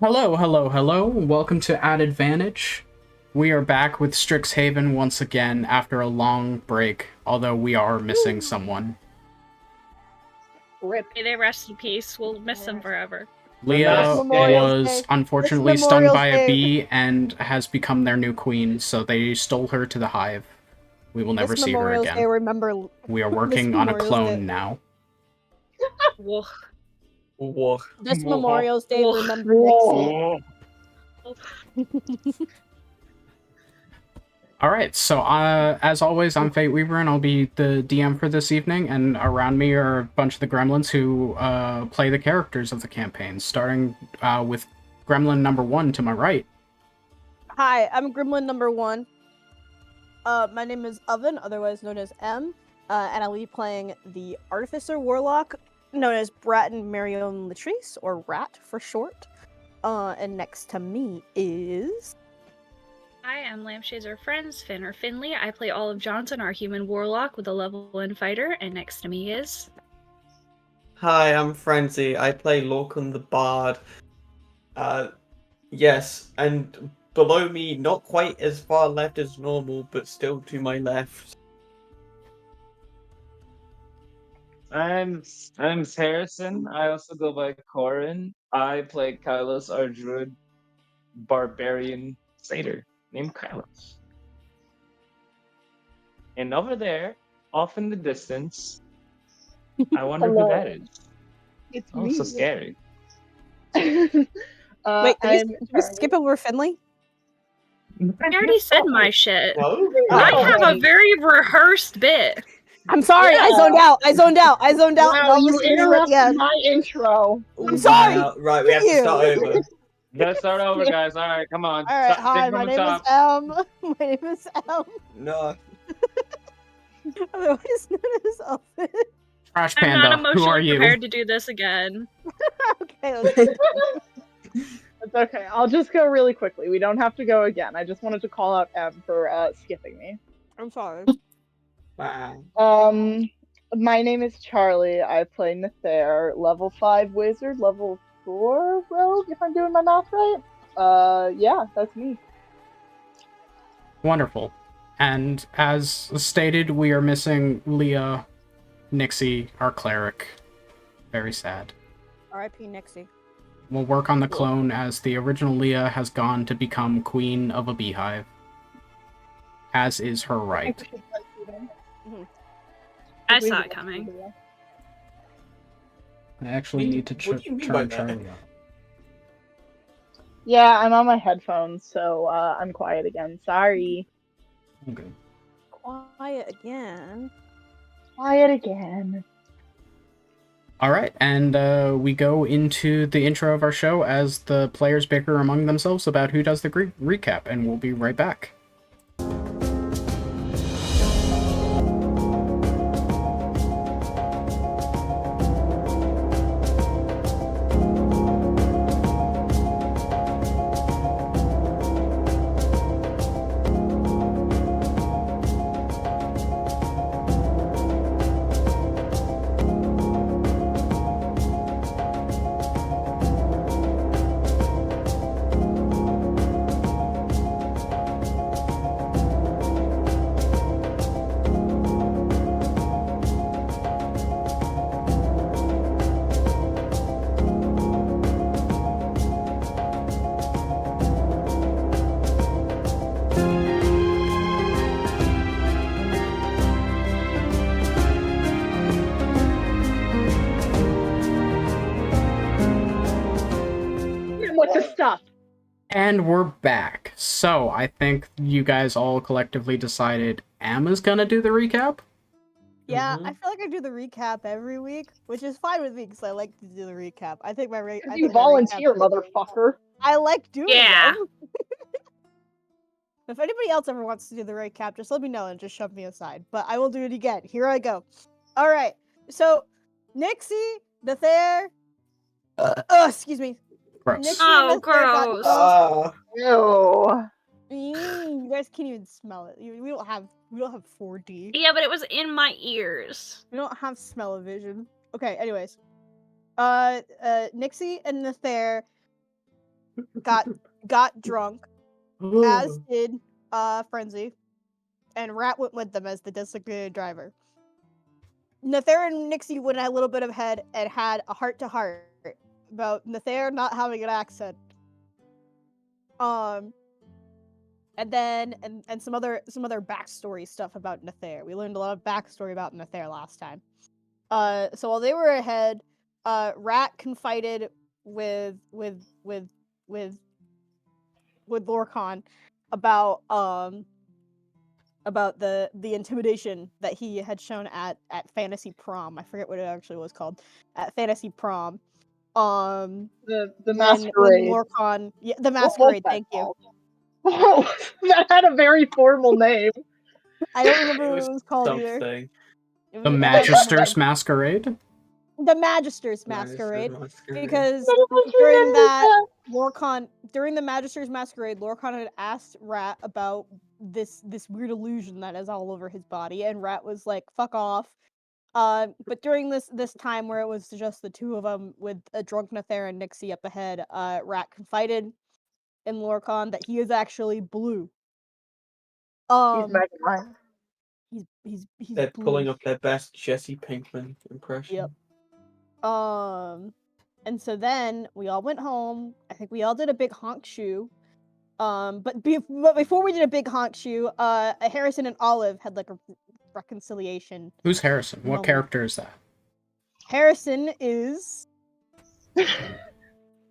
Hello, hello, hello. Welcome to At Advantage. We are back with Strixhaven once again after a long break, although we are missing someone. Rip. May they rest in peace. We'll miss them forever. Leah Memorial was Day. unfortunately It's stung Memorial by a Day. bee and has become their new queen, so they stole her to the hive. We will never This see her Memorial Day, again. remember. We are working on a Memorial's clone Day. now. Whoa. Whoa. This Memorial's Day, Whoa. remember Nixie. Alright, so as always, I'm Fate Weaver, and I'll be the DM for this evening, and around me are a bunch of the gremlins who play the characters of the campaign, starting with gremlin number 1 to my right. Hi, I'm Gremlin number 1. My name is Oven, otherwise known as M, and I'll be playing the Artificer Warlock, known as Bratton Marion Latrice, or Rat for short. And next to me is... Hi, I'm Lampshades or Friends, Finn or Finley. I play Olive Johnson, our human warlock with a level 1 fighter, and next to me is... Hi, I'm Frenzy. I play Lorcan the Bard. Yes, and below me, not quite as far left as normal, but still to my left. I'm Harrison. I also go by Corin. I play Kylos, our druid barbarian satyr named Kylos. And over there, off in the distance, I wonder who that is. It's Oh, me. so scary. Wait, did we skip over Finley? I already said my shit. No? I Oh, have a very rehearsed bit. I'm sorry, I Yeah. zoned out. Wow, Not you listening to it interrupted yet. my intro. I'm sorry. Wow. Right, we have to start over. Let's start over, guys. All right, come on. Alright, Take hi, from my the name is top. M. My name is M. No. Otherwise known as Oven. Trash I'm not Panda, who are emotionally you? prepared to do this again. Okay, let's go. It's okay. I'll just go really quickly. We don't have to go again. I just wanted to call out M for skipping me. I'm sorry. Wow. My name is Charlie. I play Nether, level 5 wizard, level 4 rogue, if I'm doing my math right. Yeah, that's me. Wonderful. And as stated, we are missing Leah, Nixie, our cleric. Very sad. R.I.P. Nixie. We'll work on the clone as the original Leah has gone to become queen of a beehive. As is her right. I saw it coming. I actually need to What do you mean by turn that? Charlie up. Yeah, I'm on my headphones, so I'm quiet again. Sorry. Okay. Quiet again. Quiet again. Alright, and we go into the intro of our show as the players bicker among themselves about who does the recap, and we'll be right back. What's the stuff? And we're back. So, I think you guys all collectively decided Emma's gonna do the recap? Yeah, Mhm. I feel like I do the recap every week, which is fine with me because I like to do the recap. I think my You volunteer, motherfucker. I like doing Yeah. them. If anybody else ever wants to do the recap, just let me know and just shove me aside. But I will do it again. Here I go. All right. So, Nixie, Nether. Excuse me. Gross. Nixie Oh, and Nether got gross. close. Ew. You guys can't even smell it. We don't have 4D. Yeah, but it was in my ears. We don't have smell-o-vision. Okay, anyways. Nixie and Nether got drunk, as did Frenzy, and Rat went with them as the designated driver. Nether and Nixie went a little bit ahead and had a heart-to-heart about Nether not having an accent. And then and some other backstory stuff about Nether. We learned a lot of backstory about Nether last time. So while they were ahead, Rat confided with Lorcan about the intimidation that he had shown at Fantasy Prom. I forget what it actually was called. At Fantasy Prom. The when masquerade. Lorcan, yeah, the What was masquerade. that Thank you. called? Oh, that had a very formal name. I don't remember It what was it was called either. something. It The was- Magister's Masquerade? The Magister's Masquerade. Because during the Magister's Masquerade, Lorcan had asked Rat about this weird illusion that is all over his body, and Rat was like, "Fuck off." But during this time where it was just the two of them with a drunk Nether and Nixie up ahead, Rat confided in Lorcan that he is actually blue. He's Megamind. He's They're blue. pulling up their best Jesse Pinkman impression. Yep. And so then we all went home. I think we all did a big honk shoe. But before we did a big honk shoe, Harrison and Olive had like a reconciliation. Who's Harrison? What moment. character is that? Harrison is.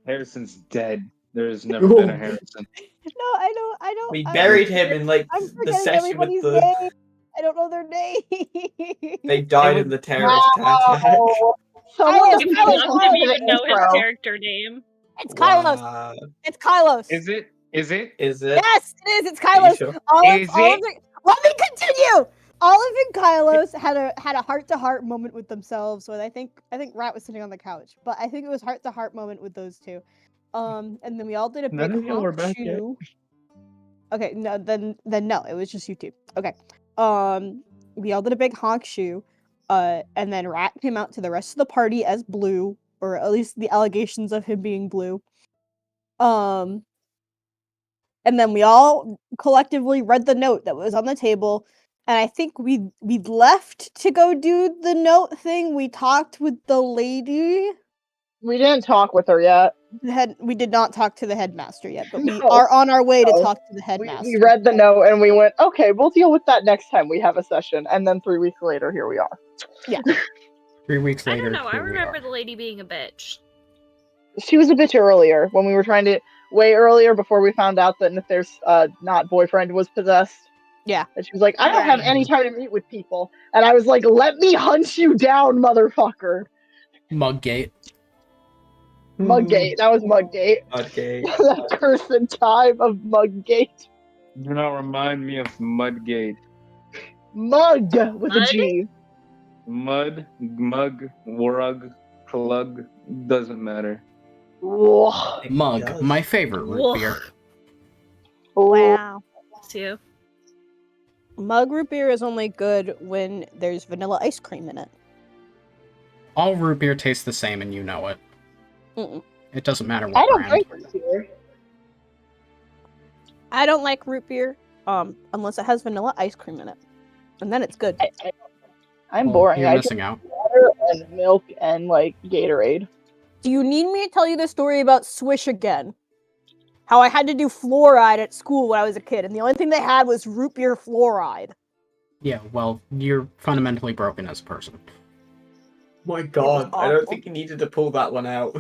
Harrison's dead. There's never been a Harrison. No, I don't. We buried him in like I'm the forgetting session with everybody's the. name. I don't know their name. They died in the terrorist attack. Someone It's who I Kylos. can love talk to to the even know his intro. character name. It's Kylos. Wow. It's Kylos. Is it? Is it? Yes, it is. It's Are you Kylos. sure? Let me continue. Olive and Kylos had a heart-to-heart moment with themselves. When I think Rat was sitting on the couch, but I think it was heart-to-heart moment with those two. And then we all did a None big of y'all were honk back yet. shoe. Okay, no, then no, it was just you two. Okay. We all did a big honk shoe. And then Rat came out to the rest of the party as blue, or at least the allegations of him being blue. And then we all collectively read the note that was on the table, and I think we left to go do the note thing. We talked with the lady. We didn't talk with her yet. We did not talk to the headmaster yet, but we No. are on our way to No. talk to the headmaster. We read the note and we went, okay, we'll deal with that next time we have a session. And then 3 weeks later, here we are. Yeah. 3 weeks I later. don't know. I here we remember are. the lady being a bitch. She was a bitch earlier when we were trying to way earlier before we found out that Nether's not boyfriend was possessed. Yeah. And she was like, I don't have any time to meet with people. And I was like, let me hunt you down, motherfucker. Muggate. Muggate. That was Muggate. Okay. That cursed time of Muggate. Do not remind me of Mudgate. Mug with a Mud? G. Mud, mug, warug, plug, doesn't matter. Whoa. Mug, Yes. my favorite root Whoa. beer. Wow. It's you. Mug root beer is only good when there's vanilla ice cream in it. All root beer tastes the same, and you know it. Mm-mm. It doesn't matter what I don't brand. drink root beer. I don't like root beer, unless it has vanilla ice cream in it, and then it's good. I'm Well, boring. You're I missing drink out. water and milk and like Gatorade. Do you need me to tell you the story about Swish again? How I had to do fluoride at school when I was a kid, and the only thing they had was root beer fluoride. Yeah, well, you're fundamentally broken as a person. My God, I don't awful. think you needed to pull that one out.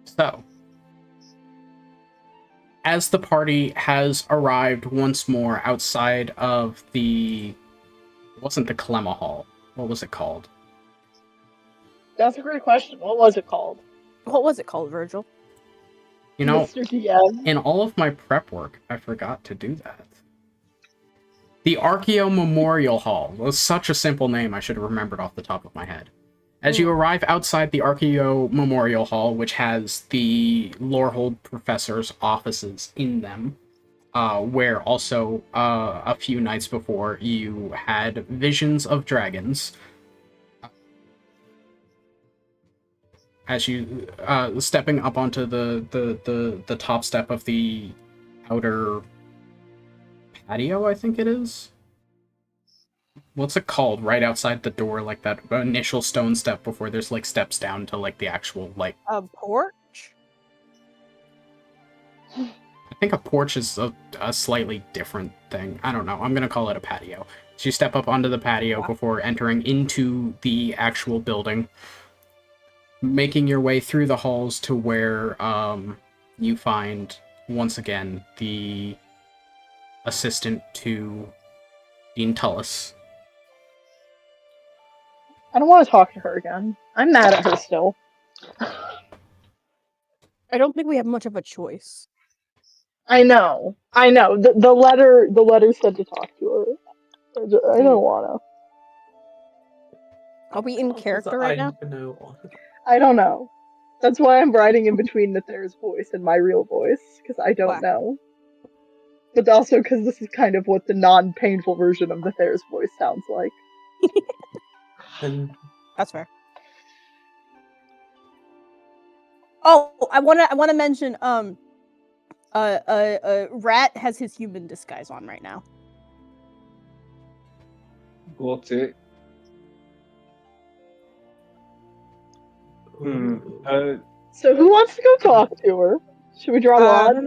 So, as the party has arrived once more outside of the... It wasn't the Clemma Hall. What was it called? That's a great question. What was it called? What was it called, Virgil? You know, Mr. DM. in all of my prep work, I forgot to do that. The Archeo Memorial Hall was such a simple name I should have remembered off the top of my head. As you arrive outside the Archeo Memorial Hall, which has the Lorehold professor's offices in them, where also a few nights before you had visions of dragons. as you stepping up onto the top step of the outer patio, I think it is. What's it called? Right outside the door, like that initial stone step before there's like steps down to like the actual like. A porch? I think a porch is a slightly different thing. I don't know. I'm gonna call it a patio. So you step up onto the patio before entering into the actual building, making your way through the halls to where you find once again the assistant to Dean Tullis. I don't want to talk to her again. I'm mad at her still. I don't think we have much of a choice. I know. The letter said to talk to her. I don't wanna. Are we in character right now? I don't know. That's why I'm writing in between Nether's voice and my real voice, because I don't know. But also because this is kind of what the non-painful version of Nether's voice sounds like. That's fair. Oh, I wanna mention Rat has his human disguise on right now. Got it. So who wants to go talk to her? Should we draw lots?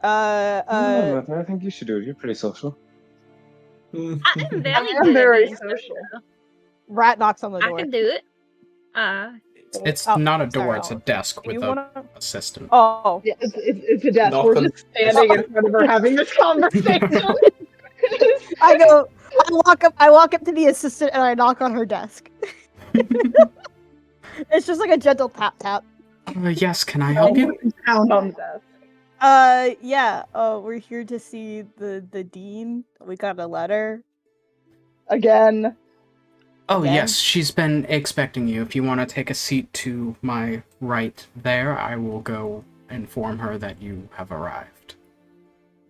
I think you should do it. You're pretty social. I'm I'm very social. Rat knocks on the door. I can do it. It's Oh, not a door, sorry, it's a Olive. desk with You an wanna- assistant. Oh, Yeah, it's a desk. Knock We're on- just standing in front of her having this conversation. I walk up to the assistant and I knock on her desk. It's just like a gentle tap tap. Yes, can I help you? Pound on the desk. Yeah. We're here to see the dean. We got a letter. Again. Oh, Yeah. yes, she's been expecting you. If you want to take a seat to my right there, I will go inform her that you have arrived.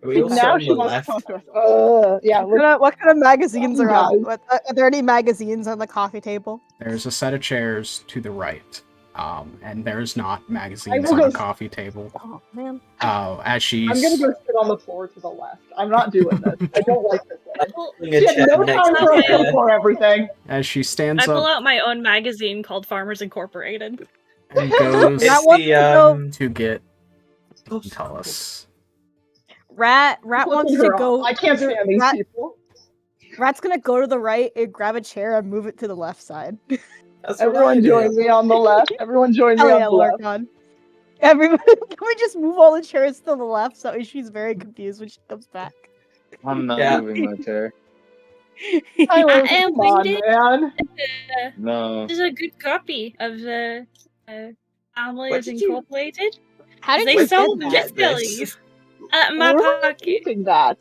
Are we all sat Now on she the wants left? to talk to us. Yeah. What kind of magazines Oh, are on? guys. Are there any magazines on the coffee table? There's a set of chairs to the right, and there's not I magazines will on the go- coffee table. Oh man. As she's... I'm gonna go sit on the floor to the left. I'm not doing this. I don't like this way. Putting a She had chair no next time to for us her. to for everything. As she I stands pull up out my own magazine called Farmers Incorporated. and goes That It's one the, go- to get Tullis. Rat wants to go. I can't stand these Rat- people. Rat's gonna go to the right and grab a chair and move it to the left side. That's what I Everyone do. join me on the left. Everyone join me Hell on yeah, the left. Lord God. Everyone, can we just move all the chairs to the left so she's very confused when she comes back? I'm not Yeah. moving my chair. Tyler, I am come on, winded. man. No. This is a good copy of the What Families did you- Incorporated. How did They you sold get get that? this? Miskellies at my Where are you pocket. keeping that?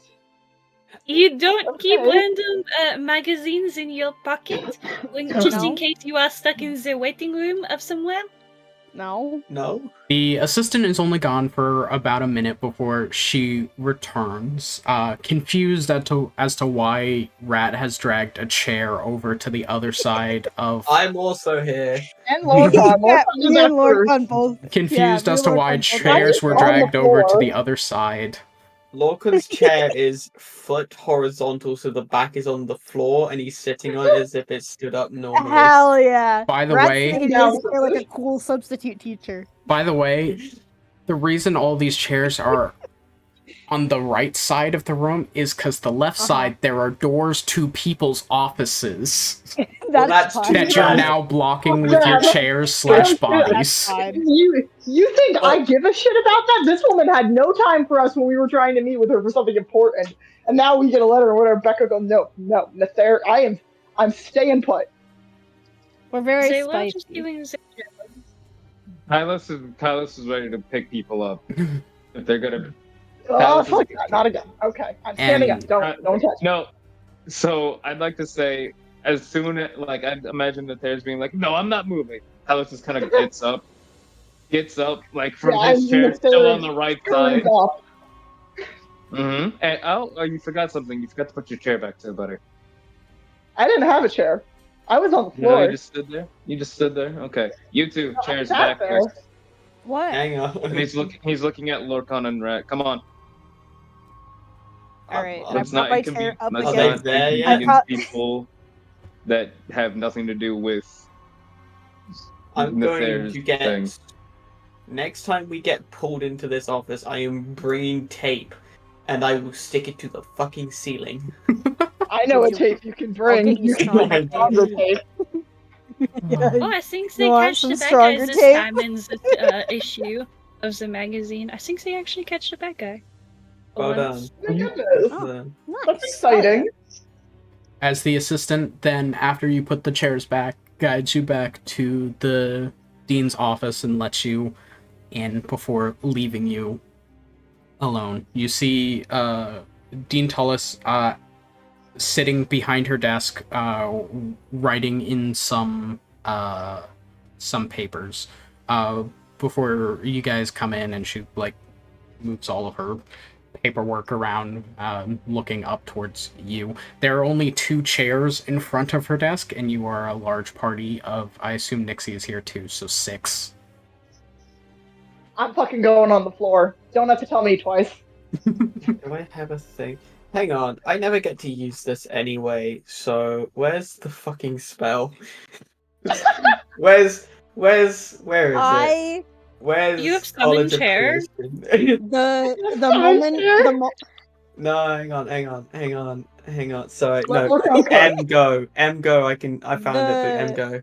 You don't keep Okay. random magazines in your pocket just in No. case you are stuck in the waiting room of somewhere. No. No? The assistant is only gone for about a minute before she returns, confused as to why Rat has dragged a chair over to the other side of... I'm also here. And Lorcan. Yeah, Lorcan is me at and Lord first. Gun both. Confused Yeah, as me to and why Lord Gun both. chairs were On the dragged over to floor. the other side. Lorcan's chair is foot horizontal, so the back is on the floor, and he's sitting on it as if it stood up normally. Hell yeah. By the Rat's way- sitting Down his chair like a cool substitute teacher. By the way, the reason all these chairs are on the right side of the room is because the left side, there are doors to people's offices that's fine. too that you're bad. now blocking with your chairs slash That's bodies. fine. You think I give a shit about that? This woman had no time for us when we were trying to meet with her for something important, and now we get a letter and whatever. Becca goes, no, Nether, I'm staying put. We're very They were spicy. just doing the Kylos is ready to pick people up. If they're gonna. Oh, fuck that, not again. Okay, I'm standing And- up. Don't touch me. No. So I'd like to say, as soon as I imagine that there's being like, no, I'm not moving. Kylos just kind of gets up like from Yeah, his I'm chair, Nether. still on the right side. Hands up. Mm-hmm. And you forgot something. You forgot to put your chair back to buddy. I didn't have a chair. I was on the No, floor. you just stood there. You just stood there. Okay, you two, I chairs sat back. there. What? Hang on. And he's looking at Lorcan and Rat. Come on. All right, and I Let's brought not my inconvenience. chair up Let's Are again. not they there yet? inconvenience people that have nothing to do with. I'm going Nefarious to get. thing. Next time we get pulled into this office, I am bringing tape, and I will stick it to the fucking ceiling. I know what tape you can bring. get you You can stronger bring stronger tape. Oh, I think they You want catch some the bad stronger guys this tape? time in the issue of the magazine. I think they actually catch the bad guy. Well done. Once. Oh my goodness. Oh. That's exciting. As the assistant, then after you put the chairs back, guides you back to the dean's office and lets you in before leaving you alone. You see Dean Tullis sitting behind her desk, writing in some papers. Before you guys come in, and she like moves all of her paperwork around, looking up towards you. There are only 2 chairs in front of her desk, and you are a large party of, I assume Nixie is here too, so 6. I'm fucking going on the floor. Don't have to tell me twice. Do I have a thing? Hang on, I never get to use this anyway, so where's the fucking spell? where is it? Where's You have summoned College of chair? Creation? Hang on. Sorry, Let no. Lorcan go. M go. I found it, but M go.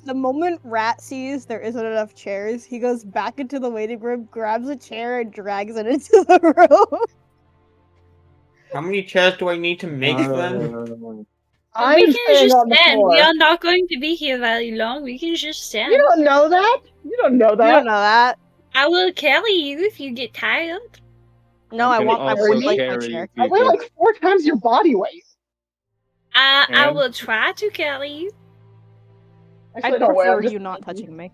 The moment Rat sees there isn't enough chairs, he goes back into the waiting room, grabs a chair, and drags it into the room. How many chairs do I need to make them? We I'm can staying just on the stand. floor. We are not going to be here very long. We can just stand. You don't know that? You don't know You that. don't know that. I will carry you if you get tired. No, I can want my also board like my carry chair. I weigh people. like 4 times your body weight. I And- will try to carry you. Actually, I don't weigh. prefer I'm just you not touching me.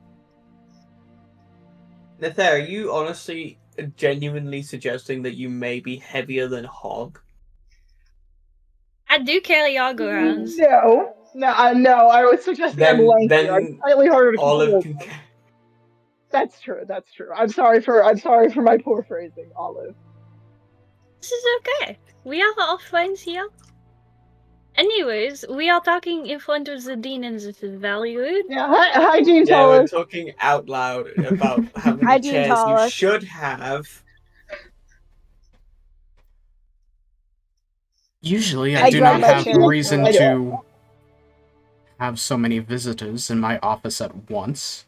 Nether, are you honestly genuinely suggesting that you may be heavier than Hog? I do carry Algorans. No. I would suggest that I'm lengthier. I'm slightly harder to Olive control. can... That's true. I'm sorry for my poor phrasing, Olive. This is okay. We are all friends here. Anyways, we are talking in front of the dean and this is valued. Yeah, hi Dean Yeah, we're Tullis. talking out loud about how Hi, many Dean chairs you Tullis. should have. Usually, I I do grabbed not my have chair. reason I to have so many visitors in my office at once.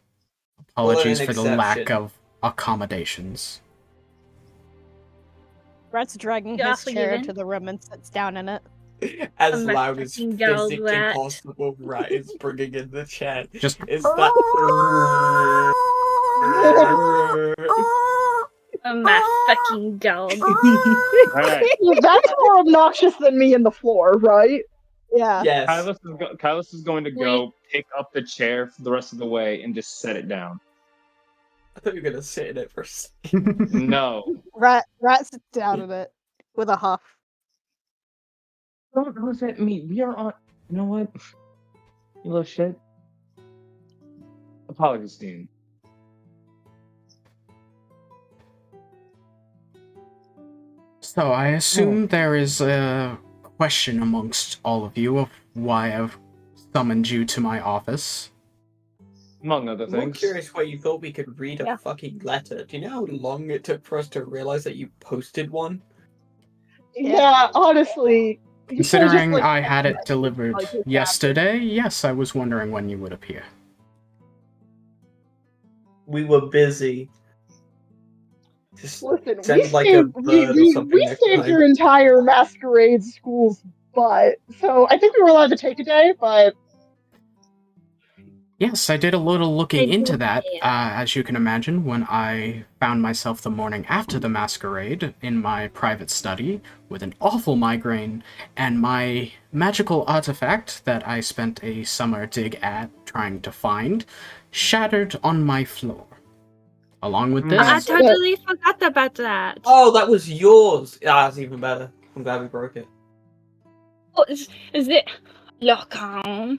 Apologies an for the lack exception. of accommodations. Rat's dragging You're his chair forgiven. to the room and sits down in it. As I'm loud as fucking yelled physically rat. possible, Rat is bringing in the chat. Just Is that... Oh my fucking god. Alright. That's more obnoxious than me in the floor, right? Yeah. Yes. Kylus is going to go pick up the chair for the rest of the way and just set it down. I thought you were gonna sit in it for a second. No. Rat sits down in it with a huff. Don't look at me. We are on. You know what? You little shit. Apologies, Dean. So I assume there is a question amongst all of you of why I've summoned you to my office. Among other I'm more things. curious why you thought we could read a Yeah. fucking letter. Do you know how long it took for us to realize that you posted one? Yeah, honestly. you could've just, Considering like, I had it delivered like this yesterday, yes, I was wondering when you would appear. We were busy. Just Listen, send we like a saved, bird or something we next saved time. your entire masquerade school's butt. So I think we were allowed to take a day, but Yes, I did a little looking I into did, that, yeah. as you can imagine, when I found myself the morning after the masquerade in my private study with an awful migraine and my magical artifact that I spent a summer dig at trying to find shattered on my floor. Along with I this, totally forgot about that. Oh, that was yours! Ah, that's even better. I'm glad we broke it. Oh, is it Lockdown?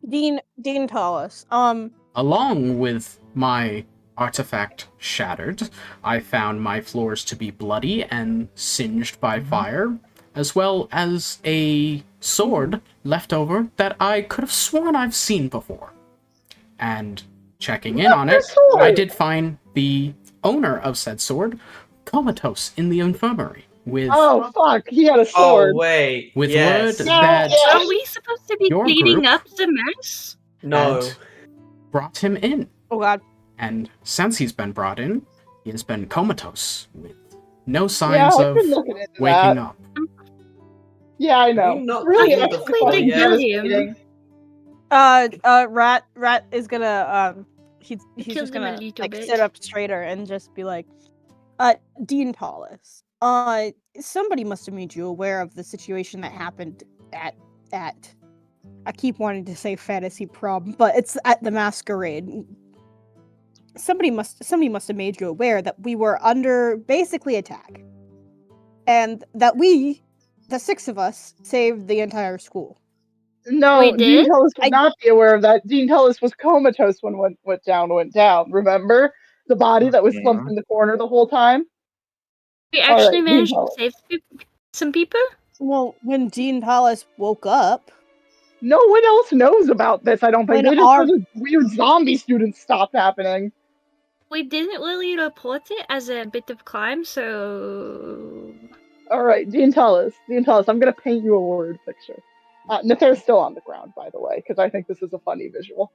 Dean Tallis. Along with my artifact shattered, I found my floors to be bloody and singed by fire, as well as a sword left over that I could have sworn I've seen before. And checking in on it, I did find the owner of said sword comatose in the infirmary with Oh fuck, he had a sword. Oh wait. with yes. word No, that yeah. Are we supposed to be Your cleaning group up the mess? No. had brought him in. Oh god. And since he's been brought in, he has been comatose with no Yeah, signs I've of been looking into waking that. up. Yeah, I Have know. you not Really, cleaned the actually floor fucking yet? devastating. Rat is gonna he's Killed just him a gonna little like bit. sit up straighter and just be like, Dean Tallis. Somebody must have made you aware of the situation that happened at I keep wanting to say fantasy prom, but it's at the masquerade. Somebody must have made you aware that we were under basically attack. And that we, the 6 of us, saved the entire school. No, We Dean did? Tellis would I- not be aware of that. Dean Tellis was comatose when went down. Remember? The body that was slumped in the corner the whole time? We All actually right, managed Dean to save some people? Well, when Dean Tallis woke up, No one else knows about this, I don't think. When They just our- know the weird zombie students stopped happening. We didn't really report it as a bit of crime, so... Alright, Dean Tellis, I'm gonna paint you a word picture. Nather's still on the ground, by the way, because I think this is a funny visual.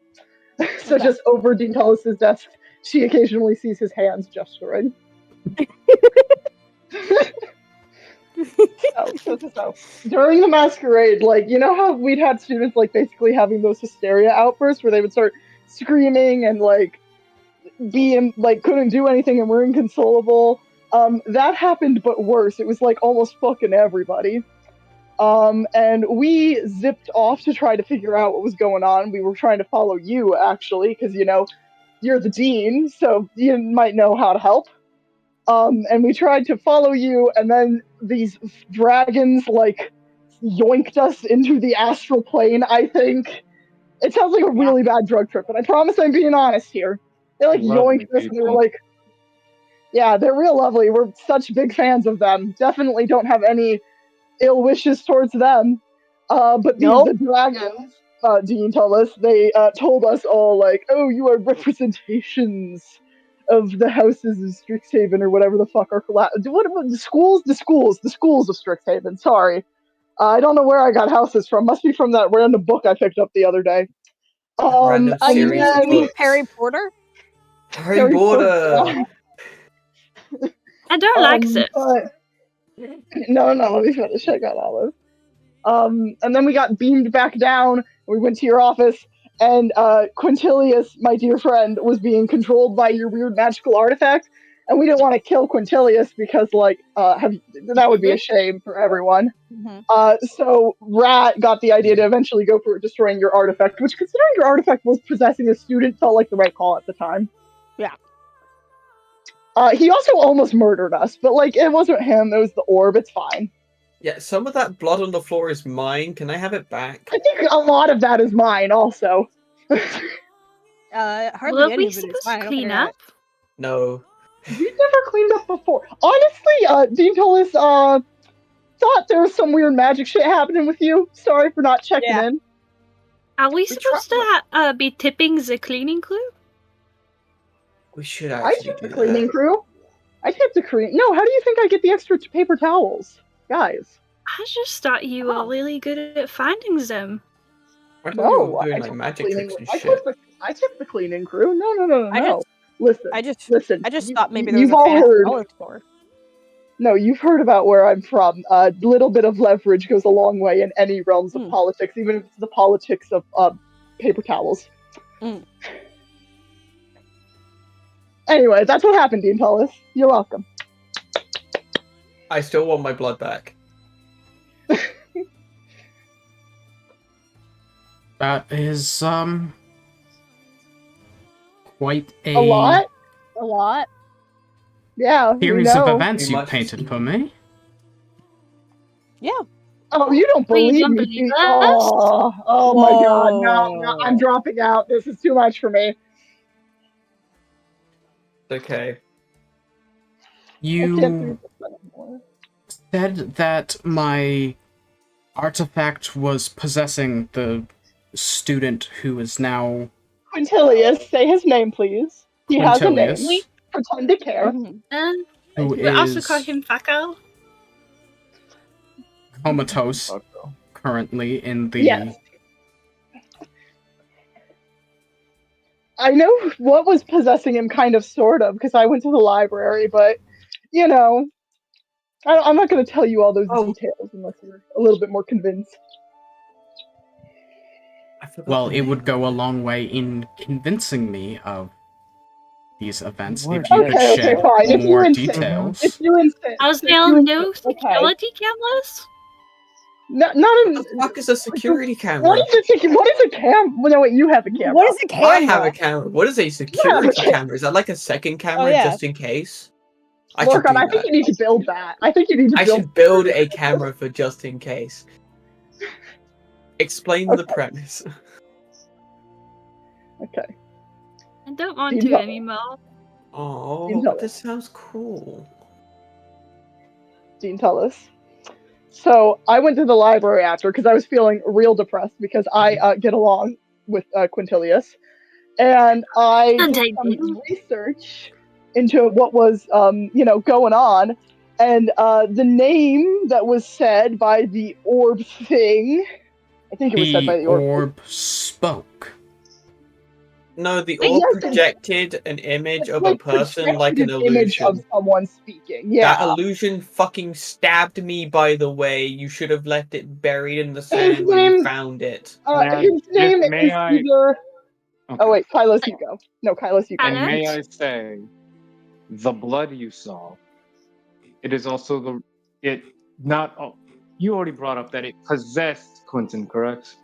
So Okay. just over Dean Tellis' desk, she occasionally sees his hands gesturing. So, during the masquerade, like, you know how we'd had students, like, basically having those hysteria outbursts where they would start screaming and, like, couldn't do anything and were inconsolable? That happened, but worse. It was, like, almost fucking everybody. And we zipped off to try to figure out what was going on. We were trying to follow you, actually, because, you know, you're the dean, so you might know how to help. And we tried to follow you, and then these dragons, like, yoinked us into the astral plane, I think. It sounds like a really bad drug trip, but I promise I'm being honest here. They, like, Lovely yoinked us, and they were people. like, yeah, they're real lovely. We're such big fans of them. Definitely don't have any ill wishes towards them. But Nope. the dragons, Dean told us, they told us all, like, oh, you are representations of the houses of Strixhaven, or whatever the fuck are the schools of Strixhaven. Sorry, I don't know where I got houses from. Must be from that random book I picked up the other day. Random and series of then- you mean books. Harry Porter? Harry Potter. I don't like this. But... No, let me finish. I got Olive. And then we got beamed back down. We went to your office, and Quintilius, my dear friend, was being controlled by your weird magical artifact. And we didn't want to kill Quintilius because, like, that would be a shame for everyone. Mm-hmm. So Rat got the idea to eventually go for destroying your artifact, which, considering your artifact was possessing a student, felt like the right call at the time. Yeah. He also almost murdered us, but, like, it wasn't him, it was the orb, it's fine. Yeah, some of that blood on the floor is mine. Can I have it back? I think a lot of that is mine, also. Hardly Were any we of it is supposed mine. to I don't clean think I- up? No. We've never cleaned up before. Honestly, Dean Tullis, thought there was some weird magic shit happening with you. Sorry for not checking Yeah. in. Are we We supposed to be tipping the cleaning crew? We should I actually tipped do the cleaning that. crew. No, how do you think I get the extra paper towels? Guys. I just thought you were really good at finding them. I thought we No, were doing I like took magic the cleaning. tricks and I shit. tipped the cleaning crew. No. I just Listen. thought maybe there was you've a all fancy heard. dollar store. No, you've heard about where I'm from. A little bit of leverage goes a long way in any realms of politics, even if it's the politics of paper towels. Mm. Anyway, that's what happened, Dean Tullis. You're welcome. I still want my blood back. That is, quite A lot? Yeah, we series of know. events Too you much. painted for me. Yeah. Oh, you don't Oh, you believe don't me? believe do you? us? Oh my god, no, I'm Whoa. dropping out. This is too much for me. Okay. I can't do You this anymore. said that my artifact was possessing the student who is now Quintilius, say his name, please. He has a name. Quintilius, Pretend to care. Mhm. who We also call is him Fakao. comatose currently in the. Yes. I know what was possessing him, kind of, sort of, because I went to the library, but, you know, I'm not going to tell you all those details unless you're a little bit more convinced. I forgot Well, the it name would of go a long way in convincing me of these events What? if you could Okay, shed fine. If you more insist. details. If you insist. How's If the you new insist. Okay. security cameras? Not What in, the fuck is a security what camera? is a cam? Well, no, wait, you have a camera. What is a camera? I have a camera. What is a security camera. camera? Is that like a second camera yeah. just in case? I should Morgan, do I think that. you need to build that. I think you need to I build. should build a camera for just in case. Explain the Okay. premise. Okay. I don't want Do you to know- anymore. Oh, You know but it. this sounds cool. Dean, tell us. So I went to the library after because I was feeling real depressed because I get along with Quintilius, and I did And I some do. research into what was going on, and the name that was said by the orb thing. I think it was said by The the orb. orb spoke. No, the Wait, orb yes, projected an image It's of like a person like an projected image of illusion. someone speaking. That Yeah. illusion fucking stabbed me, by the way. You should have left it buried in the sand when you name- found it. His name may is I- either. Okay. Oh wait, Kylos, you go. No, Kylos, you go. Hello? And may I say, the blood you saw, it is also you already brought up that it possessed Quentin, correct?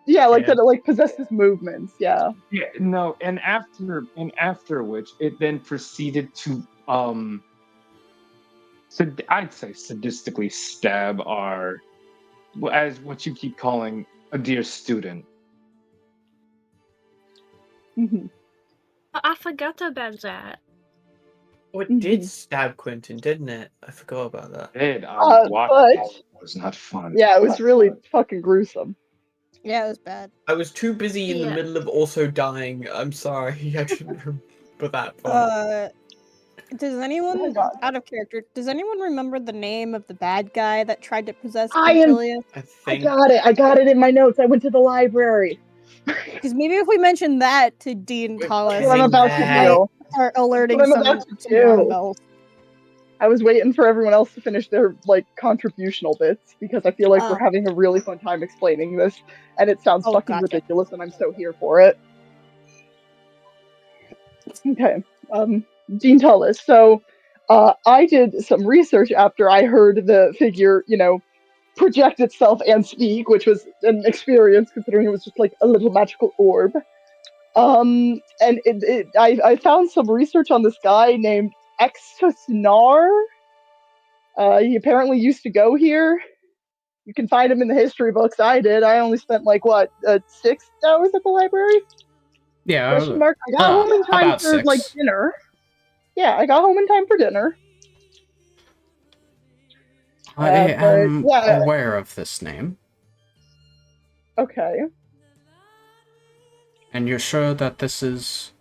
Yeah, like Yeah. that. It like possesses movements. Yeah. Yeah, no, and after which it then proceeded to I'd say sadistically stab our, as what you keep calling, a dear student. Mm-hmm. I forgot about that. Oh, it did stab Quentin, didn't it? I forgot about that. I watched but- it. It was not fun. Yeah, it was really fucking gruesome. Yeah, it was bad. I was too busy in the Yeah. middle of also dying. I'm sorry, I didn't remember that part. Does Oh anyone, my God. out of character, does anyone remember the name of the bad guy that tried to possess I am- Quintilius? I I think got it in my notes. I went to the library. Because maybe if we mention that to Dean We're Tallis, That's what I'm about to do. start alerting That's what I'm some about to alarm do. bells. I was waiting for everyone else to finish their like contributional bits because I feel like we're Oh. having a really fun time explaining this, and it sounds Oh, fucking gotcha. ridiculous, and I'm so here for it. Okay, Dean Tullis. So, I did some research after I heard the figure, project itself and speak, which was an experience considering it was just like a little magical orb. And I found some research on this guy named Exosnar. He apparently used to go here. You can find him in the history books. I did. I only spent 6 hours at the library. Yeah, Question mark. I got home in time about for 6. dinner. Yeah, I got home in time for dinner. I but, am yeah. aware of this name. Okay. And you're sure that this is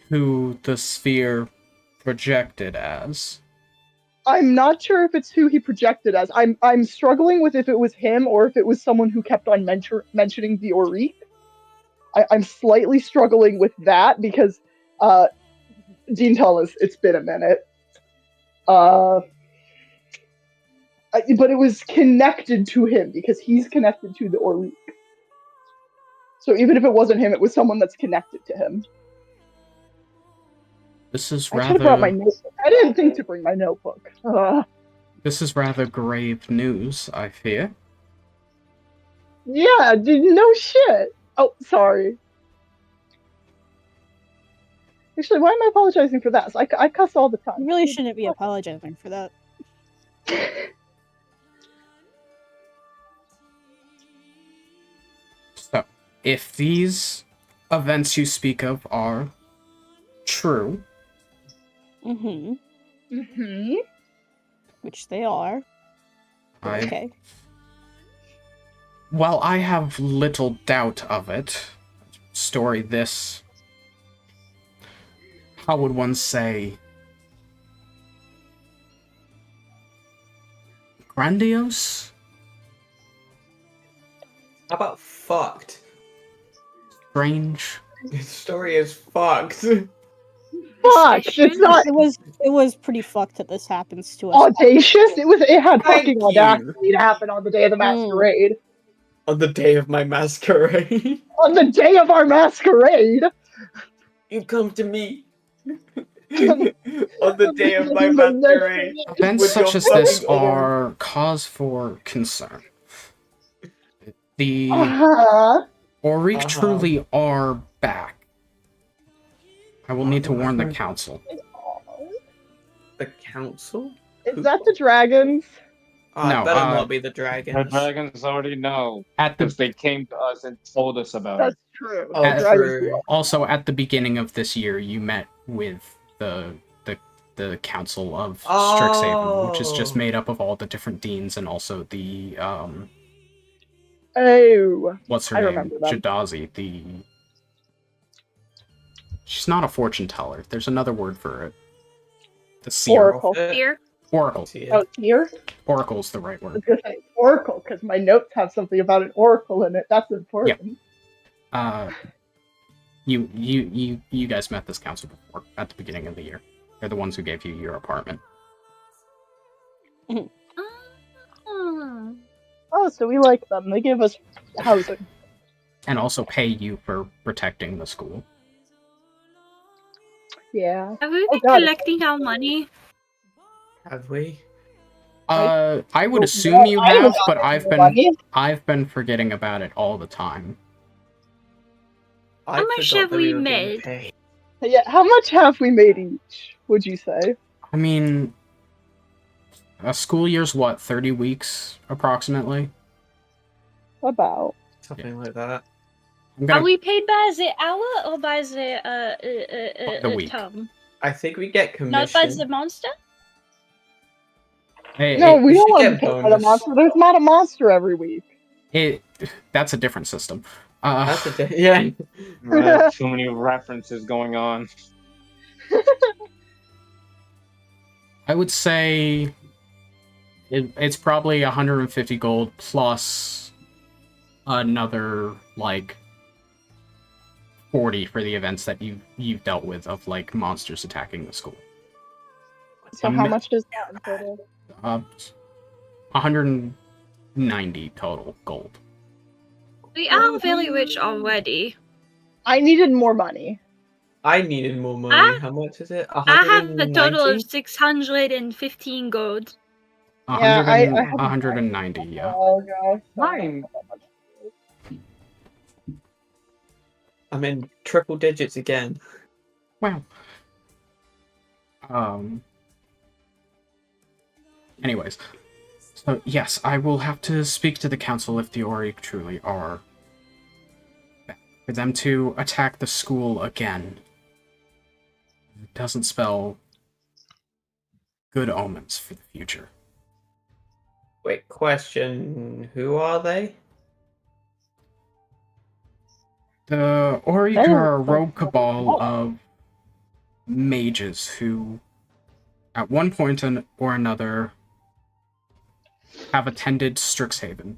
who the sphere projected as? I'm not sure if it's who he projected as. I'm struggling with if it was him or if it was someone who kept on mentioning the Oriq. I'm slightly struggling with that because Dean Tullis, it's been a minute. But it was connected to him because he's connected to the Oriq. So even if it wasn't him, it was someone that's connected to him. This is I should have brought my rather notebook. I didn't think to bring my notebook. this is rather grave news, I fear. Yeah, no shit. Oh, sorry. Actually, why am I apologizing for that? I cuss all the time. You really shouldn't be apologizing for that. if these events you speak of are true, Mm-hmm. Mm-hmm. Which they are. I Okay. while I have little doubt of it, story this, how would one say, grandiose? How about fucked? Strange? This story is fucked. Fucked. It's not It was pretty fucked that this happens to us. audacious. It had Thank fucking you. audacity to happen on the day of the masquerade. On the day of my masquerade, On the day of our masquerade. you come to me. On the day of my masquerade. Events With such your as this fucking arm. are cause for concern. The Uh-huh. Auric Uh-huh. truly are back. I will need to warn the council. The council? Is that the dragons? Oh, No, it better uh, not be the The dragons. dragons already know At the because they came to us and told us about That's it. true. Oh, The dragons true. do. Also, at the beginning of this year, you met with the council of Strixhaven, which is just Oh. made up of all the different deans and also the Oh. what's her I name? remember them. Jadazi. She's not a fortune teller. There's another word for it. The seer. Oracle. Here. Oracle. Oh, here? Oracle's the right I word. was gonna say Oracle, because my notes have something about an oracle in it. That's important. You guys met this council before at the beginning of the year. They're the ones who gave you your apartment. Oh. Oh, so we like them. They give us housing. And also pay you for protecting the school. Yeah. Have we Oh, been God. collecting our money? Have we? I would Well, assume you I have, was but asking for money. I've been forgetting about it all the time. I How much forgot have that we were getting made? paid. Yeah, how much have we made each, would you say? I mean, a school year's what, 30 weeks approximately? About. Something like that. I'm gonna Are we paid by the hour or by the the week. term? I think we get commission. Not by the monster? No, we we don't should want get to pay for the bonus. monster. There's not a monster every week. That's a different system. That's a yeah. We have too many references going on. I would say it's probably 150 gold plus another like 40 for the events that you've dealt with of like monsters attacking the school. So how much does that in total? 190 total gold. We are very rich already. I needed more money. I needed more money. Ah, How much is it? I have a total 190? of 615 gold. Yeah, I have 190, yeah. Oh, gosh. Mine. I'm in triple digits again. Wow. Anyways, so yes, I will have to speak to the council if the Ori truly are back. For them to attack the school again doesn't spell good omens for the future. Wait, question. Who are they? The Ori are a rogue cabal of mages who, at one point or another, have attended Strixhaven.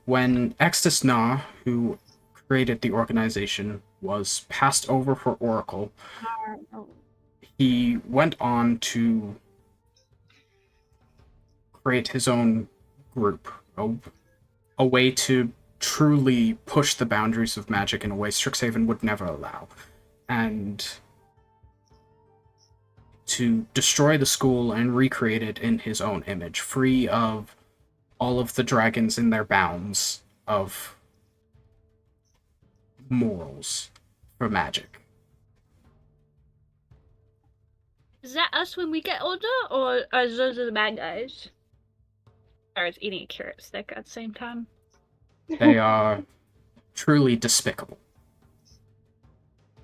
When Extus Na, who created the organization, was passed over for Oracle, he went on to create his own group, a way to truly push the boundaries of magic in a way Strixhaven would never allow, and to destroy the school and recreate it in his own image, free of all of the dragons in their bounds of morals for magic. Is that us when we get older, or are those the bad guys? I was eating a carrot stick at the same time. They are truly despicable.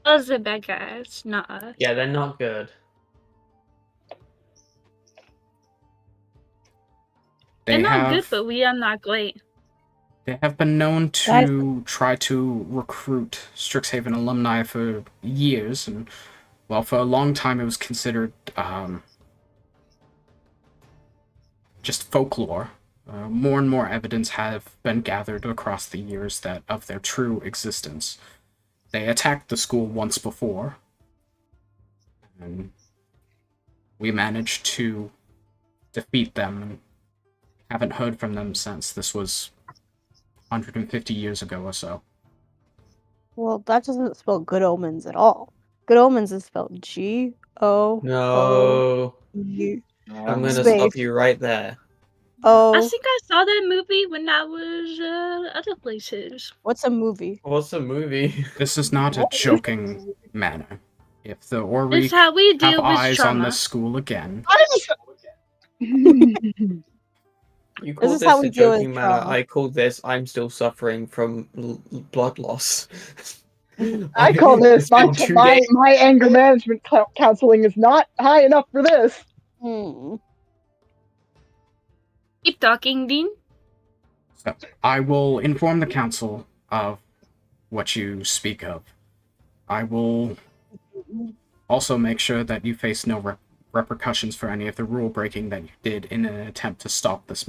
Us the bad guys, not us. Yeah, they're not good. They're They not good, have but we are not great. they have been known to try to recruit Strixhaven alumni for years, and well, for a long time it was considered just folklore. More and more evidence have been gathered across the years that of their true existence. They attacked the school once before, and we managed to defeat them, and haven't heard from them since. This was 150 years ago or so. Well, that doesn't spell good omens at all. Good omens is spelled G-O. No. U. I'm gonna Space. stop you right there. Oh, I think I saw that movie when I was other places. what's a movie? What's the movie? This is not a joking manner. If the This Ori is how we have deal with eyes on trauma. this school again, You call is this how a we deal with joking manner. trauma. I call this I'm still suffering from blood loss. I call this It's been 2 days. my anger management counseling is not high enough for this. Hmm. Keep talking, Dean. so I will inform the council of what you speak of. I will also make sure that you face no repercussions for any of the rule breaking that you did in an attempt to stop this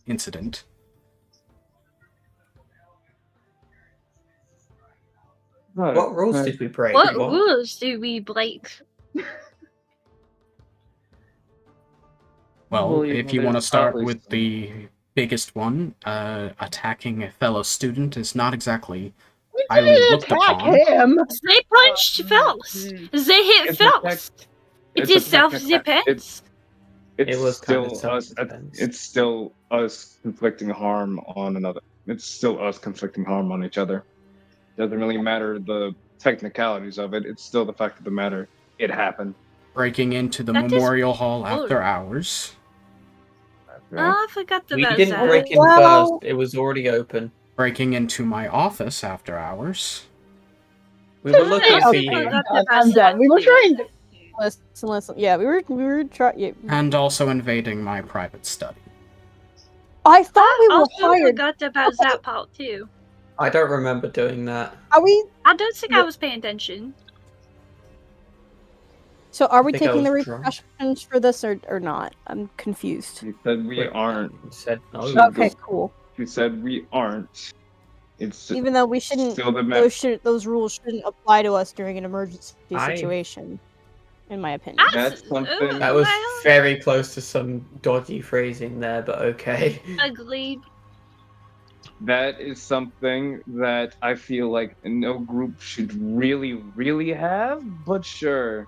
incident. What rules did we break? What rules do we break? Well, if you want to start with the biggest one, attacking a fellow student is not exactly We highly didn't looked attack upon. him. They punched first. They hit It's a first. It is self-defense. It was kind of still us. self-defense. It's still us inflicting harm on another. It's still us inflicting harm on each other. Doesn't really matter the technicalities of it. It's still the fact of the matter. It happened. Breaking into the That is memorial hall good. after hours. Oh, I forgot We about didn't that. break in Well- first. It was already open. Breaking into my office after hours. We were looking for Okay. you. I'm done. We were trying to. Listen. Yeah, we were trying. Yeah. And also invading my private study. I thought we I were also hired. forgot about that part too. I don't remember doing that. Are we? I don't think I was paying attention. So are we think I taking the was drunk. repercussions for this or not? I'm confused. He said we aren't. You said no. Okay, cool. He said we aren't. It's Even though we shouldn't, still the those rules shouldn't apply to us during an emergency I- situation, in my opinion. That's something- That was Well, very close to some dodgy phrasing there, but okay. agreed. That is something that I feel like no group should really have, but sure.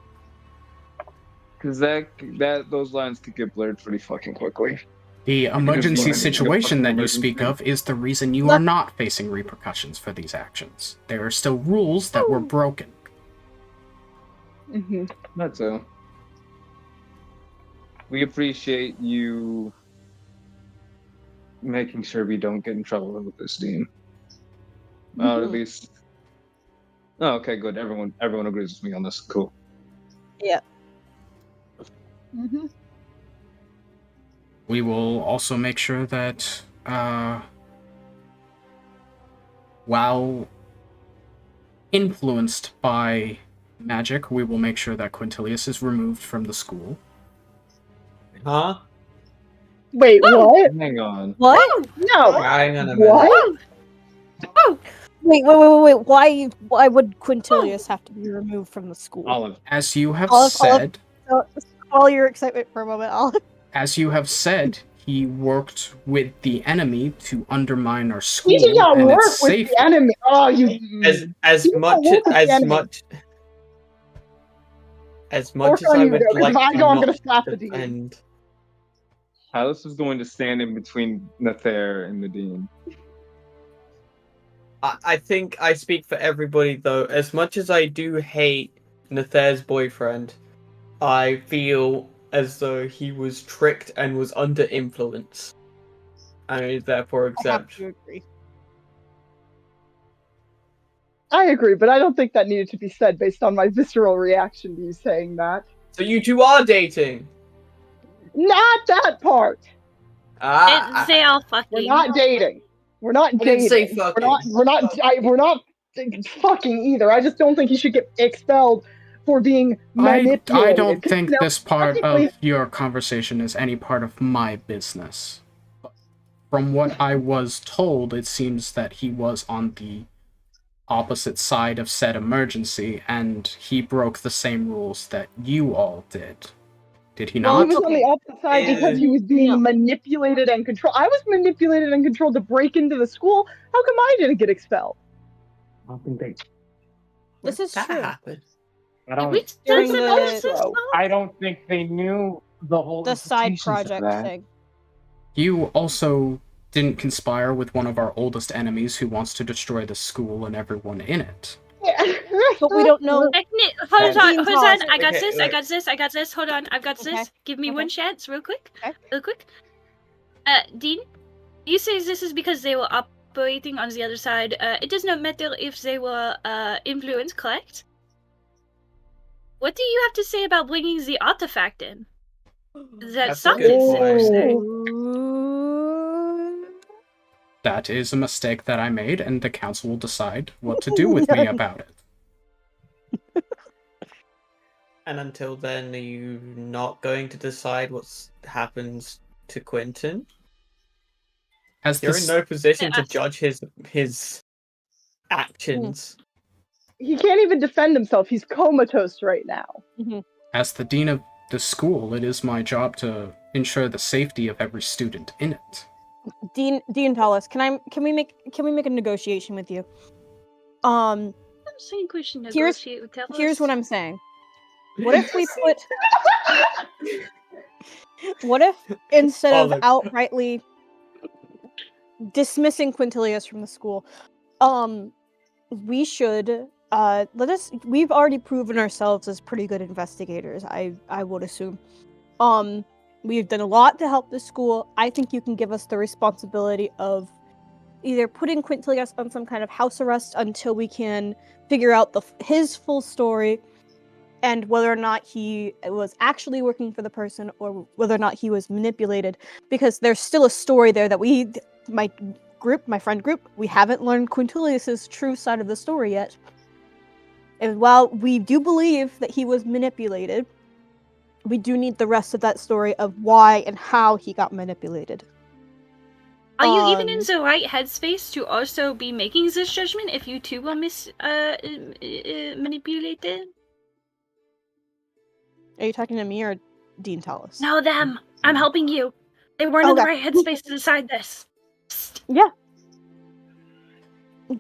Because those lines could get blurred pretty fucking quickly. The emergency learning. situation that you Emergency. speak of is the reason you are not facing repercussions for these actions. There are still rules that were broken. Mhm. That's all. We appreciate you making sure we don't get in trouble with this, Dean. Or at Mhm. least. Oh, okay, good. Everyone agrees with me on this. Cool. Yeah. Mhm. We will also make sure that, while influenced by magic, we will make sure that Quintilius is removed from the school. Huh? Wait, what? Hang on. What? No. Hang on a minute. What? Wait. Why would Quintilius have to be removed from the school? Olive. As you have Olive- said, All your excitement for a moment, Olive. as you have said, he worked with the enemy to undermine our school We did not and work its with safety. the enemy. Oh, you. As You don't much work with the as enemy. much as Or much as are I you would there? 'Cause like if I to go, I'm not gonna slap the dean. defend, Alice is going to stand in between Nathair and the Dean. I think I speak for everybody though. As much as I do hate Nathair's boyfriend, I feel as though he was tricked and was under influence, and is therefore I have exempt. to agree. I agree, but I don't think that needed to be said based on my visceral reaction to you saying that. So you two are dating? Not that part. They all fucking. We're not dating. We're not I didn't say dating. fucking. We're not fucking either. I just don't think he should get expelled for being manipulated. I don't think Now, this part technically- of your conversation is any part of my business. From what I was told, it seems that he was on the opposite side of said emergency, and he broke the same rules that you all did. Did he Well, not? he was on the opposite side because he was being manipulated and controlled. I was manipulated and controlled to break into the school. How come I didn't get expelled? I don't think they. This is that true. happened? I don't. Which During doesn't the- make sense, though. I don't think they knew the whole. The side implications of project that. thing. You also didn't conspire with one of our oldest enemies who wants to destroy the school and everyone in it. But we don't know. Hold on, Dean hold on. Toss. I got Okay, this. I wait. got this. I got this. Hold on. I've got Okay, this. Give me okay. one chance, real quick. Okay. Real quick. Dean, you say this is because they were operating on the other side. It does not matter if they were influenced, correct? What do you have to say about bringing the artifact in? That That's a sucks. good That is a mistake that I made, and the council will decide what to do with me about it. And until then, are you not going to decide what happens to Quentin? As You're this, in no position to Yeah. judge his actions. He can't even defend himself. He's comatose right now. as the dean of the school, it is my job to ensure the safety of every student in it. Dean Tallis, can we make a negotiation with you? I'm saying we should Here's- negotiate with Talos. Here's what I'm saying. What if we put? What if instead of Olive. outrightly dismissing Quintilius from the school, we should we've already proven ourselves as pretty good investigators, I would assume. We've done a lot to help the school. I think you can give us the responsibility of either putting Quintilius on some kind of house arrest until we can figure out his full story, and whether or not he was actually working for the person or whether or not he was manipulated, because there's still a story there that my friend group, we haven't learned Quintilius's true side of the story yet. And while we do believe that he was manipulated, we do need the rest of that story of why and how he got manipulated. Are you even in Um, the right headspace to also be making this judgment if you too were manipulated? Are you talking to me or Dean Tallis? No, them. I'm helping you. They weren't in the Okay. right headspace to decide this. Yeah.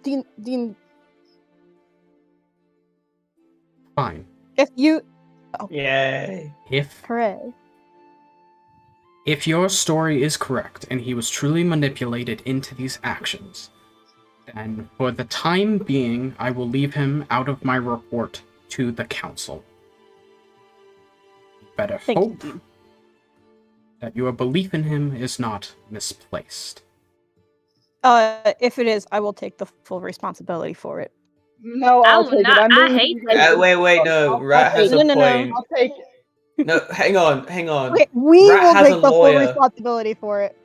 Dean, Fine. if you Yay. hooray. If your story is correct and he was truly manipulated into these actions, then for the time being, I will leave him out of my report to the council. You better Thank you, hope Dean. that your belief in him is not misplaced. If it is, I will take the full responsibility for it. No, I'll take it. I'm I moving hate you guys- Wait, no. I'll Rat has take a it. No. point. I'll take it. No, hang on. Okay, we Rat will has take a the full lawyer. responsibility for it.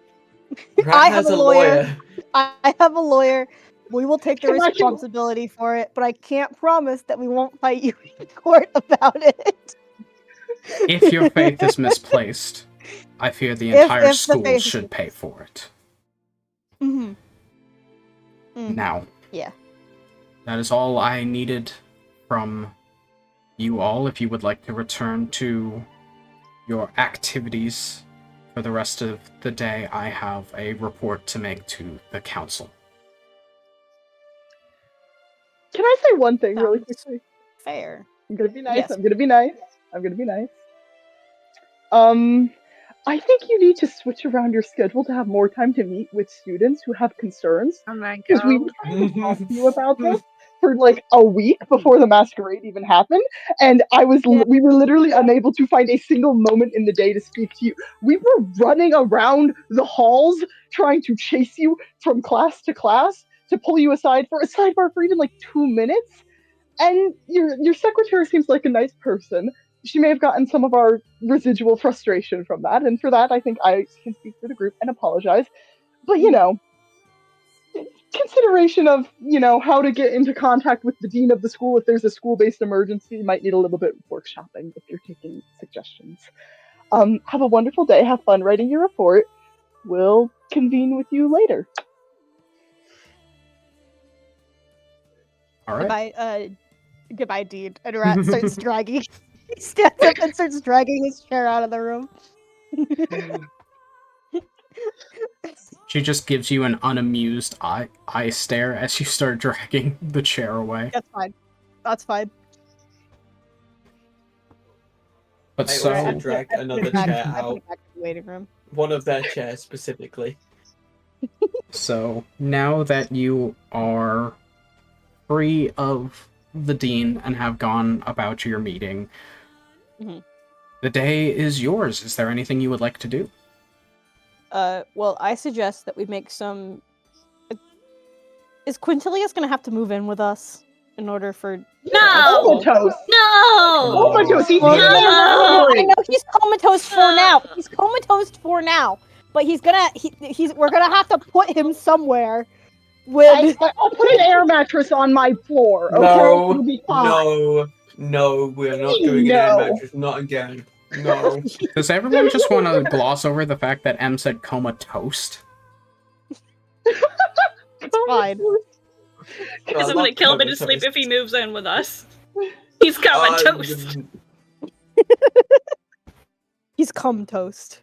Rat I has have a a lawyer. lawyer. I have a lawyer. We will take the Can I- responsibility for it, but I can't promise that we won't fight you in court about it. If your faith is misplaced, I fear the If- entire if the school faith is should pay for it. Mhm. Mhm. Now, Yeah. that is all I needed from you all. If you would like to return to your activities for the rest of the day, I have a report to make to the council. Can I say one thing really Sounds- quickly? Fair. I'm gonna be nice. Yes. I'm gonna be nice. I think you need to switch around your schedule to have more time to meet with students who have concerns. Oh my Because we were trying to talk to you about this for like a week before the masquerade even happened, and we were literally unable to find a single moment in the day to speak to you. We were running around the halls trying to chase you from class to class to pull you aside for a sidebar for even like 2 minutes. And your secretary seems like a nice person. She may have gotten some of our residual frustration from that, and for that, I think I can speak for the group and apologize. But consideration of how to get into contact with the dean of the school if there's a school-based emergency, you might need a little bit of workshopping if you're taking suggestions. Have a wonderful day. Have fun writing your report. We'll convene with you later. All right. Goodbye, Dean. And Rat starts dragging. He stands up and starts dragging his chair out of the room. She just gives you an unamused eye stare as you start dragging the chair away. That's fine. That's fine. But I so also drag another chair out. Back to the waiting room. One of their chairs specifically. So now that you are free of the dean and have gone about your meeting, the day is yours. Is there anything you would like to do? Well, I suggest that we make some... Is Quintilius gonna have to move in with us in order for... No! Comatose. No! Comatose. He's Well, in no, there. I know he's comatose for now. He's comatose for now. But he's gonna... we're gonna have to put him somewhere. I'll put an air mattress on my floor. Okay, No, it'll be fine. no, we're not doing an air mattress. Not again. No. Does everyone just want to gloss over the fact that M said comatose? It's fine. Because I'm gonna kill him to sleep if he moves in with us. He's comatose. He's comatose.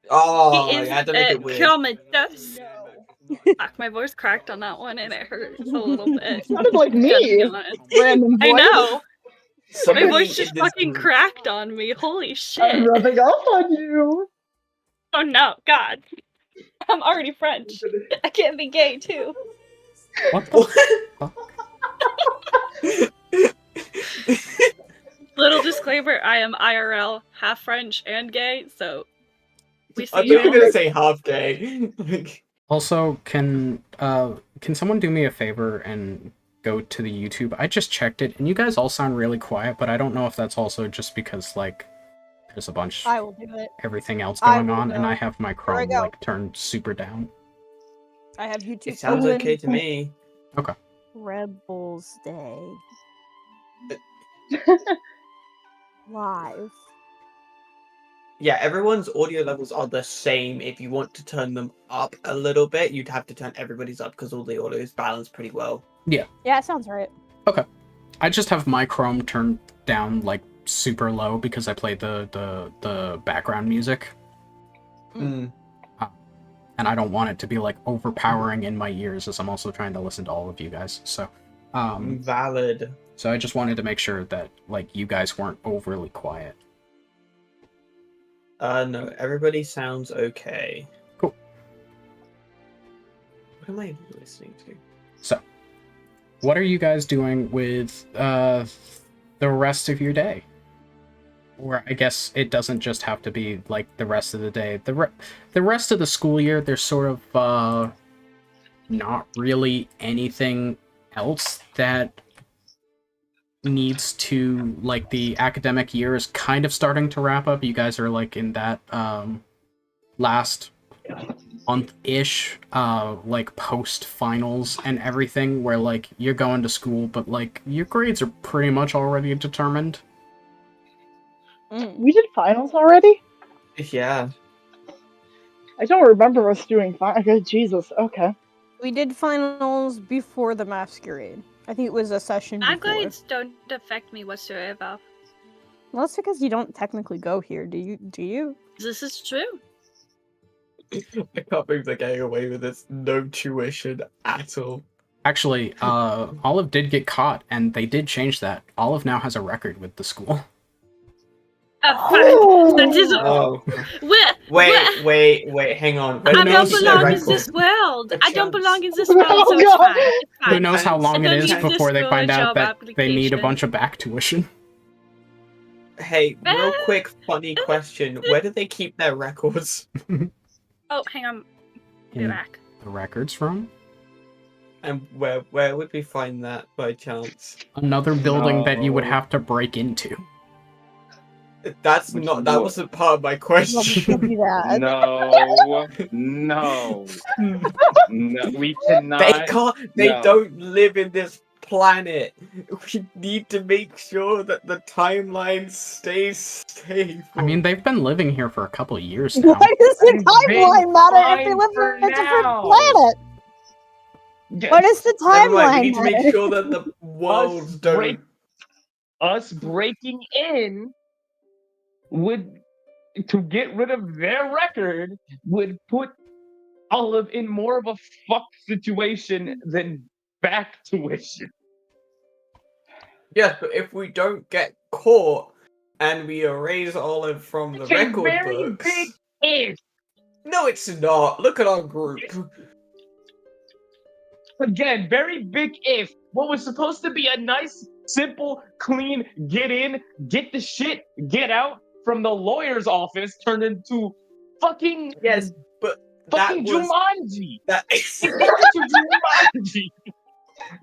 Oh, He is yeah, don't make it weird. comatose. Fuck, my voice cracked on that one and it hurts a little bit. Sounded like me. Gotta be honest. Random voice. I know. Somebody My voice in just this fucking group- cracked on me. Holy I'm shit. rubbing off on you. Oh no, God. I'm already French. I can't be gay too. What the fuck? Little disclaimer, I am IRL, half French and gay, so we I see thought you were you. gonna say half gay. Also, can someone do me a favor and go to the YouTube? I just checked it, and you guys all sound really quiet, but I don't know if that's also just because, like, there's a bunch I will do it. everything else I going will on, and go. I have my I Chrome, go. like, turned super down. I have YouTube. It sounds open. okay to me. Rebels Day. Live. Yeah, everyone's audio levels are the same. If you want to turn them up a little bit, you'd have to turn everybody's up because all the audio is balanced pretty well. Yeah, it sounds right. I just have my Chrome turned down, like, super low because I play the background music, Mm. and I don't want it to be, like, overpowering in my ears as I'm also trying to listen to all of you guys, so... Valid. So I just wanted to make sure that, like, you guys weren't overly quiet. No, everybody sounds okay. Cool. What am I listening to? So, what are you guys doing with the rest of your day? Or I guess it doesn't just have to be, like, the rest of the day. The rest of the school year, there's sort of not really anything else that needs to, like, the academic year is kind of starting to wrap up. You guys are, like, in that last month-ish, like, post-finals and everything, where, like, you're going to school, but, like, your grades are pretty much already determined. We did finals already? Yeah. I don't remember us doing finals. Okay, Jesus, okay. We did finals before the masquerade. I think it was a session My before. grades don't affect me whatsoever. Well, that's because you don't technically go here, do you? This is true. I can't believe they're getting away with this. No tuition at all. Actually, Olive did get caught, and they did change that. Olive now has a record with the school. Oh. That is Oh. Wait, hang on. Who I knows? don't belong in this world. I don't belong in this Oh, world, so it's God. fine. It's Who fine. knows how long I it don't is use this before they for find a out job that they need a application. bunch of back tuition. Hey, real quick, funny question. Where do they keep their records? Oh, hang on. Be In back. the records room? And where would we find that by chance? Another building that you would No. have to break into. That's Which not. That would- wasn't part of my Well, question. do that. No, we They cannot. can't. They No. don't live in this planet. We need to make sure that the timeline stays stable. I mean, they've been living here for a couple of years now. Why does the It's timeline matter if they fine live for on a different now. planet? Yeah, Why does the Never mind, we timeline need to make matter? sure that the worlds break- don't. us breaking in would, to get rid of their record, would put Olive in more of a fucked situation than back tuition. Yes, but if we don't get caught and we erase Olive from the It's a record very books. big if. No, it's not. Look at our group. Again, very big if. What was supposed to be a nice, simple, clean, get in, get the shit, get out from the lawyer's office turned into fucking Yes, but that fucking was Jumanji. that. It turned into Jumanji.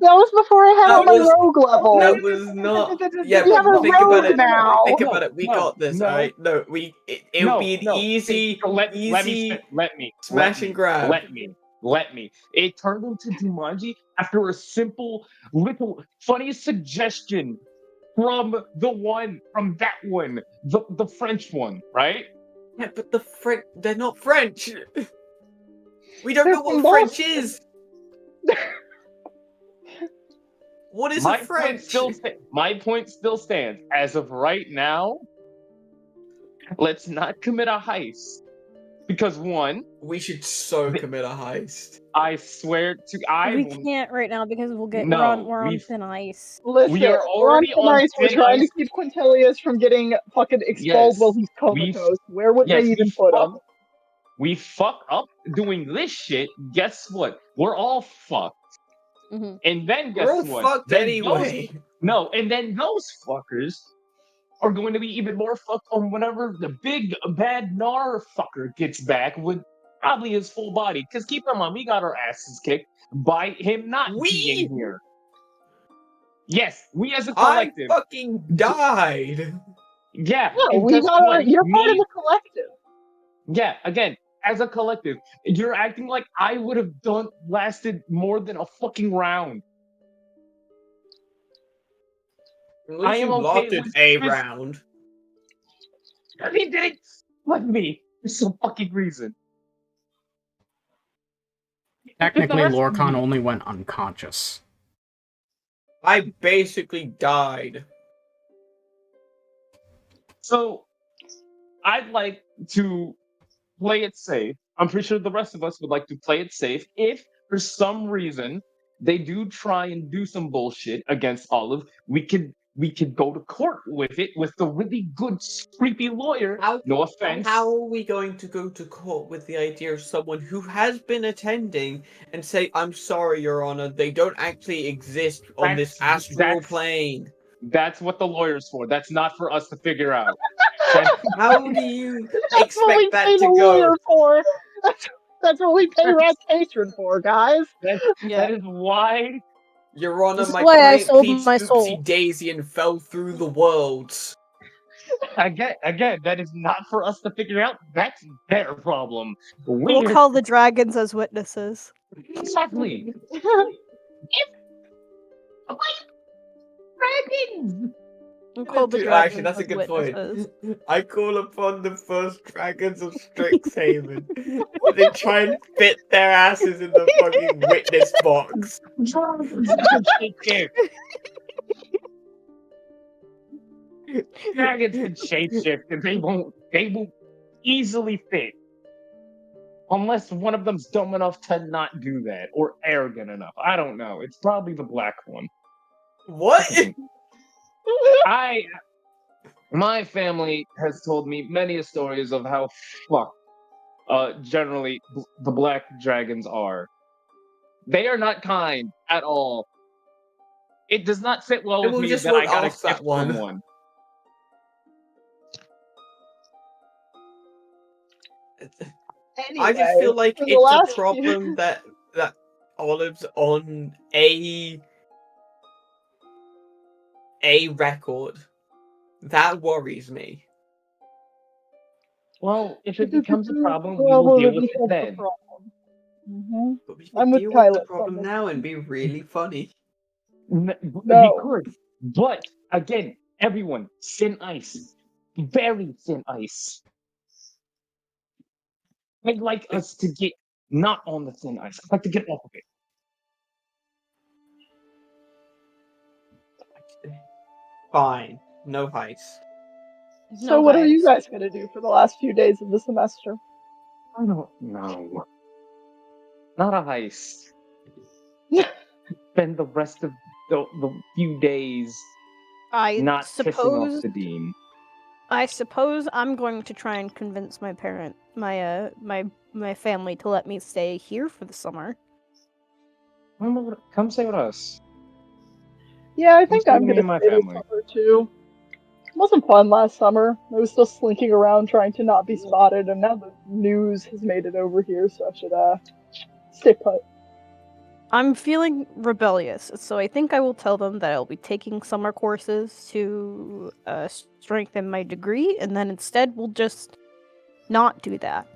That was before I had That on my was- rogue level. That was not. Yeah, We have a but think about rogue it. now. Think No, about it. We no, got this. no. All right. No, it'll No, be an no. easy, Let easy me smash and grab. Let me. It turned into Jumanji after a simple, little, funny suggestion from that one, the French one, right? Yeah, but the French, they're not French. We don't They're know what from French Boston. is. What is My a French? My point still stands. As of right now, let's not commit a heist. Because one, We should so commit a heist. I swear to We can't right now because we'll get No, we're on we've- thin ice. Listen, We are already we're on nice. We're thin trying ice. to keep Quintilius from getting fucking expelled Yes, while he's comatose. Where would yes, they even we put fuck- him? we fuck up doing this shit, guess what? We're all fucked. Mhm. And then guess We're all what? fucked Then anyway. and then those fuckers are going to be even more fucked on whenever the big bad Nar fucker gets back with probably his full body. Because keep in mind, we got our asses kicked by him not being here. Yes, we as a I collective. fucking died. Yeah, No, and we guess got what? you're part of Me- the collective. Yeah, again, as a collective, you're acting like I would have lasted more than a fucking round. At I least am you okay lasted with a this. round. He didn't let me for some fucking reason. Technically, The rest of Lorcan you- only went unconscious. I basically died. So, I'd like to play it safe. I'm pretty sure the rest of us would like to play it safe. If, for some reason, they do try and do some bullshit against Olive, we could go to court with it with the really good, creepy lawyer. No offense. How are we going to go to court with the idea of someone who has been attending and say, "I'm sorry, Your Honor, they don't actually exist on this astral plane"? That's what the lawyer's for. That's not for us to figure out. How do you That's what we expect that pay to the go? lawyer for. That's what we pay Rat Patron for, guys. That is why. Your Honor, This is my why I client sold pleads my oopsie soul. daisy and fell through the worlds. Again, that is not for us to figure out. That's their problem. We'll call the dragons as witnesses. Exactly. Dragons. We'll call the Dude, dragons actually, that's a as good witnesses. point. I call upon the first dragons of Strixhaven. They try and fit their asses in the fucking witness box. Dragons can shapeshift, and they won't easily fit. Unless one of them's dumb enough to not do that, or arrogant enough. I don't know. It's probably the black one. What? My family has told me many stories of how fucked generally the black dragons are. They are not kind at all. It does not sit well Then with we'll me just that I vote got a off that gift from one. one. I just Anyway, feel like for the it's last a problem that Olive's on a record. That worries me. Well, if it Because becomes a it's problem, we will deal with it becomes a then. problem. Mm-hmm. But we I'm could with deal with the Kyla on problem this. now and be really funny. We No. could, but again, everyone, thin ice, very thin ice. I'd like us to get not on the thin ice. I'd like to get off of it. Fine. No heist. So what are you guys gonna do for the last few days of the semester? I don't know. Not a heist. Spend the rest of the few days I not pissing suppose. off the dean. I suppose I'm going to try and convince my my family to let me stay here for the summer. Come stay with us. Yeah, I think stay I'm with me gonna and my stay this family. summer too. It wasn't fun last summer. I was still slinking around trying to not be spotted, and now the news has made it over here, so I should stay put. I'm feeling rebellious, so I think I will tell them that I'll be taking summer courses to strengthen my degree, and then instead we'll just not do that.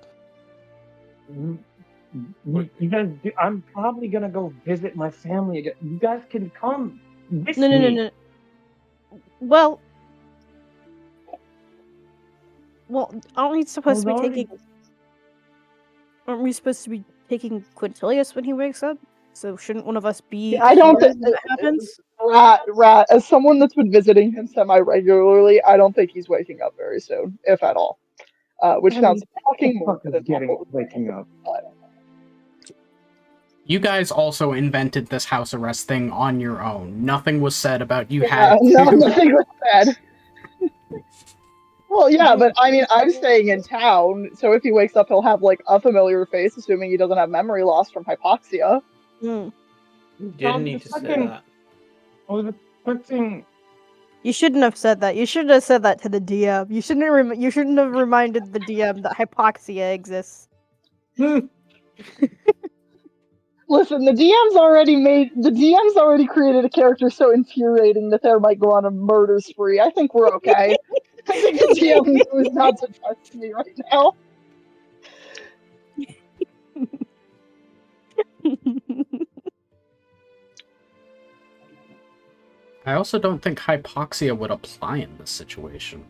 You guys, I'm probably gonna go visit my family again. You guys can come with No. me. Well, aren't we supposed to be already- taking? Aren't we supposed to be taking Quintilius when he wakes up? So shouldn't one of us be? I don't here think when that happens. Rat. As someone that's been visiting him semi-regularly, I don't think he's waking up very soon, if at all. Which sounds fucking morbid and awful. waking up. You guys also invented this house arrest thing on your own. Nothing was said about you Yeah, had no, to. nothing was said. Well, yeah, but I mean, I'm staying in town, so if he wakes up, he'll have like a familiar face, assuming he doesn't have memory loss from hypoxia. You didn't need to say that. I was expecting. You shouldn't have said that. You shouldn't have said that to the DM. You shouldn't have. You shouldn't have reminded the DM that hypoxia exists. Listen, the DM's already created a character so infuriating that there might go on a murder spree. I think we're okay. I think the DM knows not to trust me right now. I also don't think hypoxia would apply in this situation.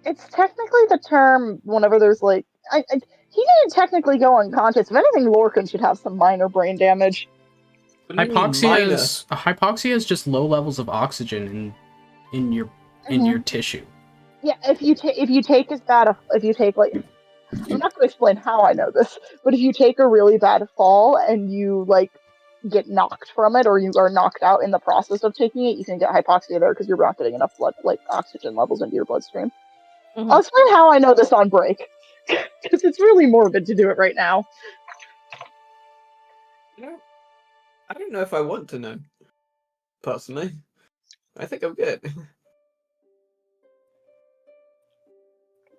It's technically the term whenever there's like he didn't technically go unconscious. If anything, Lorcan should have some minor brain damage. Hypoxia is just low levels of oxygen in your tissue. Yeah, if you take like, I'm not going to explain how I know this, but if you take a really bad fall and you like get knocked from it, or you are knocked out in the process of taking it, you can get hypoxia there because you're not getting enough blood, like oxygen levels into your bloodstream. Mm-hmm. I'll explain how I know this on break, because it's really morbid to do it right now. I don't know if I want to know. Personally, I think I'm good.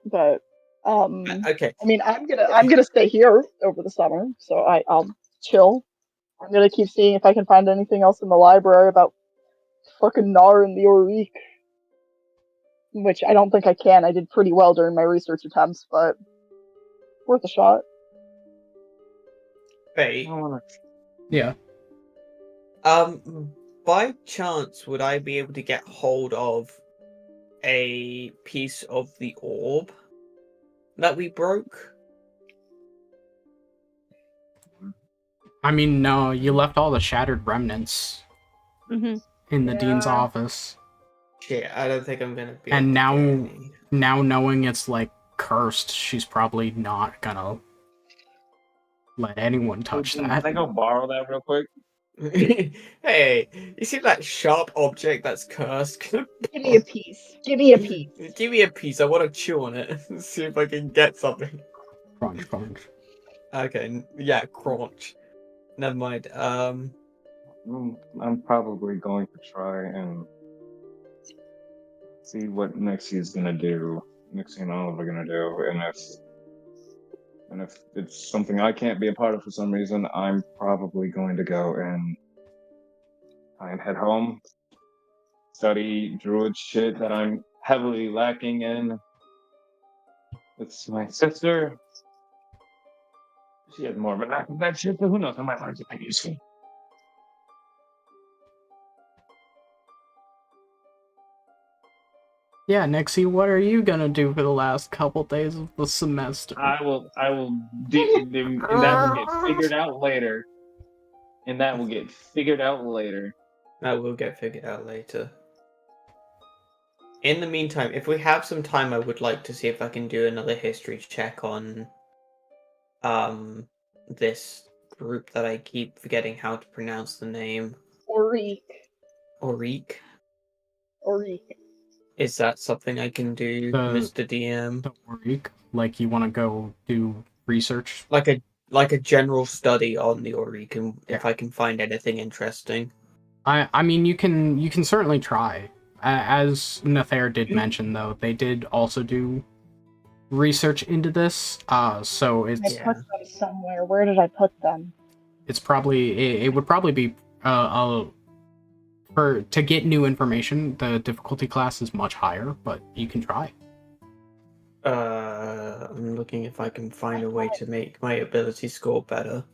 But okay. I mean, I'm gonna stay here over the summer, so I'll chill. I'm gonna keep seeing if I can find anything else in the library about fucking Nar and the Orique, which I don't think I can. I did pretty well during my research attempts, but worth a shot. Hey. Yeah. By chance, would I be able to get hold of a piece of the orb that we broke? I mean, no, you left all the shattered remnants in the dean's office. Shit, I don't think I'm gonna be. And now knowing it's like cursed, she's probably not gonna let anyone touch that. Can I go borrow that real quick? Hey, you see that sharp object that's cursed? Give me a piece. Give me a piece. Give me a piece. I want to chew on it. See if I can get something. Crunch. Okay, yeah, crunch. Never mind. I'm probably going to try and see what Nixie and Olive are gonna do, and And if it's something I can't be a part of for some reason, I'm probably going to go and try and head home, study druid shit that I'm heavily lacking in. It's my sister. She has more of a knack of that shit, but who knows? I might learn something useful. Yeah, Nixie, what are you gonna do for the last couple days of the semester? I will, and that will get figured out later. And that will get figured out later. That will get figured out later. In the meantime, if we have some time, I would like to see if I can do another history check on this group that I keep forgetting how to pronounce the name. Orique. Orique. Orique. Is that something I can do, Mr. DM? The Orique? Like you want to go do research? Like a general study on the Orique, and if I can find anything interesting. I mean, you can certainly try. As Nathair did mention, though, they did also do research into this. So it's I put them somewhere. Where did I put them? It's probably it would probably be to get new information. The difficulty class is much higher, but you can try. I'm looking if I can find a way to make my ability score better.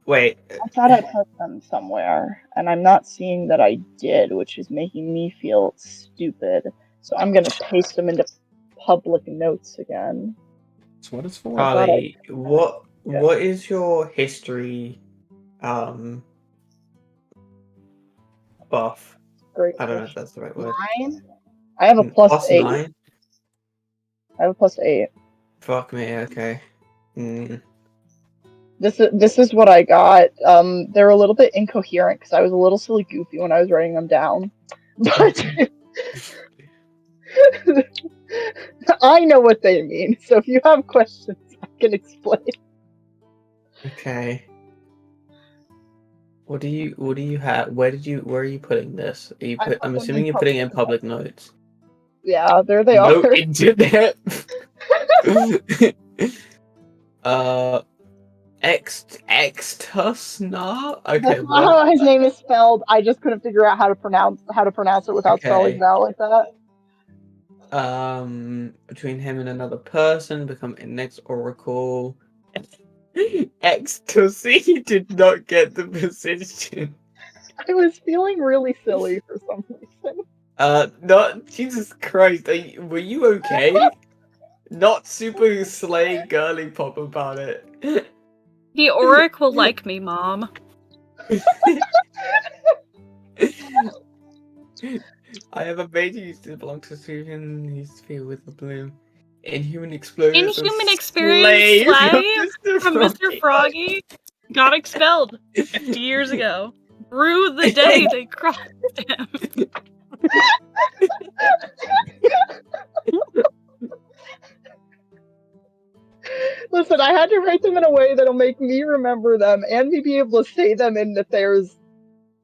Wait. I thought I put them somewhere, and I'm not seeing that I did, which is making me feel stupid. So I'm gonna paste them into public notes again. That's what it's for. Carly, what is your history buff? Great. I don't know if that's the right word. 9? I have a plus 8. 9? I have a plus 8. Fuck me, okay. This is what I got. They're a little bit incoherent because I was a little silly goofy when I was writing them down. But I know what they mean, so if you have questions, I can explain. Okay. What do you have? Where are you putting this? I'm assuming you're putting it in public notes. Yeah, there they No are. internet. Extusna? Okay. That's not how his name is spelled. I just couldn't figure out how to pronounce it without spelling it out like that. Between him and another person, become a next oracle. Ecstasy did not get the position. I was feeling really silly for some reason. Not Jesus Christ. Were you okay? Not super slay girly pop about it. The Auric will like me, Mom. I have a baby who used to belong to Susan. He used to be with the bloom. Inhuman experience. Inhuman experience slay from Mr. Froggy got expelled 50 years ago. Through the day they crossed him. Listen, I had to write them in a way that'll make me remember them and me be able to say them in Nathair's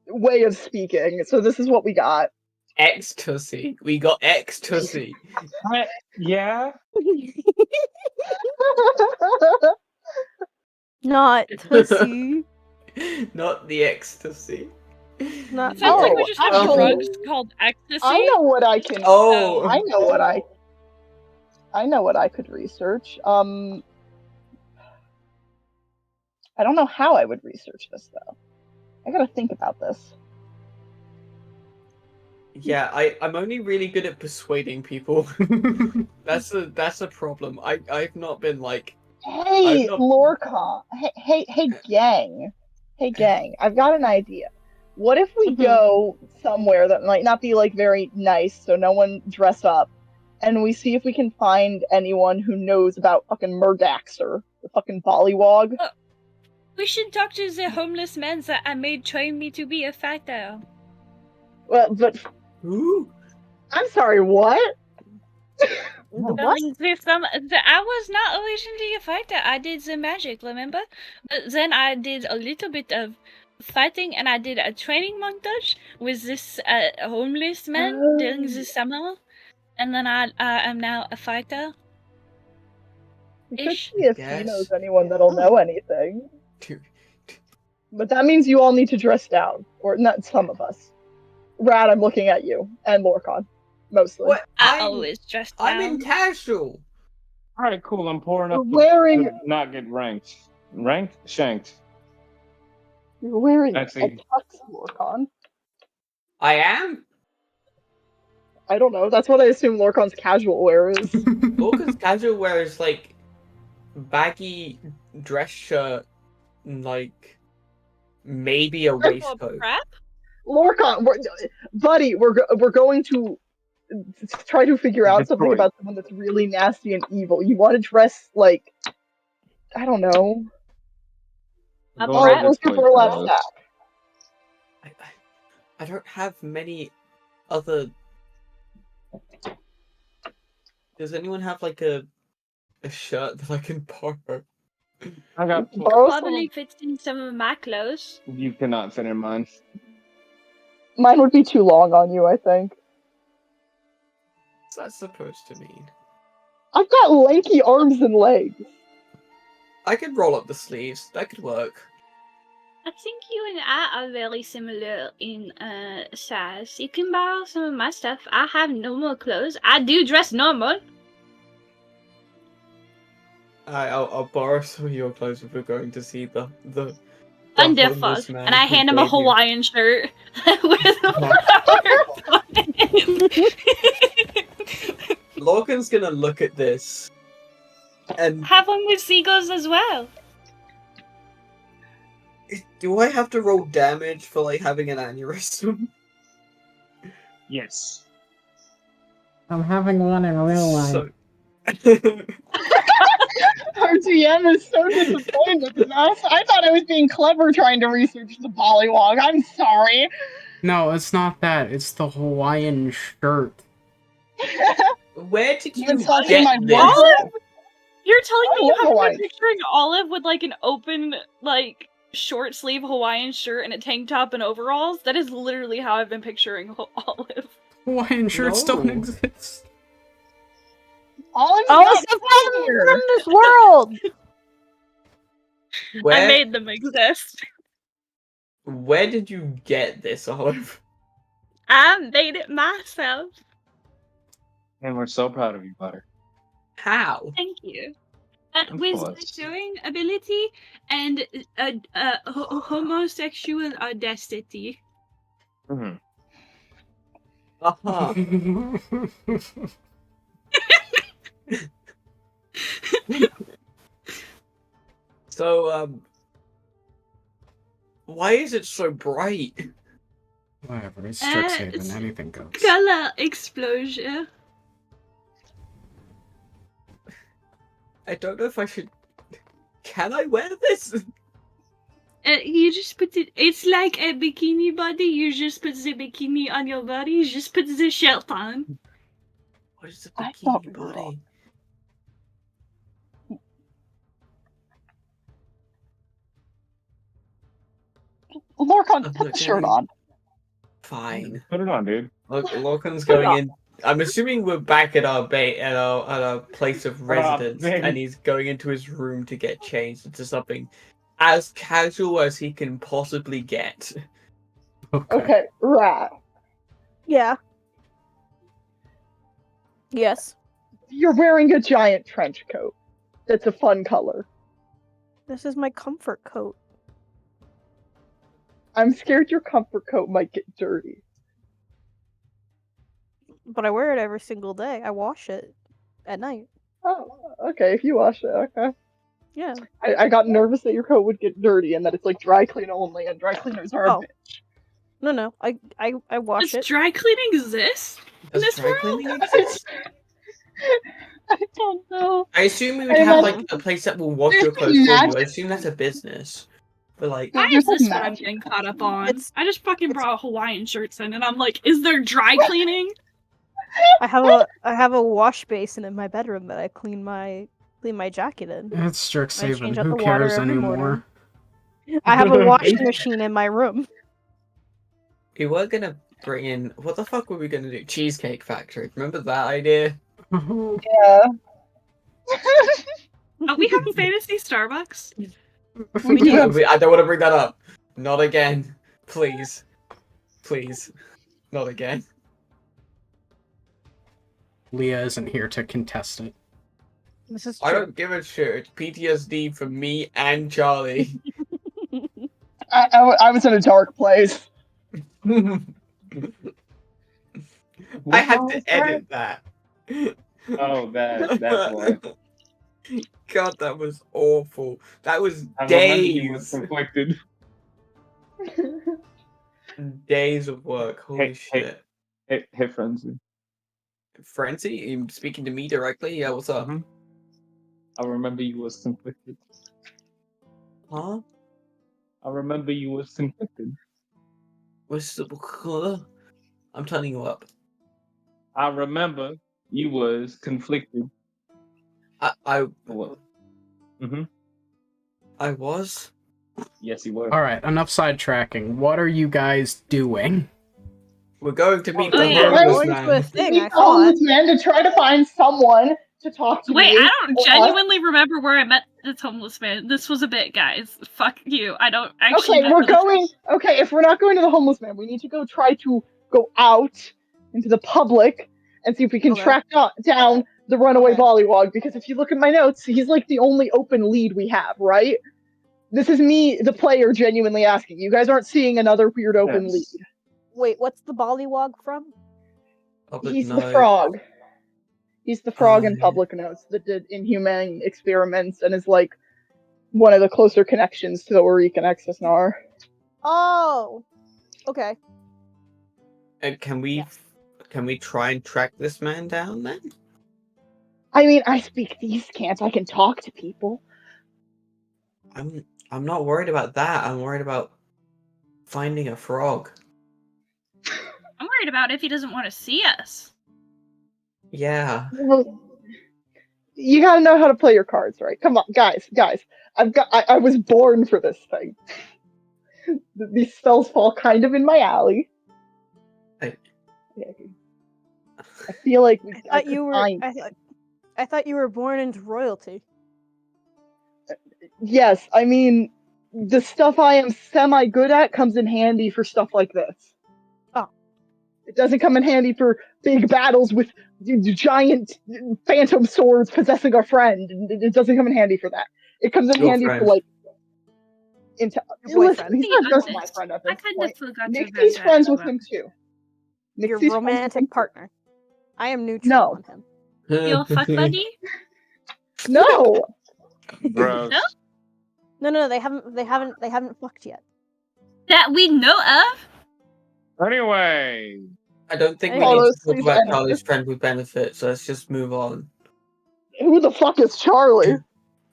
way of speaking. So this is what we got. Ecstasy. We got ecstasy. Yeah? Not Tussie. Not the ecstasy. Not It sounds like we just have actually, drugs called ecstasy. I know what I can. Oh. I know what I could research. I don't know how I would research this though. I gotta think about this. Yeah, I'm only really good at persuading people. That's a problem. I've not been like. Hey, Lorca. Hey, gang. Hey, gang. I've got an idea. What if we go somewhere that might not be like very nice, so no one dress up, and we see if we can find anyone who knows about fucking Murdaxer, the fucking Bollywog? We should talk to the homeless men that I made train me to be a fighter. Well, but Ooh. I'm sorry, what? I was not originally a fighter. I did the magic, remember? But then I did a little bit of fighting, and I did a training montage with this homeless man during the summer. And then I am now a fighter. We could Ish. see if he Yes. knows anyone that'll know anything. Dude, But that means you all need to dress down. Or not some of us. Rad, I'm looking at you. And Lorcon. Mostly. what? I always dress down. I'm in casual. All right, cool. I'm pouring up You're wearing- to not get ranked. Ranked? Shanked. You're wearing a Actually- tux, Lorcon. I am. I don't know. That's what I assume Lorcon's casual wear is. Lorcan's casual wear is like baggy dress shirt, and like maybe a waistcoat. Prep? Lorcon, buddy, we're going to try to figure out something Detroit. about someone that's really nasty and evil. You want to dress like, I don't know. A Go Oh, prep? to where's your Detroit, burlap fellas. sack? I don't have many other. Does anyone have like a shirt that I can borrow? I got. Borrow some- Probably fits in some of my clothes. You cannot fit in mine. Mine would be too long on you, I think. What's that supposed to mean? I've got lanky arms and legs. I could roll up the sleeves. That could work. I think you and I are very similar in size. You can borrow some of my stuff. I have normal clothes. I do dress normal. I'll borrow some of your clothes if we're going to see the Wonderful. homeless man And I who hand him a gave you- Hawaiian shirt with a flower on it. Lorcan's gonna look at this and Have one with seagulls as well. do I have to roll damage for like having an aneurysm? Yes. I'm having one in real life. So... Our GM is so disappointed in us. I thought I was being clever trying to research the pollywog. I'm sorry. No, it's not that. It's the Hawaiian shirt. Where did you You're insulting get my this? wardrobe. You're telling I me you love haven't Hawaii. been picturing Olive with like an open, like, short sleeve Hawaiian shirt and a tank top and overalls? That is literally how I've been picturing Olive. Hawaiian shirts don't No. exist. Olive's Oh, not so here. from this world! Where I made them exist. where did you get this, Olive? I made it myself. And we're so proud of you, Butter. How? Thank you. Of With my course. sewing ability and homosexual audacity. Mm-hmm. Uh-huh. So, why is it so bright? Whatever, it's it's- Strixhaven. Anything goes. Color explosion. I don't know if I should. Can I wear this? You just put it. It's like a bikini body. You just put the bikini on your body. You just put the shirt on. What is a I thought bikini we were body? Lorcan, I'm put not the shirt gonna- on. Fine. Put it on, dude. Look, Lorcan's going in. I'm assuming we're back at our at our place of residence, baby. and he's going into his room to get changed into something as casual as he can possibly get. Okay, Rat. Yeah. Yes. You're wearing a giant trench coat. That's a fun color. This is my comfort coat. I'm scared your comfort coat might get dirty. But I wear it every single day. I wash it at night. Oh, okay, if you wash it, okay. Yeah. I got nervous that your coat would get dirty and that it's like dry clean only, and dry cleaners are a Oh. bitch. No. I wash Does it. dry cleaning exist? Does This dry world? cleaning exist? I don't know. I assume we would I have imagine- like a place that will wash There's your some clothes for you. magic. I assume that's a business. But like, Why There's is this some what I'm magic. getting caught up on? It's- I just fucking brought Hawaiian shirts in, and I'm like, is there dry cleaning? I have a wash basin in my bedroom that I clean my jacket in. It's Strixhaven. change out Who the water cares every anymore? morning. I have a washing machine in my room. we were gonna bring in. What the fuck were we gonna do? Cheesecake Factory. Remember that idea? Yeah. Are we having fantasy Starbucks? We do have I don't want to bring that up. Not again. Please. Please. Not again. Leah isn't here to contest it. This is I true. don't give a shit. It's PTSD for me and Charlie. I was in a dark place. I had to edit that. Oh, that's why. God, that was awful. That was I remember you was days. conflicted. Days of work. Holy Hey, shit. Hey, Frenzy. Frenzy, you speaking to me directly? Yeah, what's up? Mhm. I remember you was conflicted. Huh? I remember you was conflicted. What's the... I'm turning you up. I remember you was conflicted. I What? Mm-hmm. I was? Yes, you were. Alright, enough sidetracking. What are you guys doing? We're going to meet Oh, the yeah. homeless Going to a man. thing, We I call thought. this man to try to find someone to talk to. Wait, me. I don't genuinely remember where I met this homeless man. This was a bit, guys. Fuck you. I don't actually. Okay, we're going. Okay, if we're not going to the homeless man, we need to go try to go out into the public and see if we can Okay. track down the runaway Okay. Bollywog. Because if you look at my notes, he's like the only open lead we have, right? This is me, the player, genuinely asking. You guys aren't seeing another weird open Yes. lead. Wait, what's the Bollywog from? He's the frog. He's the frog in yeah. public notes that did inhumane experiments and is like one of the closer connections to the Oric and Exisnar. Oh, okay. Can we try and track this man down then? I mean, I speak these can't. I can talk to people. I'm not worried about that. I'm worried about finding a frog. I'm worried about if he doesn't want to see us. Yeah. Well, you gotta know how to play your cards, right? Come on, guys. I was born for this thing. These spells fall kind of in my alley. I feel like I thought you were born into royalty. Yes, I mean, the stuff I am semi good at comes in handy for stuff like this. Oh. It doesn't come in handy for big battles with giant phantom swords possessing our friend. It doesn't come in handy for that. It comes in Your handy friend. for like Your listen, boyfriend. he's not just my friend at I this kind point. of forgot to Nixie's add friends that with as well. him too. Your Nixie's friends with him romantic too. partner. I am neutral No. on him. Your fuck buddy? No. Gross. No? No, they haven't fucked yet. That we know of? Anyway. I don't think we All need those to talk things about end. Charlie's friend with benefits, so let's just move on. Who the fuck is Charlie?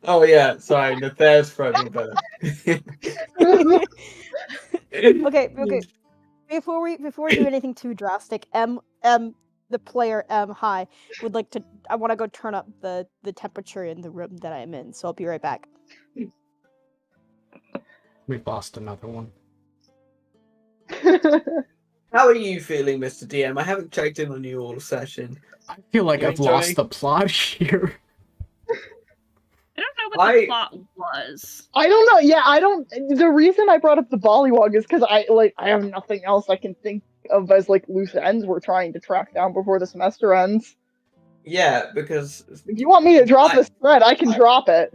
Oh yeah, sorry, Nathair's friend with benefits. Okay. Before we do anything too drastic, the player hi would like to. I want to go turn up the temperature in the room that I'm in, so I'll be right back. We've lost another one. How are you feeling, Mr. DM? I haven't checked in on you all session. I feel like You I've lost enjoying- the plot here. I don't know what the plot was. I don't know. Yeah, I don't. The reason I brought up the Bollywog is because I have nothing else I can think of as like loose ends we're trying to track down before the semester ends. Yeah, because If you want me to drop this thread, I can drop it.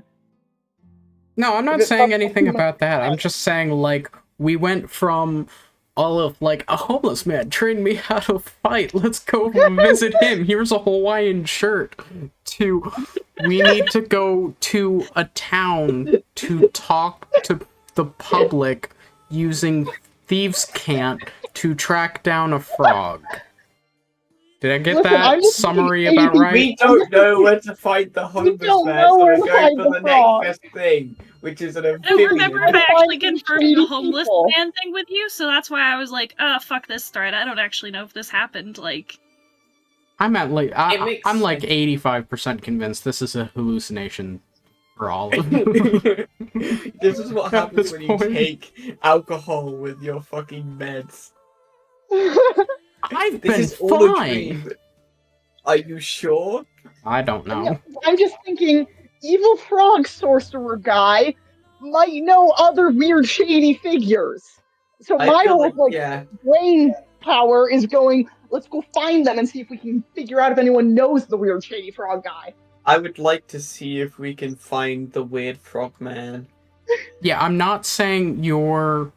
No, I'm not If it's saying not anything something about that. I'm just saying, like, we went from all of, like, a homeless man trained me how to fight. Let's go visit him. Here's a Hawaiian shirt. To, we need to go to a town to talk to the public using thieves' cant to track down a frog. Did I get Listen, that I'm just summary being about right? we don't know where to find the homeless don't man, know so where we're to going find for the the frog. next best thing, which is an I don't amphibian. remember if I Find actually some confirmed shady the homeless people. man thing with you, so that's why I was like, oh, fuck this thread. I don't actually know if this happened. Like, I'm at like It makes I'm like sense. 85% convinced this is a hallucination for all of you. This is what At happens this when you point. take alcohol with your fucking meds. I've This been is all a fine. dream. Are you sure? I don't know. I'm just thinking, evil frog sorcerer guy might know other weird shady figures. So I my feel whole yeah. brain power is going, let's go find them and see if we can figure out if anyone knows the weird shady frog guy. I would like to see if we can find the weird frog man. Yeah, I'm not saying your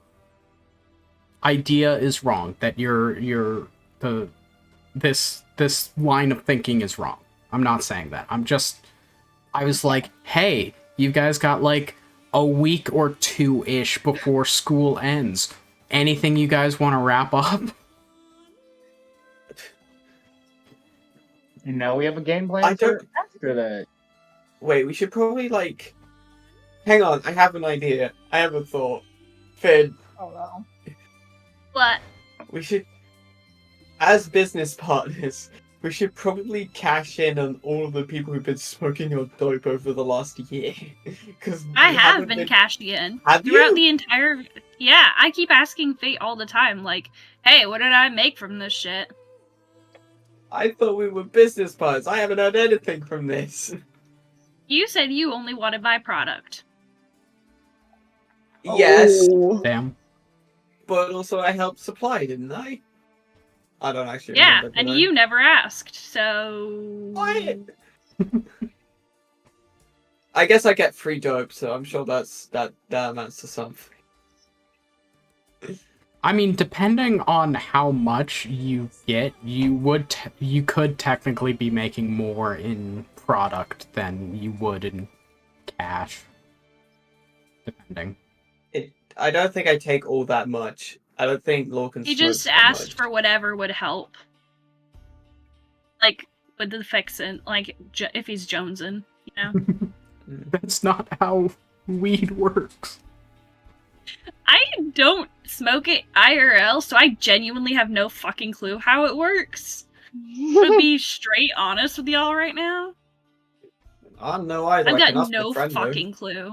idea is wrong, that this line of thinking is wrong. I'm not saying that. I was like, hey, you guys got like a week or two-ish before school ends. Anything you guys want to wrap up? And now we have a game plan for after that. Wait, we should probably like... Hang on, I have an idea. I have a thought. Finn, Oh no. What? we should... As business partners, we should probably cash in on all of the people who've been smoking your dope over the last year. Because I have been cashing in throughout the entire. Yeah, I keep asking Fate all the time, like, "Hey, what did I make from this shit?" I thought we were business partners. I haven't heard anything from this. You said you only wanted my product. Yes, Oh. Damn. but also I helped supply, didn't I? I don't actually Yeah, remember. and did I? you never asked, so. What? I guess I get free dope, so I'm sure that amounts to something. I mean, depending on how much you get, you could technically be making more in product than you would in cash. Depending. I don't think I take all that much. I don't think Lorcan He smokes just that asked much. for whatever would help. Like, with the fixin', like, if he's jonesing, you know? That's not how weed works. I don't smoke it IRL, so I genuinely have no fucking clue how it works. To be straight honest with y'all right now, I don't know either. I've I got can ask no a friend, though. fucking clue.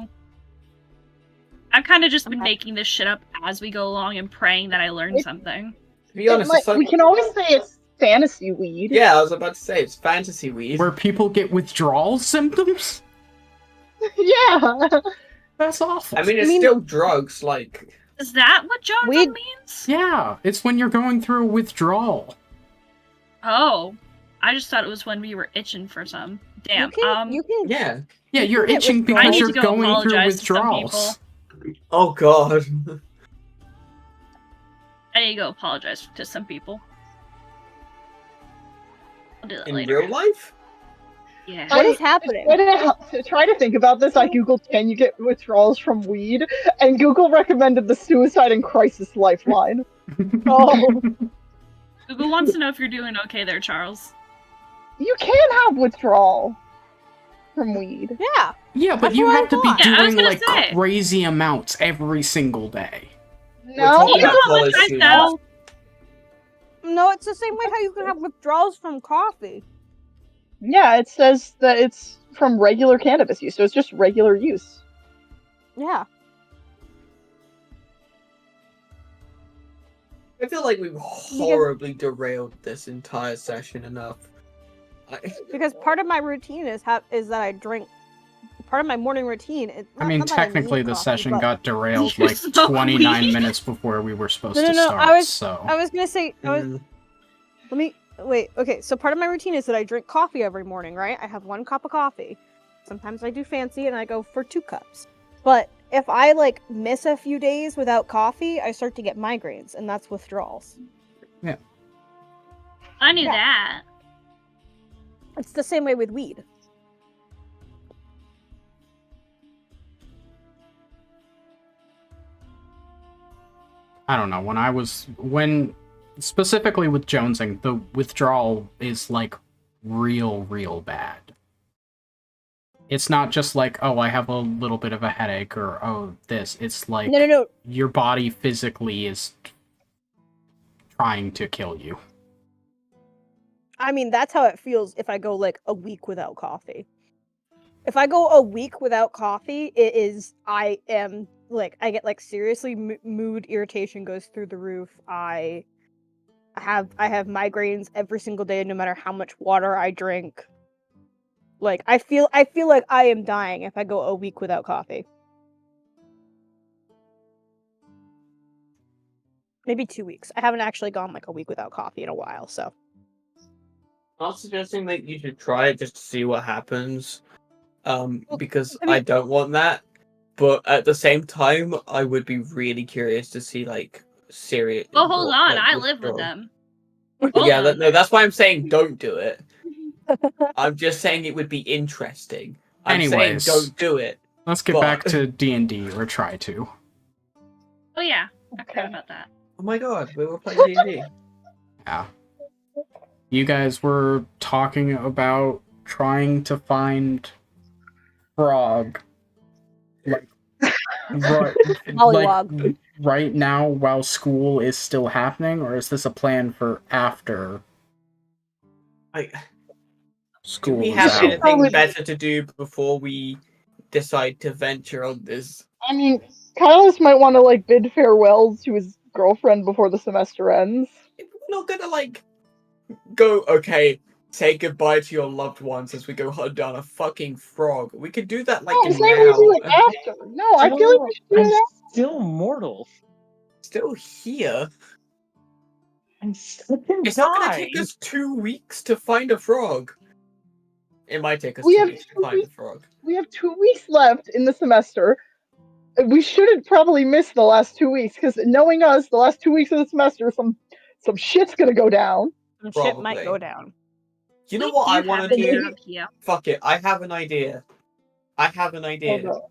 I've kind of just been making this shit up as we go along and praying that I learn something. To be honest, it's like... we can always say it's fantasy weed. Yeah, I was about to say, it's fantasy weed. Where people get withdrawal symptoms? Yeah. That's awful. I mean, it's still drugs, like... Is that what Johnson means? Yeah, it's when you're going through a withdrawal. Oh, I just thought it was when we were itching for some. Damn. You can. Yeah. Yeah, you're get itching withdrawal. I because need you're to go going through apologize to some withdrawals. Oh, God. I need to go apologize to some people. I'll do that In later. real life? Yeah. What is happening? To try to think about this, I googled "Can you get withdrawals from weed?" and Google recommended the Suicide and Crisis Lifeline. Oh, Google wants to know if you're doing okay there, Charles. you can have withdrawal from weed. Yeah. Yeah, but That's you what I have to be thought. Yeah, I was doing gonna like say. crazy amounts every single day. No, Do you know how much college I students. sell? No, it's the same way how you can have withdrawals from coffee. yeah, it says that it's from regular cannabis use, so it's just regular use. Yeah. I feel like we've horribly derailed this entire session enough. Because part of my routine is that I drink. Part of my morning routine. I mean, technically the session got derailed like Smoke 29 weed. minutes before we were supposed No, to no, no, start, so... I was gonna say. Let me wait. Okay, so part of my routine is that I drink coffee every morning, right? I have 1 cup of coffee. Sometimes I do fancy and I go for 2 cups. But if I like miss a few days without coffee, I start to get migraines, and that's withdrawals. I knew Yeah. that. It's the same way with weed. I don't know, specifically with jonesing, the withdrawal is like real bad. It's not just like, oh, I have a little bit of a headache, or oh, this. It's like No. your body physically is trying to kill you. I mean, that's how it feels if I go like a week without coffee. If I go a week without coffee, I get like seriously mood irritation goes through the roof. I have migraines every single day, no matter how much water I drink. Like I feel like I am dying if I go a week without coffee. Maybe 2 weeks. I haven't actually gone like a week without coffee in a while, so. I'm not suggesting that you should try it just to see what happens. Because I mean- I don't want that. But at the same time, I would be really curious to see like serious. Oh, hold on. I live with them. Hold Yeah, on. no, that's why I'm saying don't do it. I'm just saying it would be interesting. I'm Anyways, saying don't do it. Let's get back to D&D, or try to. Oh yeah, I Okay. forgot about that. Oh my god, we were playing D&D. Yeah. You guys were talking about trying to find Frog. Like, Mollywog. right now while school is still happening, or is this a plan for after Do school we is have out? anything better to do before we decide to venture on this? I mean, Kylos might want to like bid farewell to his girlfriend before the semester ends. We're not gonna like go, okay, say goodbye to your loved ones as we go hunt down a fucking frog. We could do that like No, now. say we do it after. No, I feel like we should do I'm it after. still mortal. Still here. I'm fucking It's not gonna dying. take us 2 weeks to find a frog. It might take us We 2 have weeks to 2 find a weeks. frog. We have 2 weeks left in the semester. We shouldn't probably miss the last 2 weeks because knowing us, the last 2 weeks of the semester, some shit's gonna go down. Some shit might Probably. go down. You know We what I do want have to a do? job here. Fuck it, I have an idea. Oh no!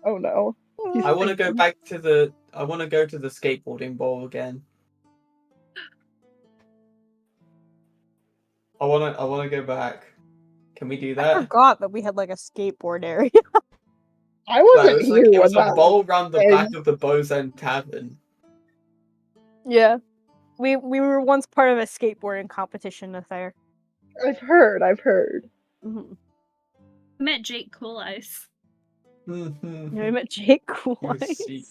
Oh no! He's I want to go thinking. back to the. I want to go to the skateboarding bowl again. I want to go back. Can we do I that? forgot that we had like a skateboard area. I Well, wasn't here it when was a that bowl round the and- back of the Bows End Tavern. Yeah. We were once part of a skateboarding competition affair. I've heard. Mm-hmm. Met Jake Cool Ice. Mhm. Yeah, we met Jake Cool You Ice. see.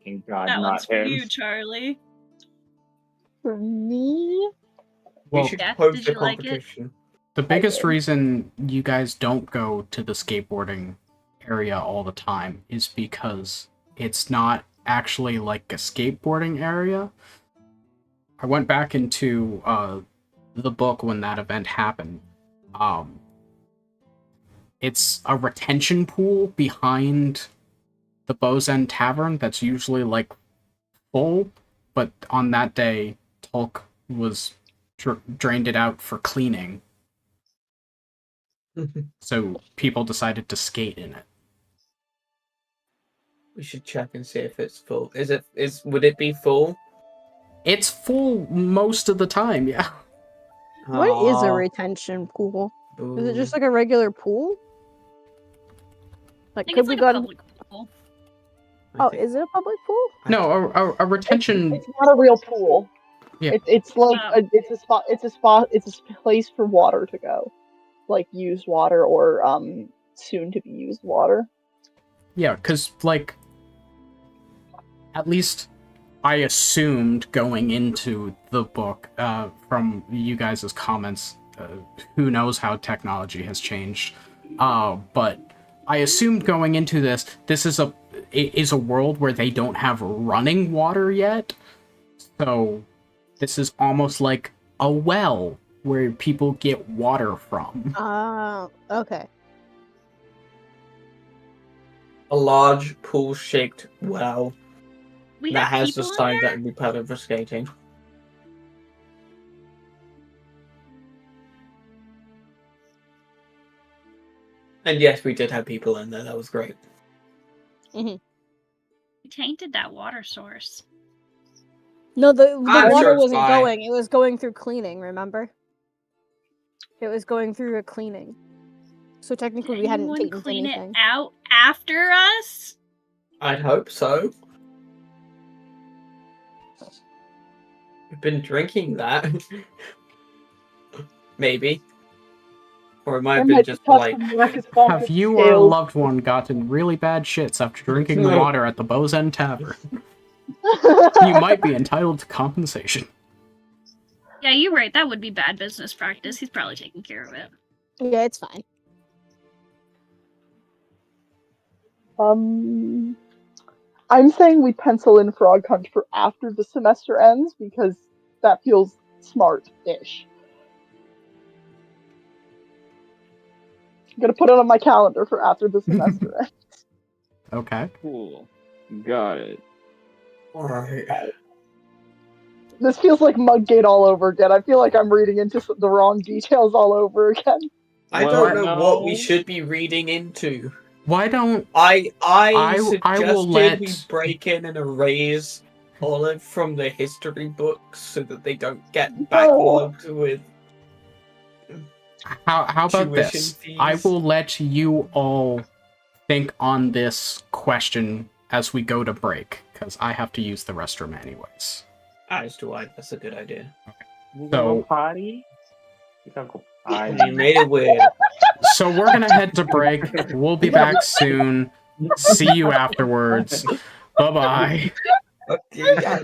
Thank God, That not one's for him. you, Charlie. For me, We Well, should Yeah, host did a you like it? competition. the biggest did. reason you guys don't go to the skateboarding area all the time is because it's not actually like a skateboarding area. I went back into the book when that event happened. It's a retention pool behind the Bows End Tavern that's usually like full, but on that day, Tulk was drained it out for cleaning, so people decided to skate in it. We should check and see if it's full. Would it be full? It's full most of the time, yeah. What is a Aw, retention pool? Is it boo. just like a regular pool? I Like, think could it's we like go a to... public pool. I Oh, think- is it a public pool? No, a retention. it's not a real pool. Yeah. It's like Oh. it's a spot. It's a place for water to go, like used water or soon to be used water. Yeah, because, like, at least I assumed going into the book, from you guys' comments, who knows how technology has changed, but I assumed going into this is a world where they don't have running water yet, so this is almost like a well where people get water from. Okay. A large pool-shaped well We that have has the people in sign there? that would be perfect for skating. And yes, we did have people in there. That was great. We tainted that water source. No, the I'm water sure it's wasn't fine. going. It was going through cleaning, remember? It was going through a cleaning. So technically we hadn't Anyone taken clean anything. it out after us? I'd hope so. We've been drinking that. Maybe. Or it might have There been might be just talk like... from Marcus Bonk Have with you or a scales. loved one gotten really bad shits after drinking the No. water at the Bows End Tavern? You might be entitled to compensation. Yeah, you're right. That would be bad business practice. He's probably taking care of it. Yeah, it's fine. I'm saying we pencil in Frog Hunt for after the semester ends because that feels smart-ish. I'm gonna put it on my calendar for after the semester ends. Okay. Cool. Got it. Alright. This feels like Mudgate all over again. I feel like I'm reading into the wrong details all over again. I Well, don't know what we no. should be reading into. Why don't I I will suggested let- we break in and erase Olive from the history books so that they don't get backlogged with. how about Tuition this? fees. I will let you all think on this question as we go to break, because I have to use the restroom anyways. As do I. That's a good idea. You So- go potty? You gotta go potty. You made it weird. So we're gonna head to break. We'll be back soon. See you afterwards. Bye-bye. Okay, yeah.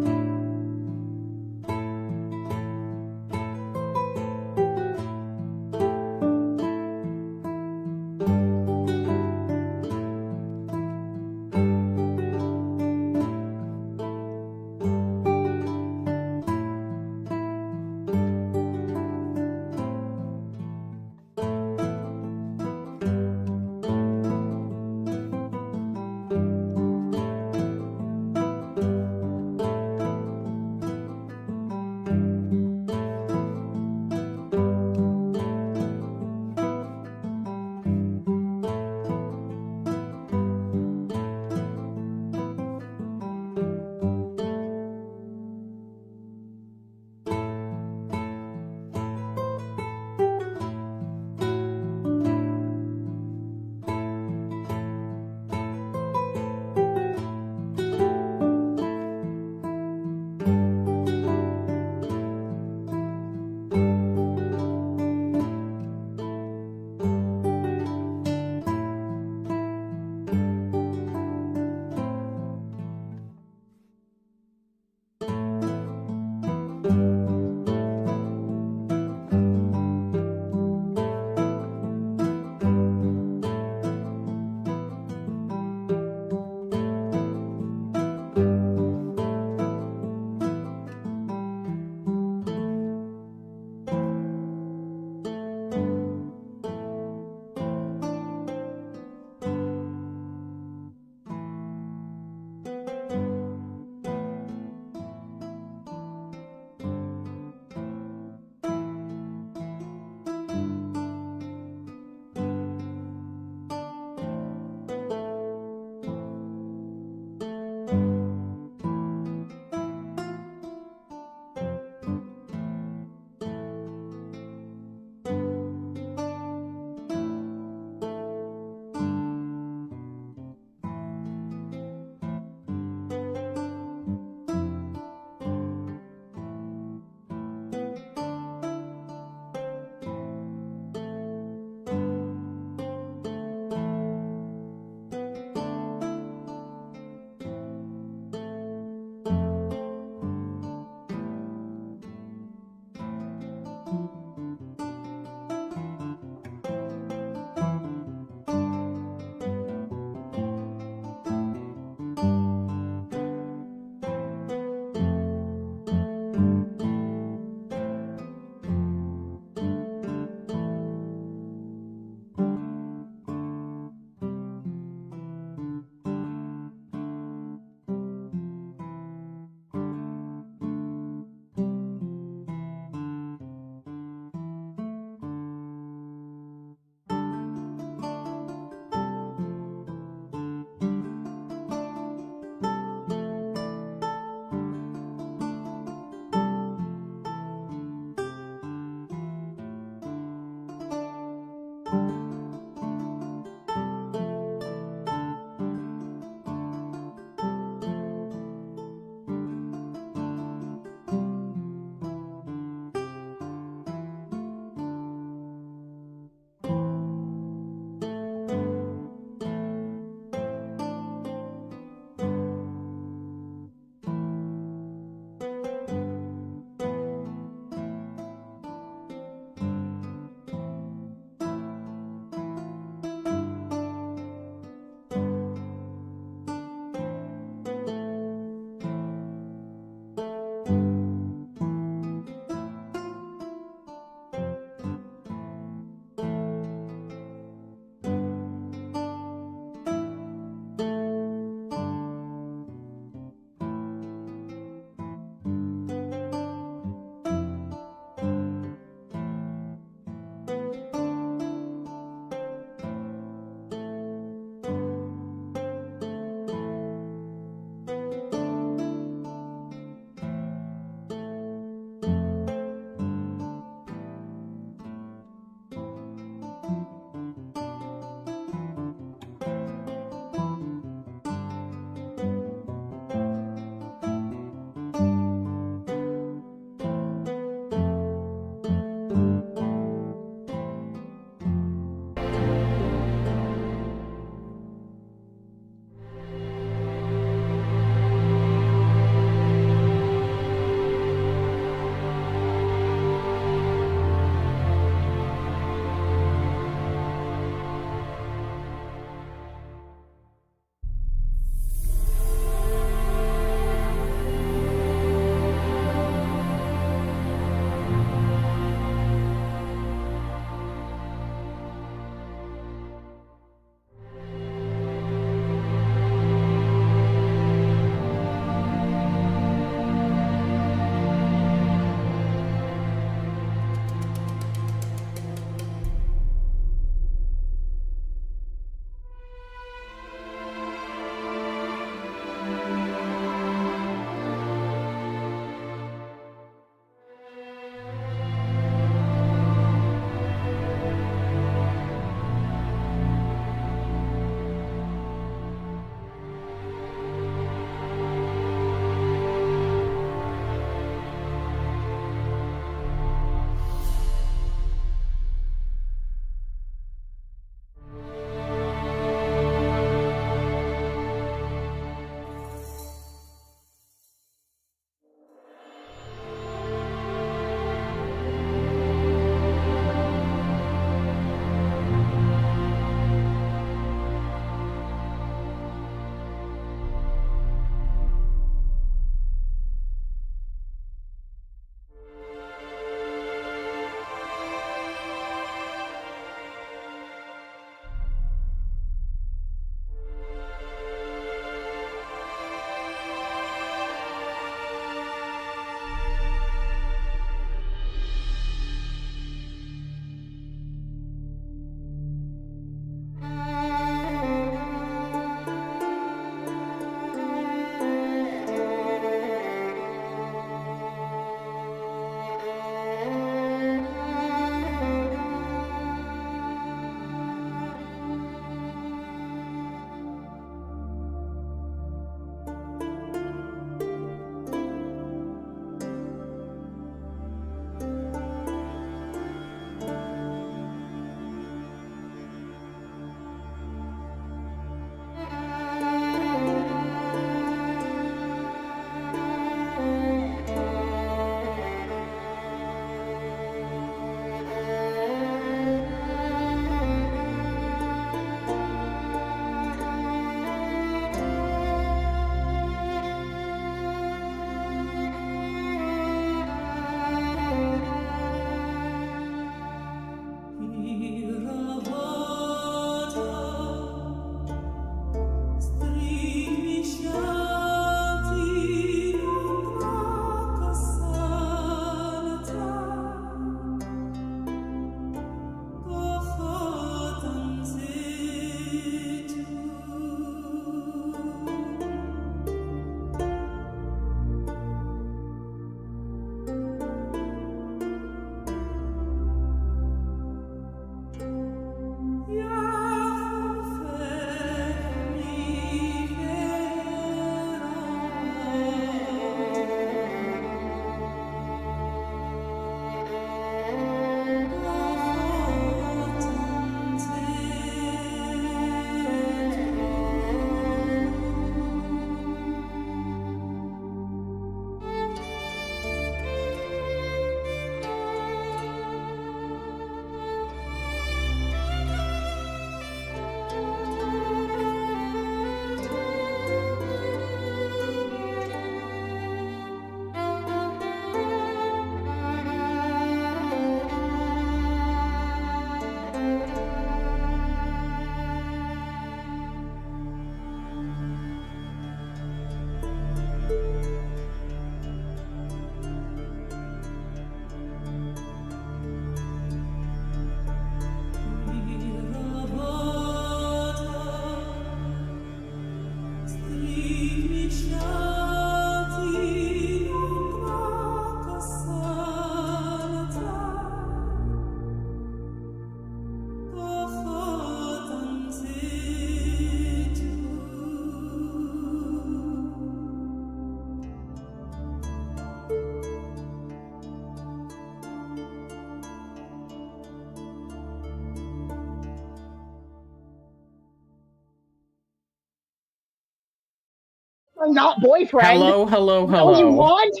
I'm not boyfriend. Hello, hello, Is that what you hello. want?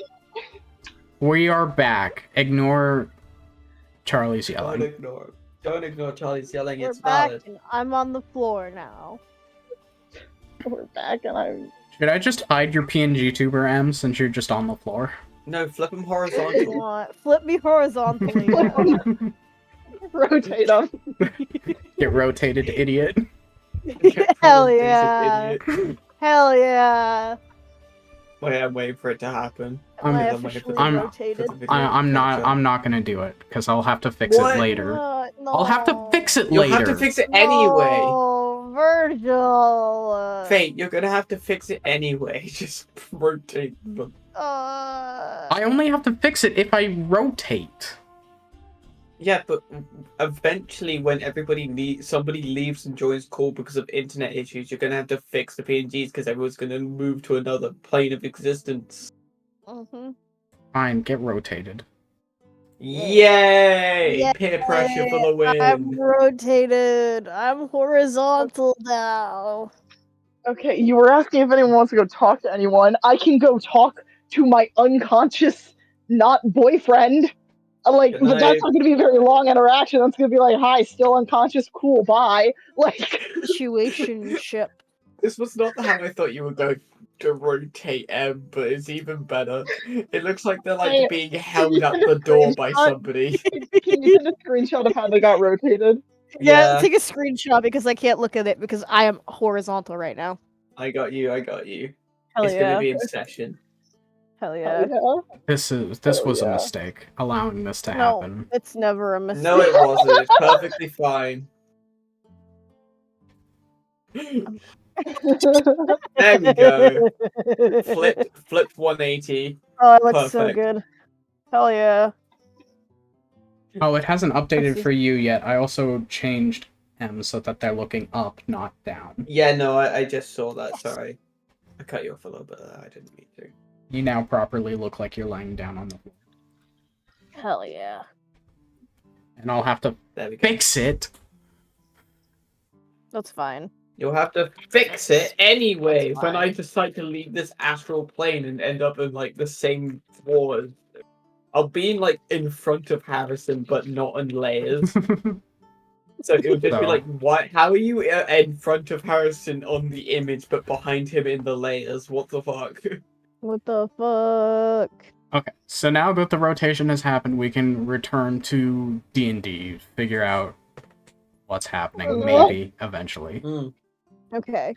We are back. Ignore Charlie's Don't yelling. ignore him. Don't ignore Charlie's yelling. We're It's back, valid. and I'm on the floor now. We're back, and I'm. Should I just hide your PNG tuber, M, since you're just on the floor? No, flip him You horizontal. want- Flip me horizontally. now. Rotate them. Get rotated, idiot. Hell Rotated yeah! idiot. Hell yeah! Wait, I'm waiting for it to happen. Am I Because I'm waiting for officially the- rotated? for the video I'm to not. catch up. I'm not gonna do it because I'll have to fix What? it later. No. I'll have to fix it You'll later. have to fix it anyway. No, Virgil. Fate, you're gonna have to fix it anyway. Just rotate them. I only have to fix it if I rotate. Yeah, but eventually, when somebody leaves and joins call because of internet issues, you're gonna have to fix the PNGs because everyone's gonna move to another plane of existence. Fine, get rotated. Yay! Yay! Peer pressure for the win. I'm rotated. I'm horizontal now. Okay, you were asking if anyone wants to go talk to anyone. I can go talk to my unconscious, not boyfriend. Like, Good but that's night. not gonna be a very long interaction. That's gonna be like, "Hi, still unconscious, cool, bye." Like, Situationship. This was not how I thought you were going to rotate M, but it's even better. It looks like they're like Hey, being held at the door by screenshot? somebody. can you send a screenshot of how they got rotated? Yeah, take a screenshot because I can't look at it because I am horizontal right now. I got you. Hell It's yeah. gonna be in session. Hell yeah. This was a mistake, allowing this to No, happen. it's never a mistake. No, it wasn't. It's perfectly fine. There we go. Flipped 180. Oh, it looks so Perfect. good. Hell yeah. Oh, it hasn't updated see. for you yet. I also changed M so that they're looking up, not down. Yeah, no, I just saw that. Sorry, I cut you off a little bit there. I didn't mean to. You now properly look like you're lying down on the floor. Hell yeah. And I'll have to There we go. fix it. That's fine. You'll have to fix it anyway That's when I fine. decide to leave this astral plane and end up in like the same floor. I'll be in front of Harrison, but not in layers. So it would just be So- like, what? How are you in front of Harrison on the image, but behind him in the layers? What the fuck? What the fuck? Okay, so now that the rotation has happened, we can return to D&D, figure out what's happening, maybe, eventually. Okay.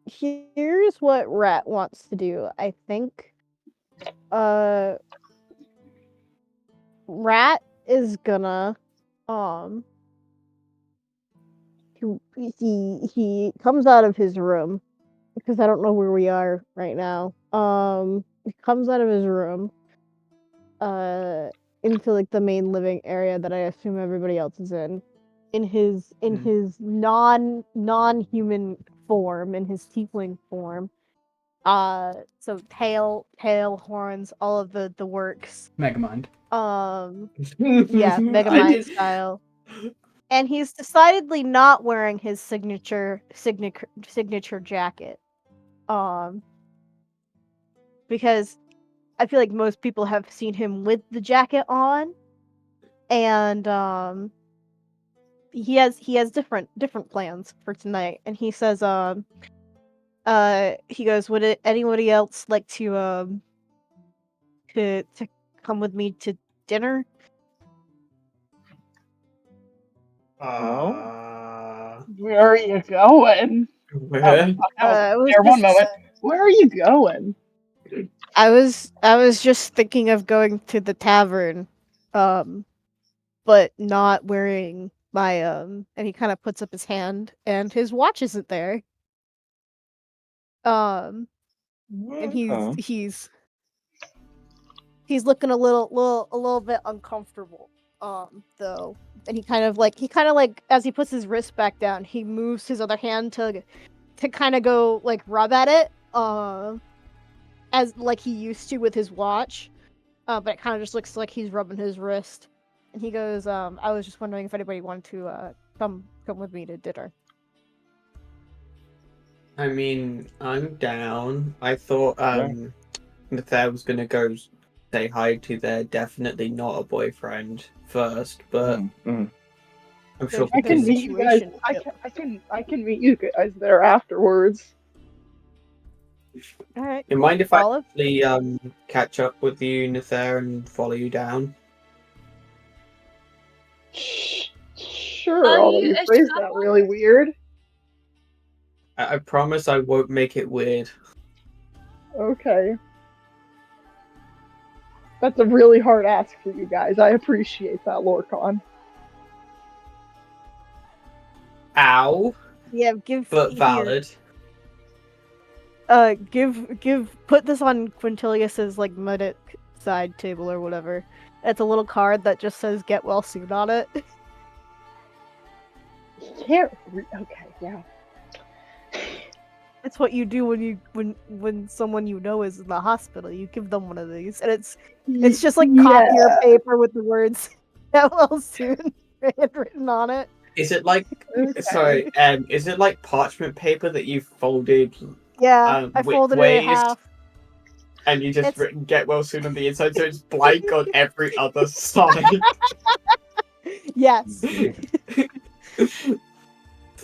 Here's what Rat wants to do, I think. Rat is gonna he comes out of his room because I don't know where we are right now. He comes out of his room into like the main living area that I assume everybody else is in his non-human form, in his tiefling form. So tail, horns, all of the works. Megamind. Yeah, Megamind style. And he's decidedly not wearing his signature jacket. Because I feel like most people have seen him with the jacket on. And he has different plans for tonight. And he says he goes, would anybody else like to come with me to dinner? Where are you going? Where? One moment. Where are you going? I was just thinking of going to the tavern, but not wearing my and he kind of puts up his hand and his watch isn't there. And he's looking a little bit uncomfortable, though. And he kind of like as he puts his wrist back down, he moves his other hand to kind of go like rub at it, as like he used to with his watch, but it kind of just looks like he's rubbing his wrist. And he goes, I was just wondering if anybody wanted to come with me to dinner. I mean, I'm down. I thought Yeah. Nathar was gonna go say hi to their definitely not a boyfriend first, but Mm. I'm sure I can There's meet you guys. situation. I can meet you guys there afterwards. All right. you Cool. mind if I Olive? actually catch up with you, Nathar, and follow you down? Sure, Are although you you a phrased that someone? really weird. I promise I won't make it weird. Okay. That's a really hard ask for you guys. I appreciate that, Lorcon. Ow, Yeah. Give but here. valid. Put this on Quintilius's like medic side table or whatever. It's a little card that just says "Get well soon" on it. You can't. Okay, yeah. It's what you do when someone you know is in the hospital. You give them one of these, and it's just like copier paper with the words "Get well soon" handwritten on it. Is it like Okay. sorry? Is it like parchment paper that you folded? Yeah, I folded it in widthways, half. and you just It's- written "Get well soon" on the inside, so it's blank on every other side. Yes.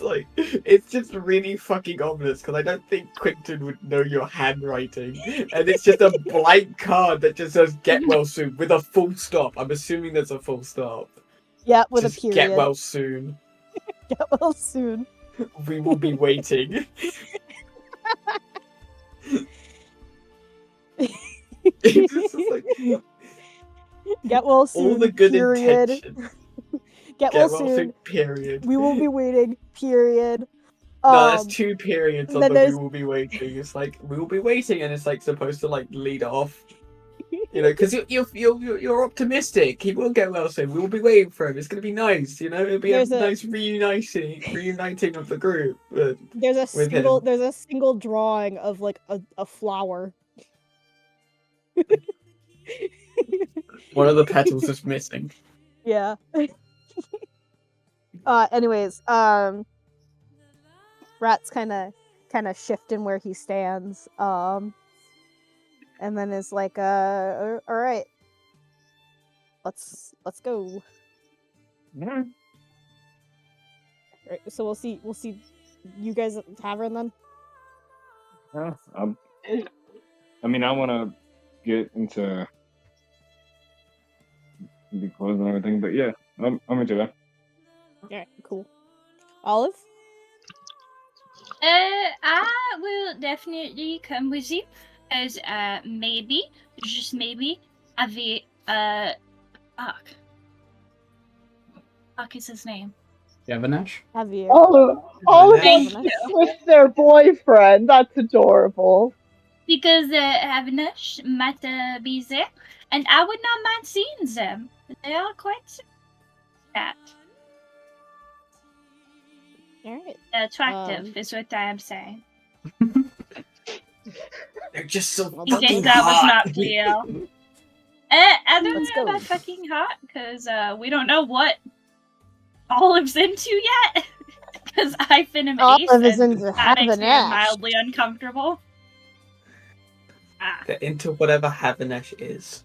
It's just really fucking ominous because I don't think Quentin would know your handwriting, and it's just a blank card that just says "Get well soon" with a full stop. I'm assuming there's a full stop. Yeah, with Just a period. Get well soon. Get well soon. We will be waiting. It's just like, Get well soon. all the good period. intentions. Get well soon. Period. We will be waiting. Period. No, there's two periods on then the "we there's- will be waiting." It's like "we will be waiting," and it's like supposed to like lead off. You know, because you're optimistic. He will get well soon. We will be waiting for him. It's gonna be nice. You know, it'll be There's a a- nice reuniting of the group. There's a with single him. there's a single drawing of like a flower. One of the petals is missing. Yeah. Anyways, Rat's kind of shifting where he stands. And then is like, all right, let's go. Yeah. Right, so we'll see you guys at the tavern then. Yeah. I mean, I want to get into the clothes and everything, but yeah, I'm into that. Alright, cool. Olive? I will definitely come with you, as maybe, just maybe, Avi, fuck is his name? Yavanesh? Javier. All of Thank them you. with their boyfriend. That's adorable. Because Avinash might be there, and I would not mind seeing them. They are quite that Alright. attractive, is what I am saying. They're just so Well, In fucking case that was hot. not clear. I don't Let's know go. about fucking hot, because we don't know what Olive's into yet. Because I've been an ace, Olive is and into that makes me Havanash. mildly uncomfortable. They're into whatever Havanash is.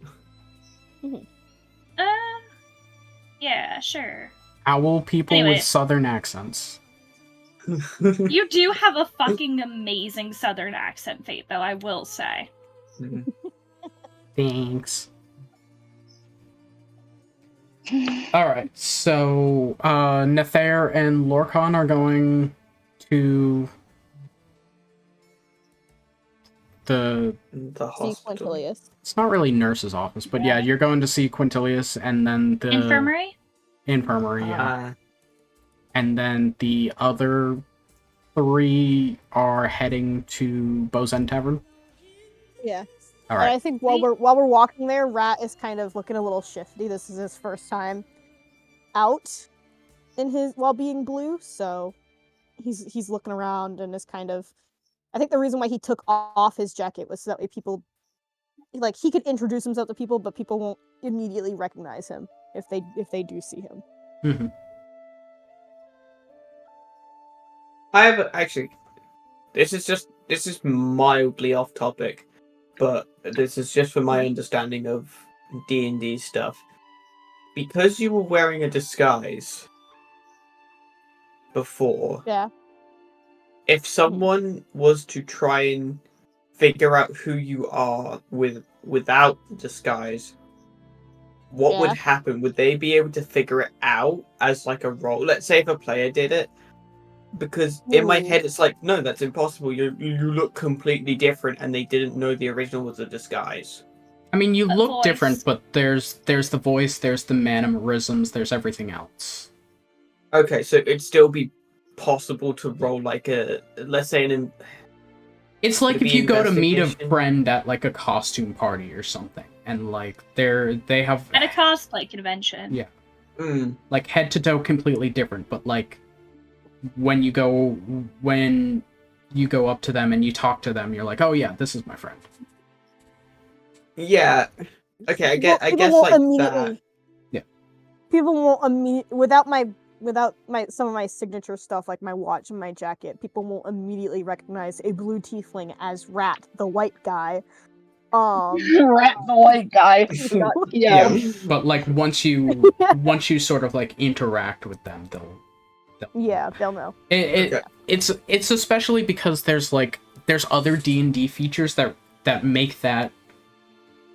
Yeah, sure. Owl people Anyway. with southern accents. You do have a fucking amazing southern accent, Fate, though, I will say. Thanks. Alright, so Nethair and Lorcan are going to the The See hospital. Quintilius. it's not really nurse's office, but yeah, you're going to see Quintilius and then the Infirmary? infirmary, yeah. Ah, And then the other 3 are heading to Bozen Tavern. Yeah. All And right. I think while we're walking there, Rat is kind of looking a little shifty. This is his first time out in his while being blue, so he's looking around and is kind of. I think the reason why he took off his jacket was so that way people, like, he could introduce himself to people, but people won't immediately recognize him if they do see him. Mm-hmm. I have actually. this is mildly off topic, but this is just for my understanding of D&D stuff. Because you were wearing a disguise before, Yeah. if someone was to try and figure out who you are without the disguise, what would Yeah. happen? Would they be able to figure it out as like a role? Let's say if a player did it, because in my Ooh. head it's like, no, that's impossible. You look completely different, and they didn't know the original was a disguise. I mean, you The look voice. different, but there's the voice, there's the mannerisms, there's everything else. Okay, so it'd still be possible to roll like a, let's say It's like Would it if be you go to meet a investigation? friend at like a costume party or something, and like they have At a cosplay convention. Yeah. Mm, like head to toe completely different, but like when you go up to them and you talk to them, you're like, oh yeah, this is my friend. yeah. Okay, I People guess won't like that. immediately. Yeah. People won't immediately without my some of my signature stuff like my watch and my jacket. People won't immediately recognize a blue tiefling as Rat, the white guy. Rat the white guy. Yeah. But like once you sort of like interact with them, they'll Yeah, they'll know. Okay. It's especially because there's other D&D features that make that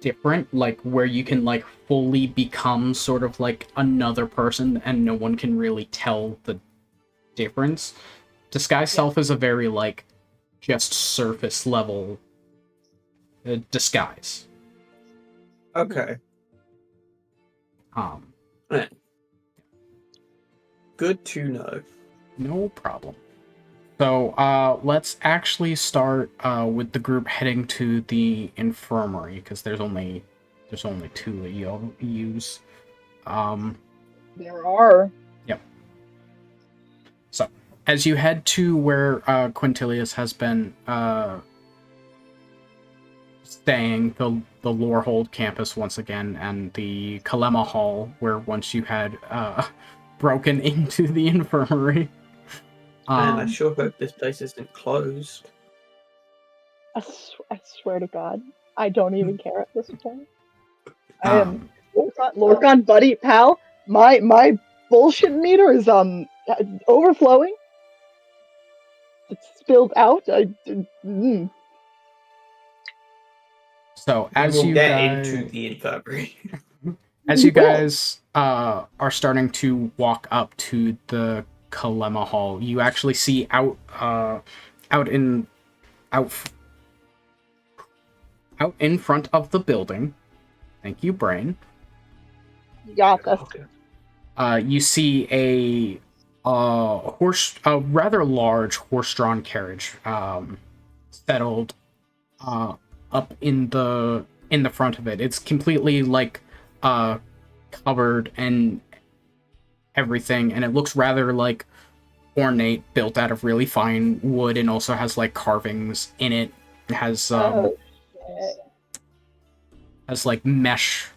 different, like where you can like fully become sort of like another person and no one can really tell the difference. Disguise Self is a very like just surface level disguise. Okay. Right. Good to know. No problem. So, let's actually start with the group heading to the infirmary, because there's only two that you'll use. There are. Yep. So, as you head to where Quintilius has been staying, the Lorehold campus once again, and the Kalema Hall, where once you had broken into the infirmary. Man, I sure hope this place isn't closed. I swear to God, I don't even care at this point. I am Lorcan, buddy, pal. My bullshit meter is overflowing. It's spilled out. So as we will you get guys, into the infirmary. as you guys are starting to walk up to the Kalema Hall, you actually see out in front of the building. Thank you, Brain. You got this. You see a rather large horse-drawn carriage settled up in the front of it. It's completely like covered and everything, and it looks rather like ornate, built out of really fine wood, and also has like carvings in it. It has like mesh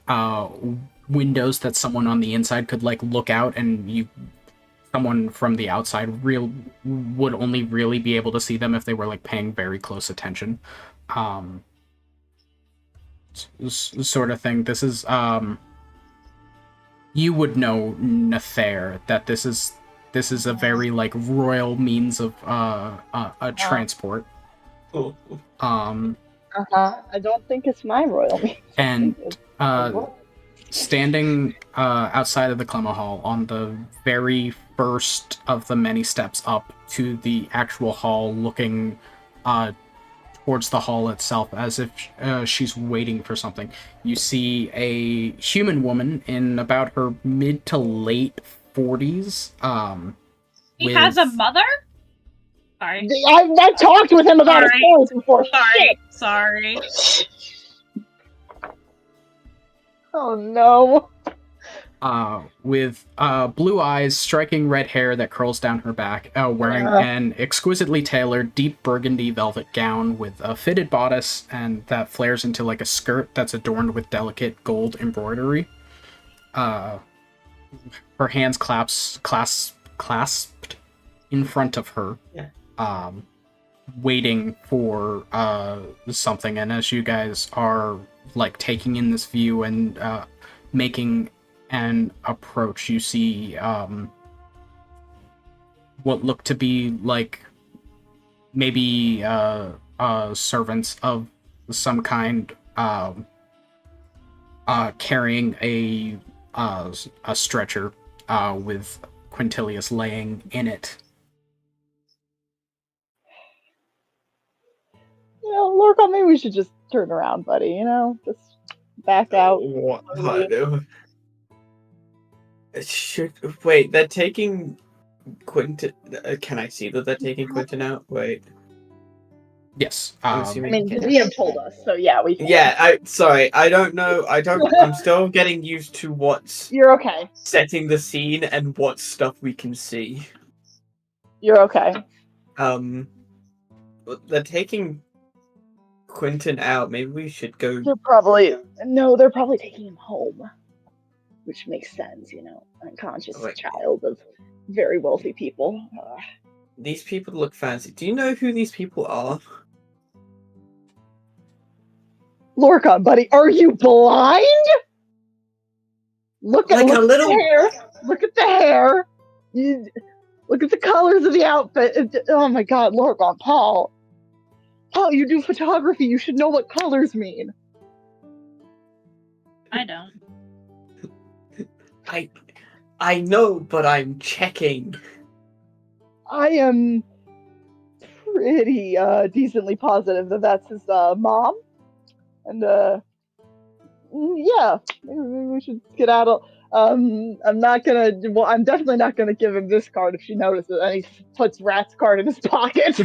windows that someone on the inside could like look out, and someone from the outside would only really be able to see them if they were like paying very close attention. Sort of thing. This is you would know, Nathair, that this is a very like royal means of a transport. Cool. I don't think it's my royal means. And standing outside of the Kalema Hall on the very first of the many steps up to the actual hall, looking towards the hall itself as if she's waiting for something, you see a human woman in about her mid to late 40s. He has a mother? Sorry. I've talked with him about his parents before. Sorry. Oh no. With blue eyes, striking red hair that curls down her back, wearing an exquisitely tailored deep burgundy velvet gown with a fitted bodice and that flares into like a skirt that's adorned with delicate gold embroidery. Her hands clasped in front of her. Yeah. waiting for something, and as you guys are like taking in this view and making an approach, you see what look to be like maybe servants of some kind carrying a stretcher with Quintilius laying in it. You know, Lorcan, maybe we should just turn around, buddy. You know, just back out. What? Wait, they're taking Quentin. Can I see that they're taking Quentin out? Wait. Yes. I'm I assuming mean, we the can. DM told us, so yeah, we can. Yeah, sorry, I don't know. I'm still getting used to what's You're okay. setting the scene and what stuff we can see. You're okay. They're taking Quentin out. Maybe we should go. They're probably taking him home, which makes sense. You know, unconscious child of very wealthy people. These people look fancy. Do you know who these people are? Lorcan, buddy, are you blind? Look at the hair. Look at the hair. Look at the colors of the outfit. Oh my God, Lorcan, Paul, you do photography. You should know what colors mean. I don't. I know, but I'm checking. I am pretty decently positive that that's his mom. And yeah, maybe we should skedaddle. I'm definitely not gonna give him this card if she notices, and he puts Rat's card in his pocket.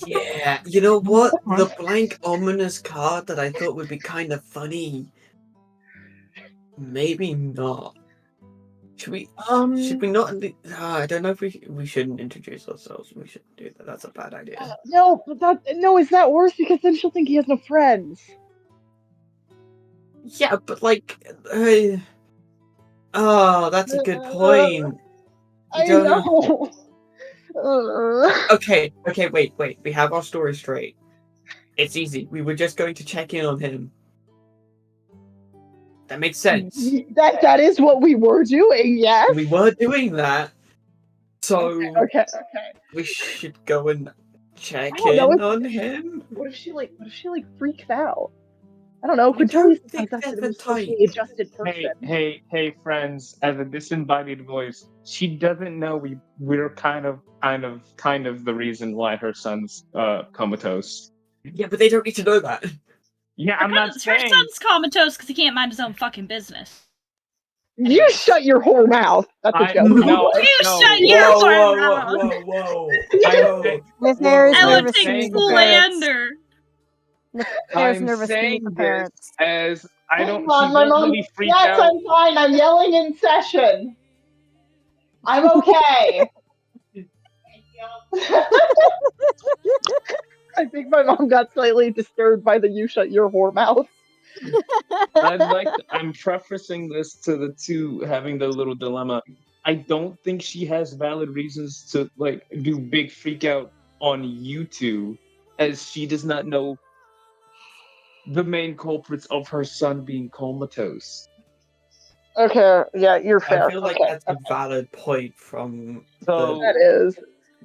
Yeah, you know what? The blank ominous card that I thought would be kind of funny. Maybe not. Should we not? I don't know if we shouldn't introduce ourselves. We shouldn't do that. That's a bad idea. No, is that worse? Because then she'll think he has no friends. Yeah, but like, that's a good point. I know. Okay, wait. We have our story straight. It's easy. We were just going to check in on him. That makes sense. That is what we were doing, yes. We were doing that. So Okay. we should go and check in on him. What if she freaks out? I don't know. Quintilius is like a socially adjusted person. Hey, friends! As a disembodied voice, she doesn't know we're kind of the reason why her son's comatose. Yeah, but they don't need to know that. Yeah, I'm not saying. Her son's comatose because he can't mind his own fucking business. You shut your whore mouth. That's a joke. Shut your whore mouth. Whoa. I would take slander. I'm saying this as I don't. My mom. Yes, out. I'm fine. I'm yelling in session. I'm okay. I think my mom got slightly disturbed by the "you shut your whore mouth." I'm prefacing this to the two having their little dilemma. I don't think she has valid reasons to do big freak out on you two, as she does not know the main culprits of her son being comatose. Okay, yeah, you're fair. I feel like that's a valid point from. That is.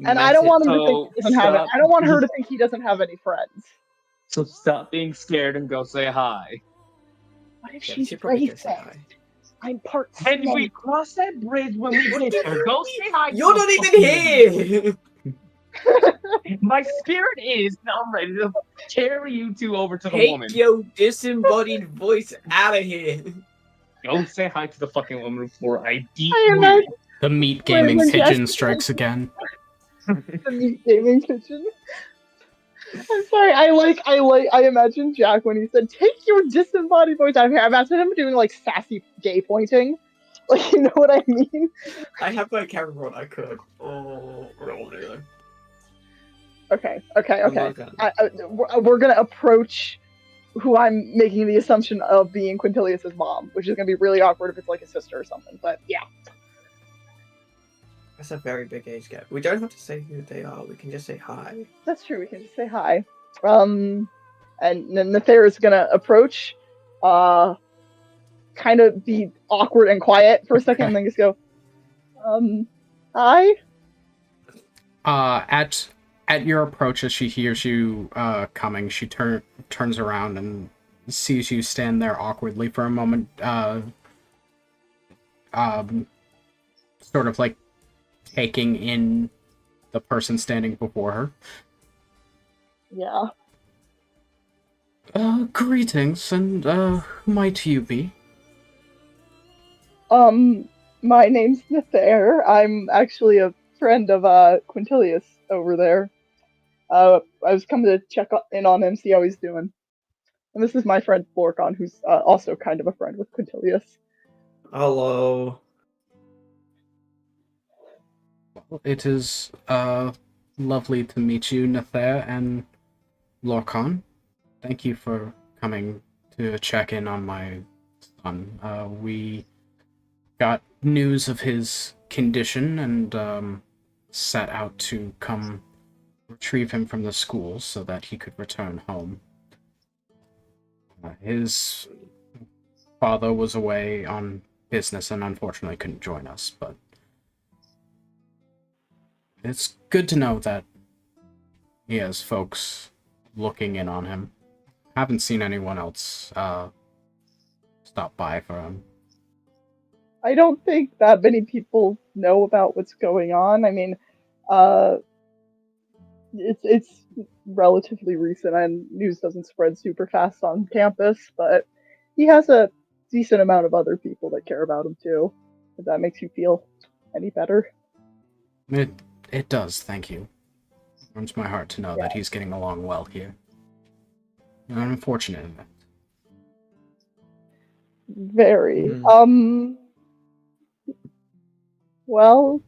And I don't want him to think he doesn't have it. I don't want her to think he doesn't have any friends. So stop being scared and go say hi. What if she's racist? I'm part And we cross that bridge when we get there. Go say hi. You're not even here! My spirit is now ready to carry you two over to the woman. Take your disembodied voice out of here. Go say hi to the fucking woman before I beat you. The meat gaming pigeon strikes again. The meat gaming pigeon. I'm sorry. I imagine Jack when he said, "Take your disembodied voice out of here." I imagine him doing sassy gay pointing. You know what I mean? I have my camera on. I could. Oh, no. Okay. We're gonna approach who I'm making the assumption of being Quintilius's mom, which is gonna be really awkward if it's his sister or something. But yeah. That's a very big age gap. We don't have to say who they are. We can just say hi. That's true. We can just say hi. And then Nether is gonna approach, kind of be awkward and quiet for a second, and then just go, hi. At your approach, as she hears you coming, she turns around and sees you stand there awkwardly for a moment, sort of like taking in the person standing before her. Yeah. Greetings, and who might you be? My name's Nether. I'm actually a friend of Quintilius over there. I was coming to check in on him, see how he's doing. And this is my friend Florcon, who's also kind of a friend with Quintilius. Hello. Well, it is lovely to meet you, Nether and Lorcan. Thank you for coming to check in on my son. We got news of his condition and set out to come retrieve him from the school so that he could return home. His father was away on business and unfortunately couldn't join us, but it's good to know that he has folks looking in on him. Haven't seen anyone else stop by for him. I don't think that many people know about what's going on. I mean, it's relatively recent and news doesn't spread super fast on campus, but he has a decent amount of other people that care about him too. If that makes you feel any better. It does, thank you. It warms my heart to know that he's getting along well here. An unfortunate event. Very. Well,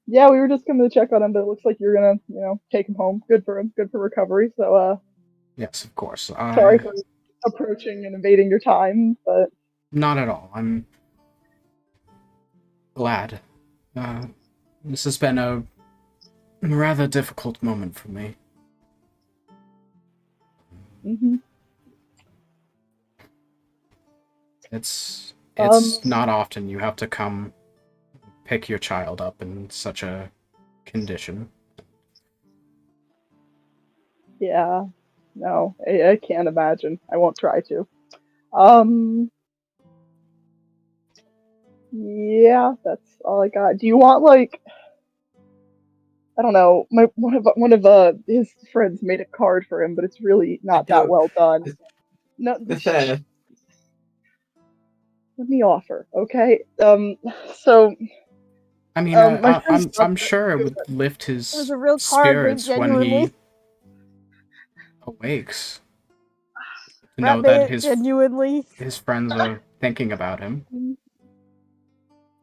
yeah, we were just coming to check on him, but it looks like you're gonna, take him home. Good for him. Good for recovery. So, yes, of course. Sorry for approaching and invading your time, but not at all. I'm glad. This has been a rather difficult moment for me. Mm-hmm. It's not often you have to come pick your child up in such a condition. Yeah, no, I can't imagine. I won't try to. Yeah, that's all I got. Do you want I don't know, one of his friends made a card for him, but it's really not that well done. No, let me offer, okay? So. I mean, I'm sure it would lift his There's a real card spirits when he awakes. To know that his friends are thinking about him.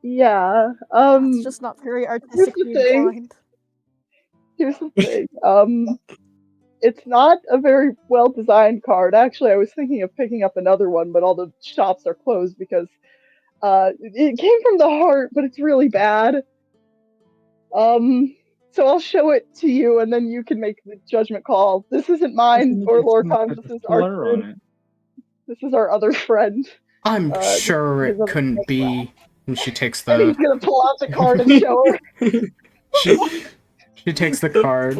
Yeah. It's just not very artistically inclined. Here's the thing. It's not a very well designed card. Actually, I was thinking of picking up another one, but all the shops are closed because it came from the heart, but it's really bad. So I'll show it to you, and then you can make the judgment call. This isn't mine or Lorcan's. This is our friend. This is our other friend. I'm sure it couldn't be. And she takes the. And he's gonna pull out the card and show her. She takes the card.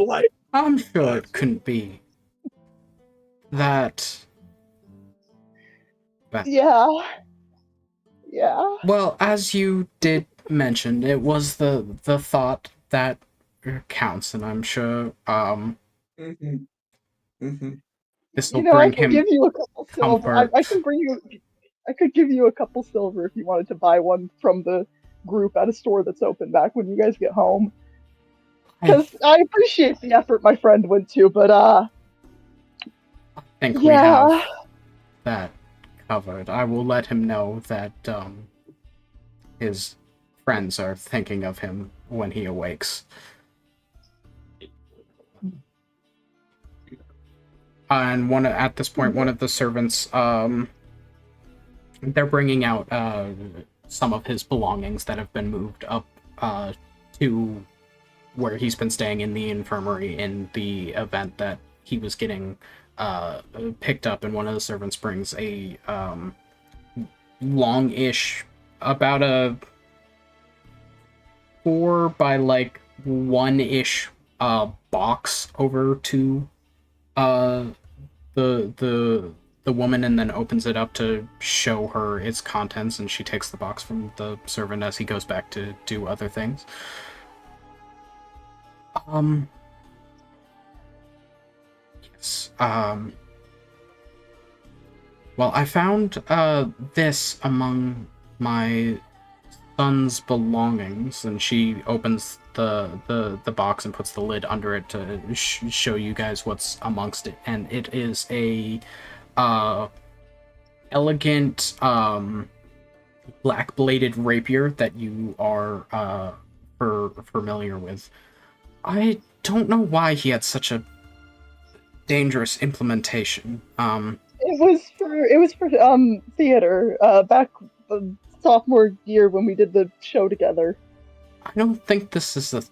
I'm sure it couldn't be. That. Yeah. Yeah. Well, as you did mention, it was the thought that counts, and I'm sure this will bring him give you a couple silver. comfort. I could give you a couple silver if you wanted to buy one from the group at a store that's open back when you guys get home. Because I appreciate the effort my friend went to, but I think we have that covered. I will let him know that his friends are thinking of him when he awakes. And at this point, one of the servants, they're bringing out some of his belongings that have been moved up to where he's been staying in the infirmary in the event that he was getting picked up, and one of the servants brings a long-ish, about a 4 by like 1-ish box over to the woman, and then opens it up to show her its contents, and she takes the box from the servant as he goes back to do other things. Yes. Well, I found this among my son's belongings, and she opens the box and puts the lid under it to show you guys what's amongst it, and it is a elegant black-bladed rapier that you are familiar with. I don't know why he had such a dangerous implementation. It was for theater back sophomore year when we did the show together. I don't think this is a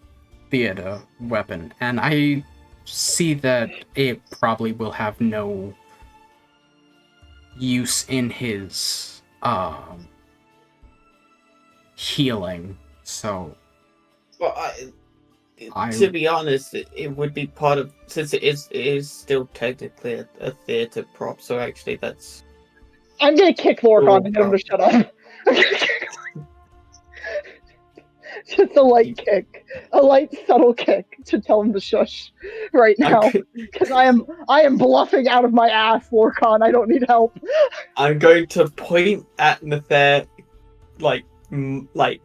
theater weapon, and I see that it probably will have no use in his healing. So, Well, to be honest, it would be part of, since it is still technically a theatre prop. So actually, that's. I'm gonna kick Lorcan and get him to shut up. Just a light kick, a light subtle kick to tell him to shush right now, because I am bluffing out of my ass, Lorcan. I don't need help. I'm going to point at Nether, like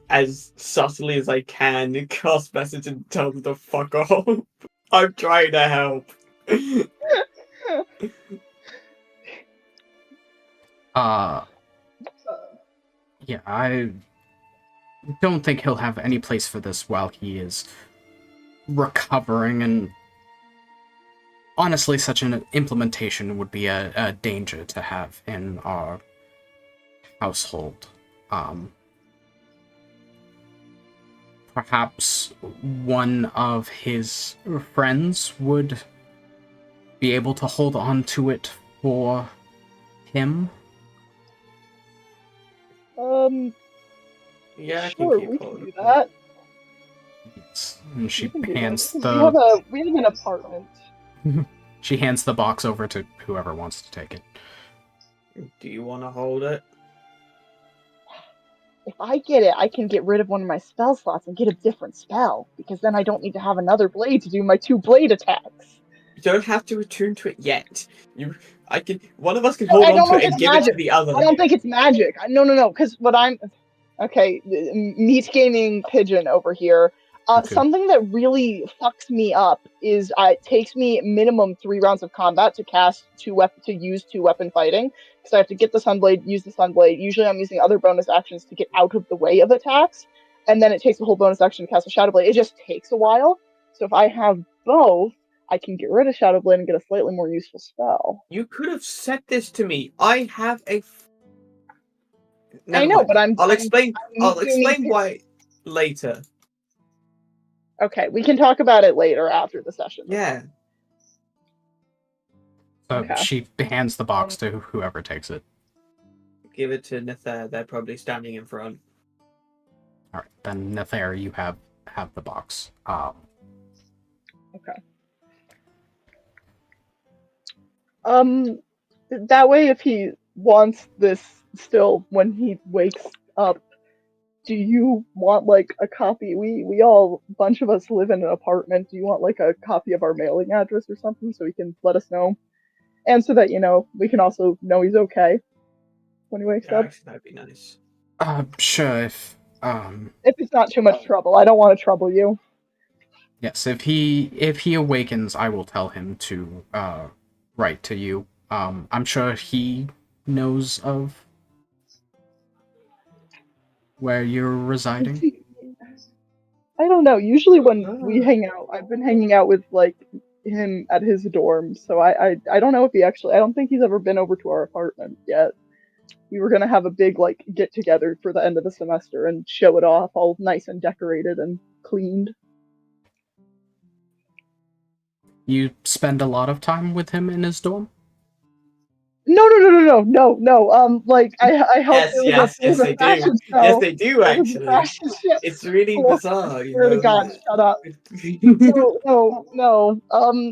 as subtly as I can, cast message and tell them to fuck off. I'm trying to help. Yeah, I don't think he'll have any place for this while he is recovering, and honestly, such an implementation would be a danger to have in our household. Perhaps one of his friends would be able to hold on to it for him. Yeah, I Sure, can we keep can do hold that. Yes. And she We can do hands that. We have an apartment. She hands the box over to whoever wants to take it. Do you want to hold it? If I get it, I can get rid of one of my spell slots and get a different spell, because then I don't need to have another blade to do my 2 blade attacks. You don't have to return to it yet. One of us can hold on to it and give it to the other. I don't think it's magic. No, because okay, meat gaming pigeon over here. Okay. Something that really fucks me up is it takes me minimum 3 rounds of combat to cast use 2-weapon fighting, because I have to get the Sunblade, use the Sunblade. Usually I'm using other bonus actions to get out of the way of attacks, and then it takes a whole bonus action to cast a Shadow Blade. It just takes a while. So if I have both, I can get rid of Shadow Blade and get a slightly more useful spell. You could have said this to me. I have a. I know, but I'll explain why later. Okay, we can talk about it later after the session. Yeah. So Okay. she hands the box to whoever takes it. Give it to Nether. They're probably standing in front. All right, then Nether, you have the box. Okay. That way, if he wants this still when he wakes up, do you want like a copy? We all, a bunch of us live in an apartment. Do you want like a copy of our mailing address or something so he can let us know? And so that, we can also know he's okay when he wakes up. Actually, that'd be nice. Sure. If it's not too much trouble, I don't want to trouble you. Yes, if he awakens, I will tell him to write to you. I'm sure he knows of where you're residing. I don't know. Usually when we hang out, I've been hanging out with like him at his dorm, so I don't know if he actually. I don't think he's ever been over to our apartment yet. We were gonna have a big like get together for the end of the semester and show it off, all nice and decorated and cleaned. You spend a lot of time with him in his dorm? No. Like I helped. Yes, there was they a do. fashion show. Yes, they do, There was a actually. fashion show. It's really Oh, bizarre, you Swear to know. God, shut up. No.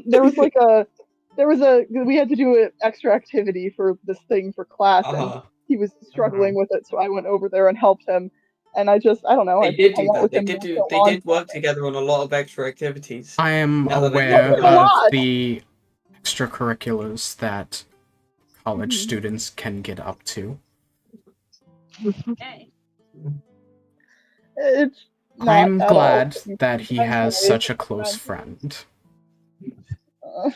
There was like we had to do an extra activity for this thing for class, and he was struggling with it, so I went over there and helped him. And I don't know. They I did hung do out that. with They him did for so They long. did work together on a lot of extra activities. I am Now that I aware think about of it. the extracurriculars that college Mhm. students can get up to. Okay. It's not I'm at glad all. that he I'm has sorry. such a close friend. Uh,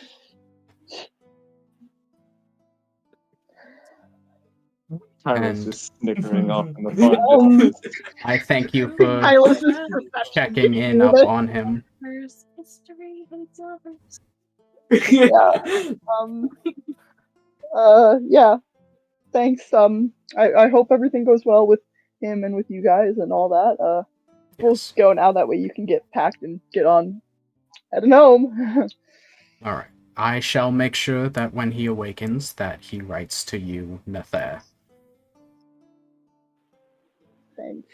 Tyler's And- just snickering off in the far distance. I thank you for Silas is professional. checking in up on him. First history and lovers. Yeah. Thanks. I hope everything goes well with him and with you guys and all that. We'll Yes. go now. That way you can get packed and get on heading home. Alright. I shall make sure that when he awakens that he writes to you, Nether. Thanks.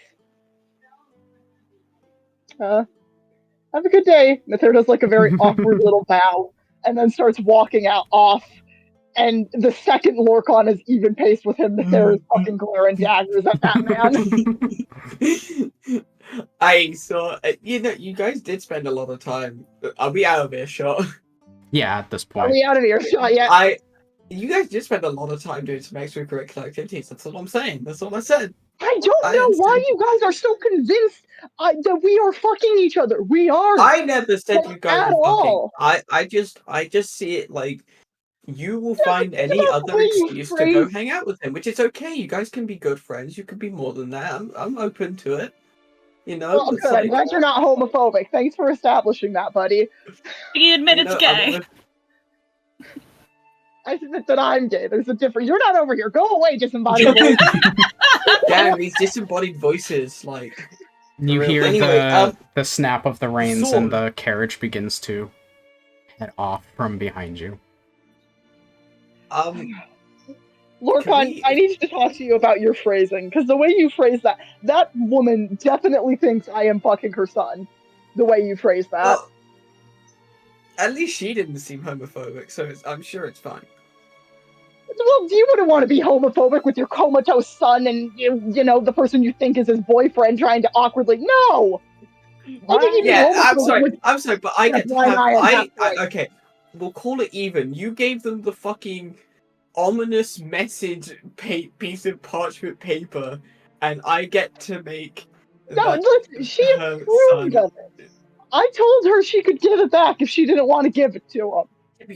Have a good day. Nether does like a very awkward little bow and then starts walking off. And the second Lorcan is even paced with him, Nether is fucking glaring daggers at that man. I saw. You guys did spend a lot of time. Are we out of earshot? Yeah, at this Are point. we out of earshot yet? You guys did spend a lot of time doing some extracurricular activities. That's all I'm saying. That's all I said. I don't I know why understand. you guys are so convinced that we are fucking each other. We are. I never said you guys At were fucking. all. I just see it like you will Yeah, find but any that's the other way you excuse to go phrase- hang out with him, which is okay. You guys can be good friends. You can be more than that. I'm open to it. You know, Oh, it's good. I'm glad you're not homophobic. Thanks for establishing that, buddy. You admit you it's know, gay. I admit that I'm gay. There's a difference. You're not over here. Go away, disembodied voice. Damn, these disembodied voices, like. You real. hear Anyway, the snap of the reins sword. and the carriage begins to head off from behind you. Lorcan, I need to talk to you about your phrasing, because the way you phrase that woman definitely thinks I am fucking her son. The way you phrase that. Well, at least she didn't seem homophobic, so I'm sure it's fine. Well, you wouldn't want to be homophobic with your comatose son and, you know, the person you think is his boyfriend trying to awkwardly... No! I think you'd be Yeah, homophobic I'm sorry, but I get to blind have... eye at that point. Okay, we'll call it even. You gave them the fucking ominous message piece of parchment paper, and I get to make... No, that listen, she her approved son. of it. I told her she could give it back if she didn't want to give it to him.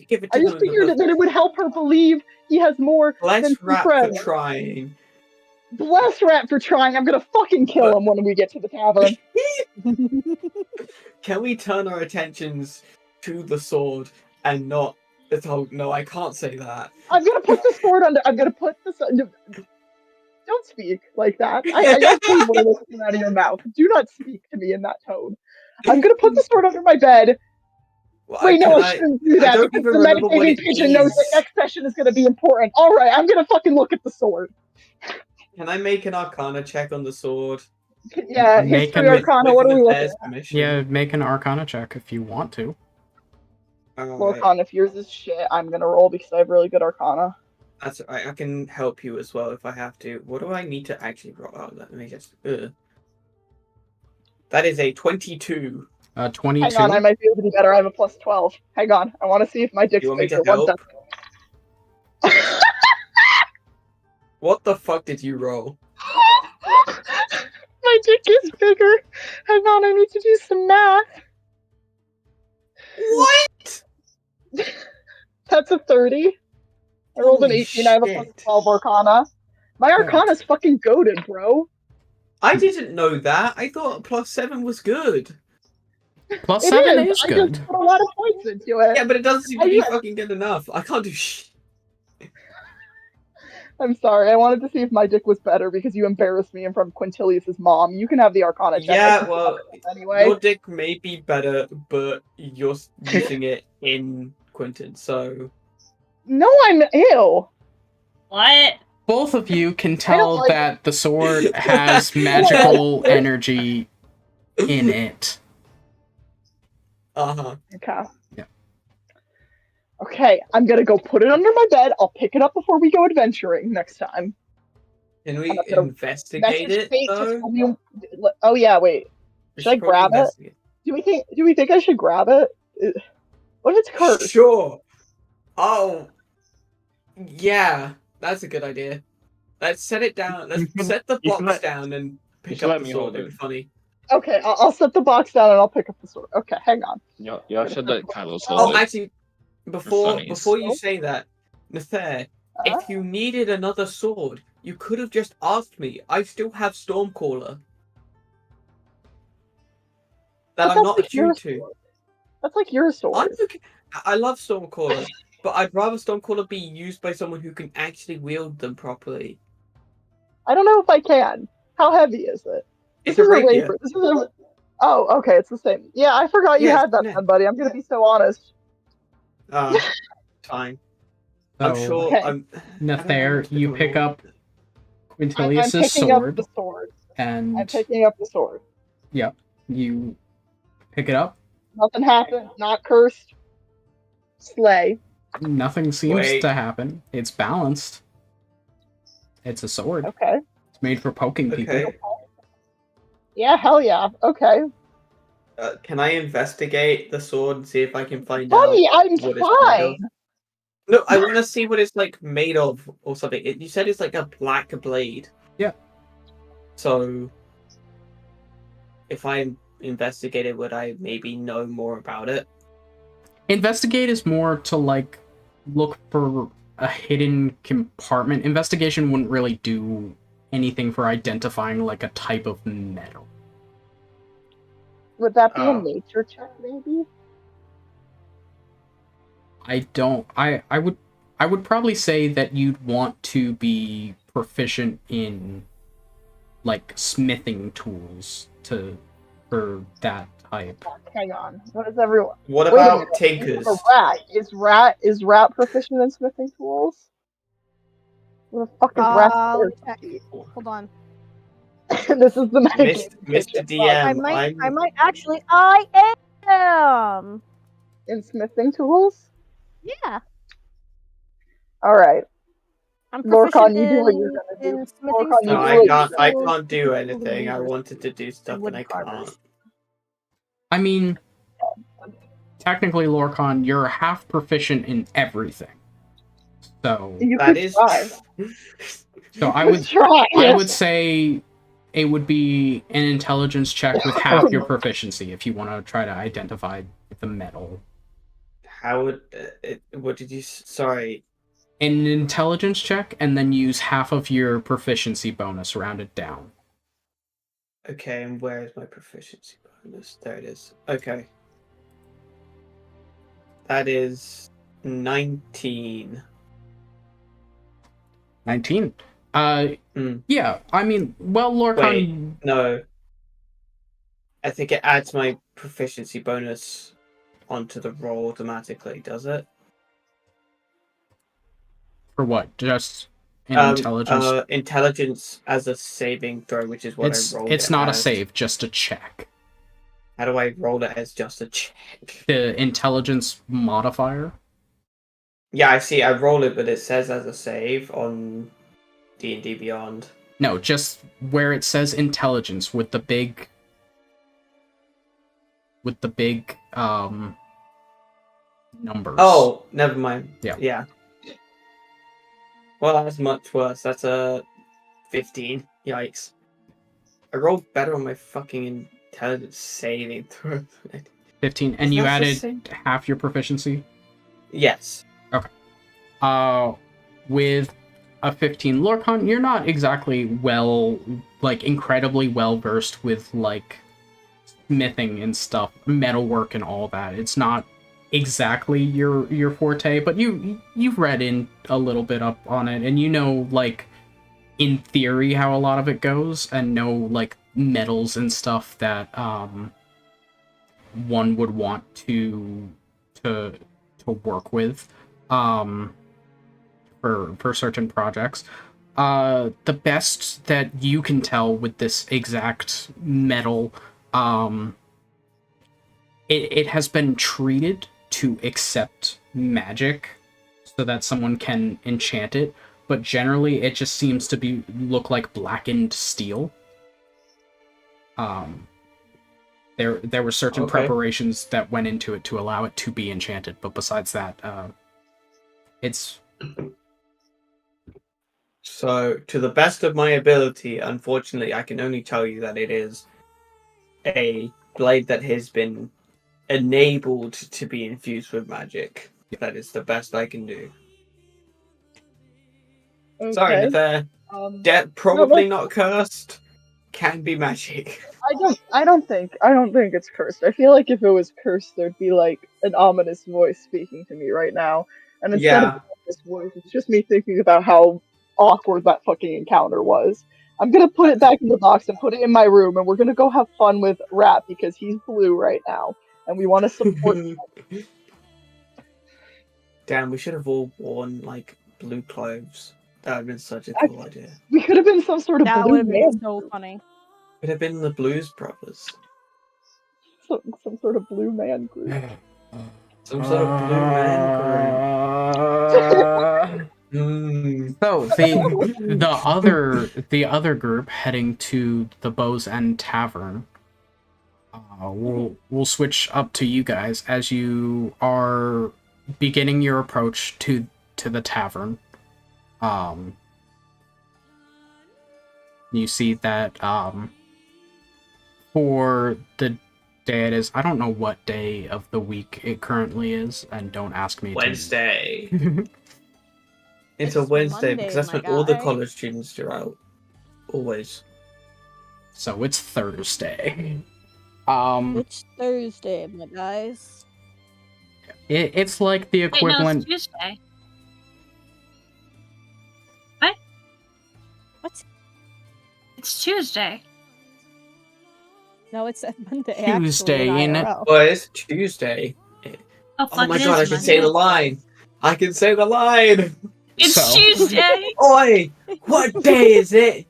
Give it I to just them in figured the that it would help her believe he has more Bless than Rat for friends. trying. Bless Rat for trying. I'm gonna fucking kill him when we get to the tavern. Can we turn our attentions to the sword and not... Oh, no, I can't say that. I'm gonna put the sword under. I'm gonna put the sword. Don't speak like that. I hate when it comes out of your mouth. Do not speak to me in that tone. I'm gonna put the sword under my bed. Well, Wait, no, I I shouldn't do I that don't because even the remember what meditating it pigeon knows that is. next session is gonna be important. All right, I'm gonna fucking look at the sword. Can I make an Arcana check on the sword? Yeah, Make history a- arcana. What are we looking Affairs at? Commission? Yeah, make an Arcana check if you want to. Alright, Lorcan, if yours is shit, I'm gonna roll because I have really good arcana. that's alright. I can help you as well if I have to. What do I need to actually roll? Oh, let me just. That is a 22. 22. Hang on, I might be able to do better. I have a plus 12. Hang on, I want to see if my dick's You want me bigger. to help? 1 second. What the fuck did you roll? My dick is bigger. Hang on, I need to do some math. What? That's a 30. I rolled an Holy 18. I have a plus shit. 12 arcana. My arcana's fucking goated, bro. I didn't know that. I thought +7 was good. Plus It 7 is. is I good. just put a lot of points into it. Yeah, but it doesn't seem to be Yeah. fucking good enough. I can't do shit. I'm sorry. I wanted to see if my dick was better because you embarrassed me in front of Quintilius's mom. You can have the Arcana check. Yeah, well, anyway. your dick may be better, but you're using it in Quentin, so... No, I'm ew. What? Both of you can tell like that the sword has magical energy in it. Uh-huh. Okay. Yeah. Okay, I'm gonna go put it under my bed. I'll pick it up before we go adventuring next time. Can we I'm gonna investigate Message it, Fate to though? tell me. Oh yeah, wait. We Should I probably grab it? investigate. Do we think I should grab it? What if it's cursed? Sure. Oh. Yeah, that's a good idea. Let's set it down. Let's set the you should box let- down and pick should up let the me sword. hold It'd be it. funny. Okay, I'll set the box down and I'll pick up the sword. Okay, hang on. Y'all should let Kylos Oh, hold it. actually, before funnies. you say that, Nether, Uh-huh. if you needed another sword, you could have just asked me. I still have Stormcaller. That But I'm that's not like your attuned to. sword. That's like your sword. I love Stormcaller, but I'd rather Stormcaller be used by someone who can actually wield them properly. I don't know if I can. How heavy is it? It's a rapier. Oh, okay, it's the same. Yeah, I forgot you Yeah, had that yeah. then, buddy. I'm gonna be so honest. Fine. I'm So, sure. Okay. I'm. Nether, you pick up I'm Quintilius's picking up sword, the sword. and I'm picking up the sword. you pick it up. Nothing happened. Not cursed. Slay. Nothing seems Wait. to happen. It's balanced. It's a sword. Okay. It's made for poking people. Okay. Yeah, hell yeah. Okay. Can I investigate the sword and see if I can find Buddy, out I'm what it's made of? fine. No, I want to see what it's like made of or something. You said it's like a black blade. Yeah. So, if I investigated, would I maybe know more about it? Investigate is more to like look for a hidden compartment. Investigation wouldn't really do anything for identifying like a type of metal. Would that be Oh. a nature check, maybe? I would probably say that you'd want to be proficient in like smithing tools for that type. Hang on. What is everyone? What Wait a about minute. tinkers? A rat. Is rat proficient in smithing tools? What the fuck is rat? let me check. Hold on. This is the Mr. DM, I might actually. I am. in smithing tools. Yeah. All right. I'm Lorcan, proficient you do what you're gonna do. in smithing Lorcan, you No, do I what can't. I tools, can't do anything. I weavers, wanted to do stuff wood and I carvers. can't. I mean, technically, Lorcan, you're half proficient in everything. So, You That could is. try. so I You would could try. I would say it would be an intelligence check with half your proficiency if you want to try to identify the metal. How would what did you? Sorry. An intelligence check, and then use half of your proficiency bonus rounded down. Okay, and where is my proficiency bonus? There it is. Okay. That is 19. 19. Hmm. Yeah, I mean, well, Lorcan... No. I think it adds my proficiency bonus onto the roll automatically, does it? For what? Just intelligence? Intelligence as a saving throw, which is what I rolled. It's it not a as. save, just a check. How do I roll it as just a check? The intelligence modifier? Yeah, I see. I roll it, but it says as a save on D&D Beyond. No, just where it says intelligence with the big numbers. Oh, never mind. Yeah. Yeah. Well, that's much worse. That's a 15. Yikes. I rolled better on my fucking intelligence saving throw. 15, and Is you that the added same? half your proficiency? Yes. With a 15, Lorcan, you're not exactly incredibly well versed with, like, smithing and stuff, metalwork and all that. It's not exactly your forte, but you've read in a little bit up on it, and you know, like, in theory how a lot of it goes, and know, like, metals and stuff that one would want to work with for certain projects. The best that you can tell with this exact metal, it has been treated to accept magic so that someone can enchant it, but generally it just seems to look like blackened steel. There were certain preparations that went into it to allow it to be enchanted, but besides that, it's... So, to the best of my ability, unfortunately, I can only tell you that it is a blade that has been enabled to be infused with magic. Yeah. That is the best I can do. Okay. Sorry, Nether. Probably not cursed. Can be magic. I don't think it's cursed. I feel like if it was cursed, there'd be like an ominous voice speaking to me right now. And instead of this voice, it's just me thinking about how awkward that fucking encounter was. I'm gonna put it back in the box and put it in my room, and we're gonna go have fun with Rat because he's blue right now, and we want to support him. Damn, we should have all worn like blue clothes. That would have been such a cool idea. We could have been some sort of That blue would have man. been so funny. Could have been the Blues Brothers. Some sort of blue man group. Some sort of blue man group. So the other group heading to the Bows End Tavern. We'll switch up to you guys as you are beginning your approach to the tavern. You see that for the day it is, I don't know what day of the week it currently is, and don't ask me. Wednesday. It's a It's Wednesday because that's Monday, when all the my guy. college students are out. Always. So it's Thursday. It's Thursday, my guys. It's like the Wait, no, equivalent. it's Tuesday. What? It's Tuesday. No, it's Monday. Tuesday, actually, in innit? IRL. Oh, it's Tuesday. Oh, Oh fuck, my it god, I is can say the Monday. line. I can say the line. It's So- Tuesday! Oi! What day is it?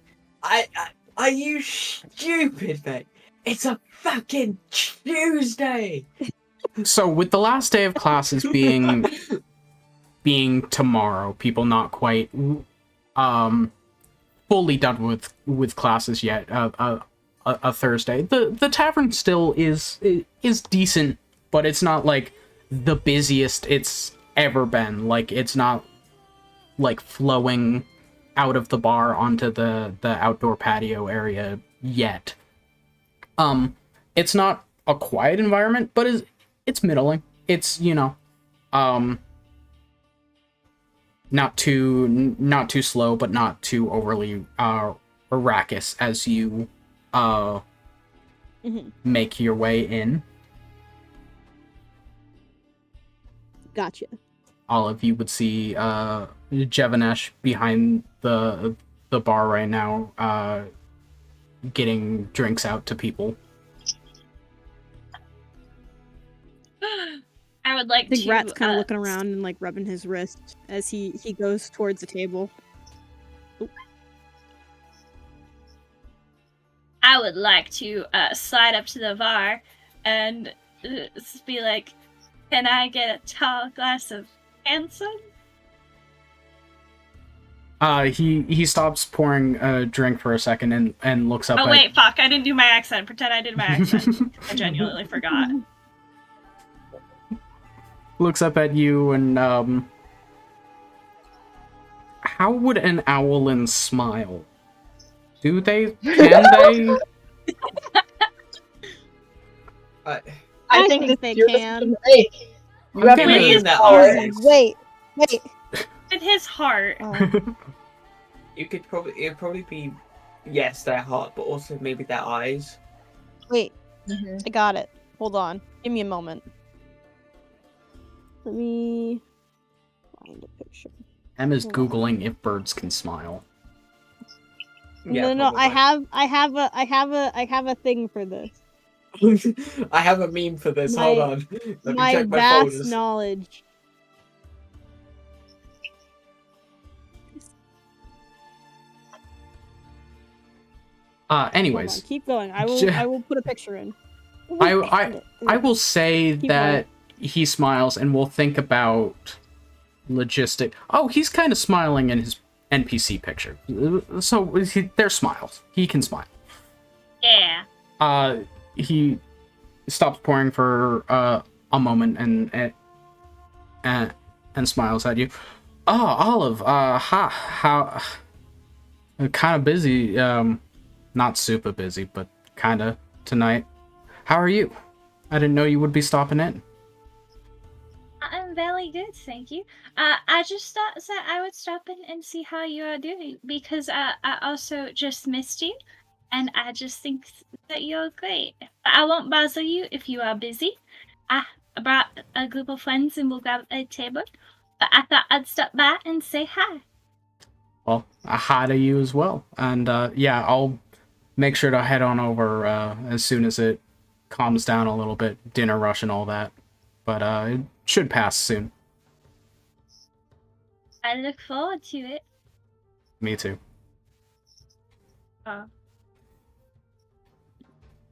Are you stupid, mate? It's a fucking Tuesday. So with the last day of classes being tomorrow, people not quite fully done with classes yet. A Thursday. The tavern still is decent, but it's not like the busiest it's ever been. Like, it's not like flowing out of the bar onto the outdoor patio area yet. It's not a quiet environment, but it's middling. It's, you know, not too slow, but not too overly raucous as you make your way in. Gotcha. All of you would see Jevanesh behind the bar right now, getting drinks out to people. I would like I think to. Rat's kind of looking around and like rubbing his wrist as he goes towards the table. I would like to slide up to the bar and be like, "Can I get a tall glass of handsome?" He stops pouring a drink for a second and looks up. Oh wait, fuck! I didn't do my accent. Pretend I did my accent. I genuinely forgot. Looks up at you and how would an owlin smile? Do they? Can they? I think they can. You have Okay, to maybe use in that power. eyes. Wait. In his heart. You could it'd probably be, yes, their heart, but also maybe their eyes. Wait. I got it. Hold on. Give me a moment. Let me find a picture. Emma's Hold on. googling if birds can smile. Yeah, no, I probably. I have a thing for this. I have a meme for this. My- Hold on. Let me My check my vast folders. knowledge. Hold on, Anyways, keep going. I will put a picture in. I will say Keep that he smiles, and we'll think about logistic. Oh, he's kind of smiling in his NPC picture, so there's smiles. He can smile. Yeah. He stops pouring for a moment and smiles at you. Oh, Olive. How? Kind of busy. Not super busy, but kind of tonight. How are you? I didn't know you would be stopping in. I'm very good, thank you. I just thought that I would stop in and see how you are doing, because I also just missed you, and I just think that you're great. But I won't bother you if you are busy. I brought a group of friends and we'll grab a table, but I thought I'd stop by and say hi. Well, a hi to you as well. And yeah, I'll make sure to head on over as soon as it calms down a little bit. Dinner rush and all that. But it should pass soon. I look forward to it. Me too.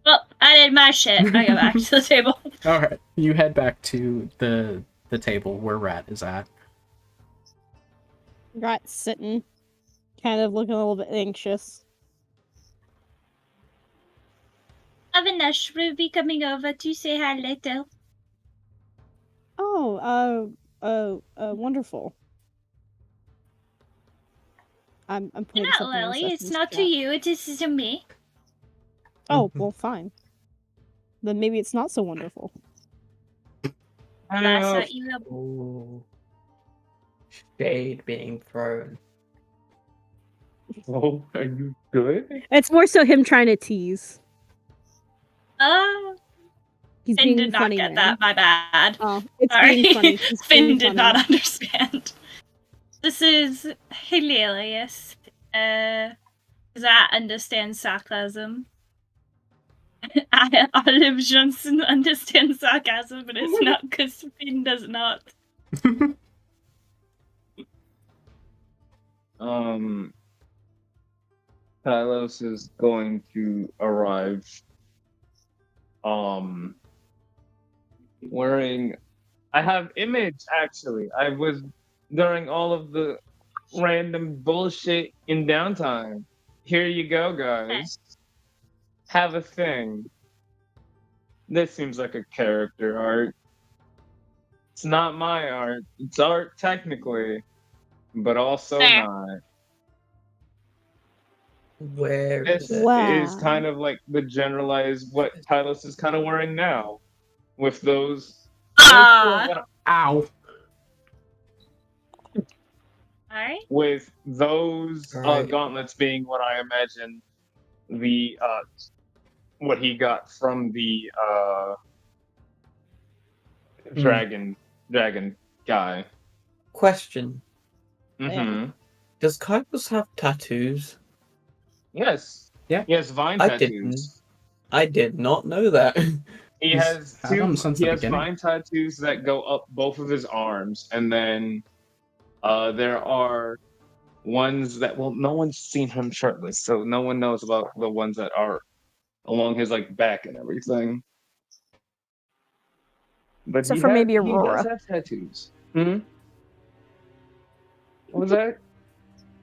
Well, I did my shit. I go back to the table. Alright, you head back to the table where Rat is at. Rat sitting, kind of looking a little bit anxious. Avinash will be coming over to say hi later. Oh, wonderful. I'm putting Not something in Lily, it's Sessions not to chat. you, it is to me. Oh, well, fine. Then maybe it's not so wonderful. That's what you will. Ooh. Shade being thrown. Oh, are you good? It's more so him trying to tease. Oh, He's Finn being did not funny get there. that, my bad. Oh, it's Sorry. being funny. He's Finn being did funny. not understand. This is hilarious. That understands sarcasm. Olive Johnson understands sarcasm, but it's not because Finn does not. Tylos is going to arrive. Wearing. I have image actually. I was during all of the random bullshit in downtime. Here you go, guys. Have a thing. This seems like a character art. It's not my art. It's art technically, but also Fair. not. Where This is it? Wow. is kind of like the generalized what Tylos is kind of wearing now, with those. Ah. Ow. Alright. With those Right. gauntlets being what I imagine the what he got from the dragon guy. Question. Mm-hmm. Does Kairos have tattoos? Yes. Yeah. He has vine I tattoos. didn't. I did not know that. He He's has had them since he the has beginning. vine tattoos that go up both of his arms, and then there are ones that, well, no one's seen him shirtless, so no one knows about the ones that are along his like back and everything. But Except he for has- maybe he Aurora. does have tattoos. Hmm. What was that?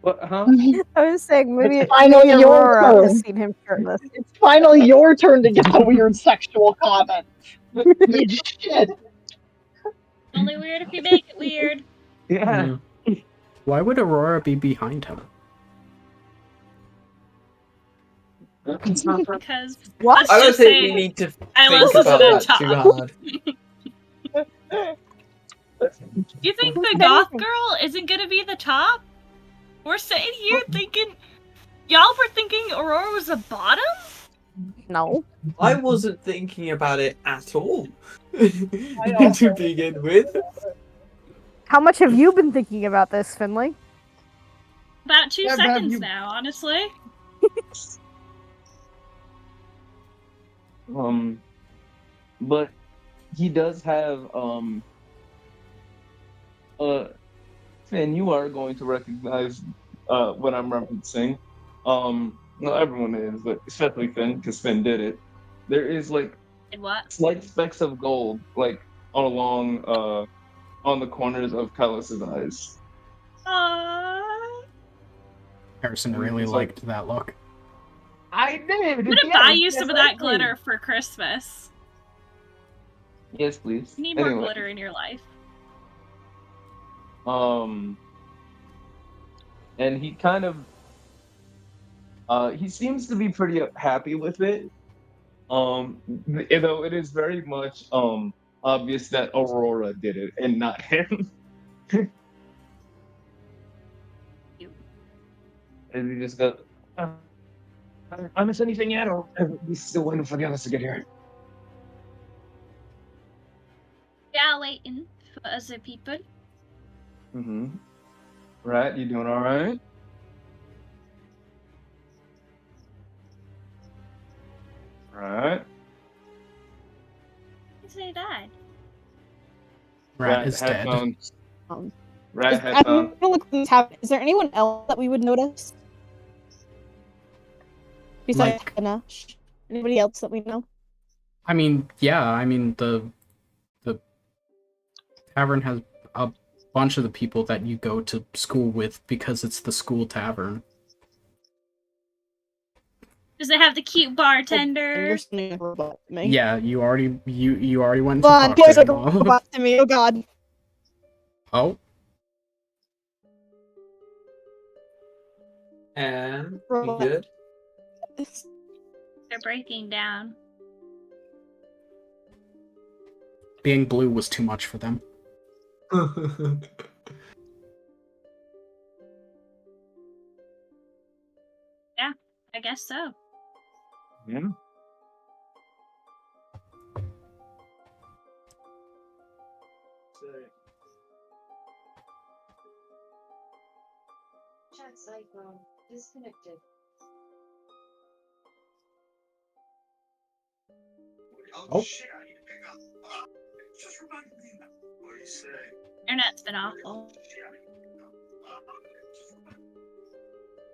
What? Huh? I was saying maybe, It's finally maybe your Aurora turn. has seen him shirtless. It's finally your turn to get the weird sexual comment. Eat shit. Only weird if you make it weird. Yeah. Why would Aurora be behind him? Because What? let's I don't just think say we need to I think listen to about the that top. too hard. You think the goth girl isn't gonna be the top? We're sitting here thinking, y'all were thinking Aurora was the bottom? No. I wasn't thinking about it at all. also- To begin with. How much have you been thinking about this, Finley? About 2 Yeah, but have seconds you- now, honestly. But he does have Finn, you are going to recognize what I'm referencing. No, everyone is, but especially Finn, because Finn did it. There is like And what? slight specks of gold, like along on the corners of Kylos' eyes. Aww. Harrison And really it's like- liked that look. I did. I'm gonna buy you some of that glitter for Christmas. Yes, please. You need more Anyway, glitter in your life. and he kind of he seems to be pretty happy with it. Though it is very much obvious that Aurora did it and not him. And he just goes, I miss anything yet, or are we still waiting for the others to get here? Yeah, waiting for other people. Mm-hmm. Right, you doing all right? Right. Say that. Rat is dead. headphones. Um, Rat I'm headphones. gonna look at this happen. Is there anyone else that we would notice? Besides Ganache? Anybody else that we know? I mean, yeah, I mean the tavern has a bunch of the people that you go to school with because it's the school tavern. Does it have the cute bartender? You're sending a robot to me. Yeah, you already went Come on, to talk there's to like a them all. robot to me. Oh god. Oh, You Robot. good? They're breaking down. being blue was too much for them. I guess so. Yeah. Chat cyclone disconnected. Oh. Shit, I need to pick up. Just remind me now. What do you say? Internet's been awful.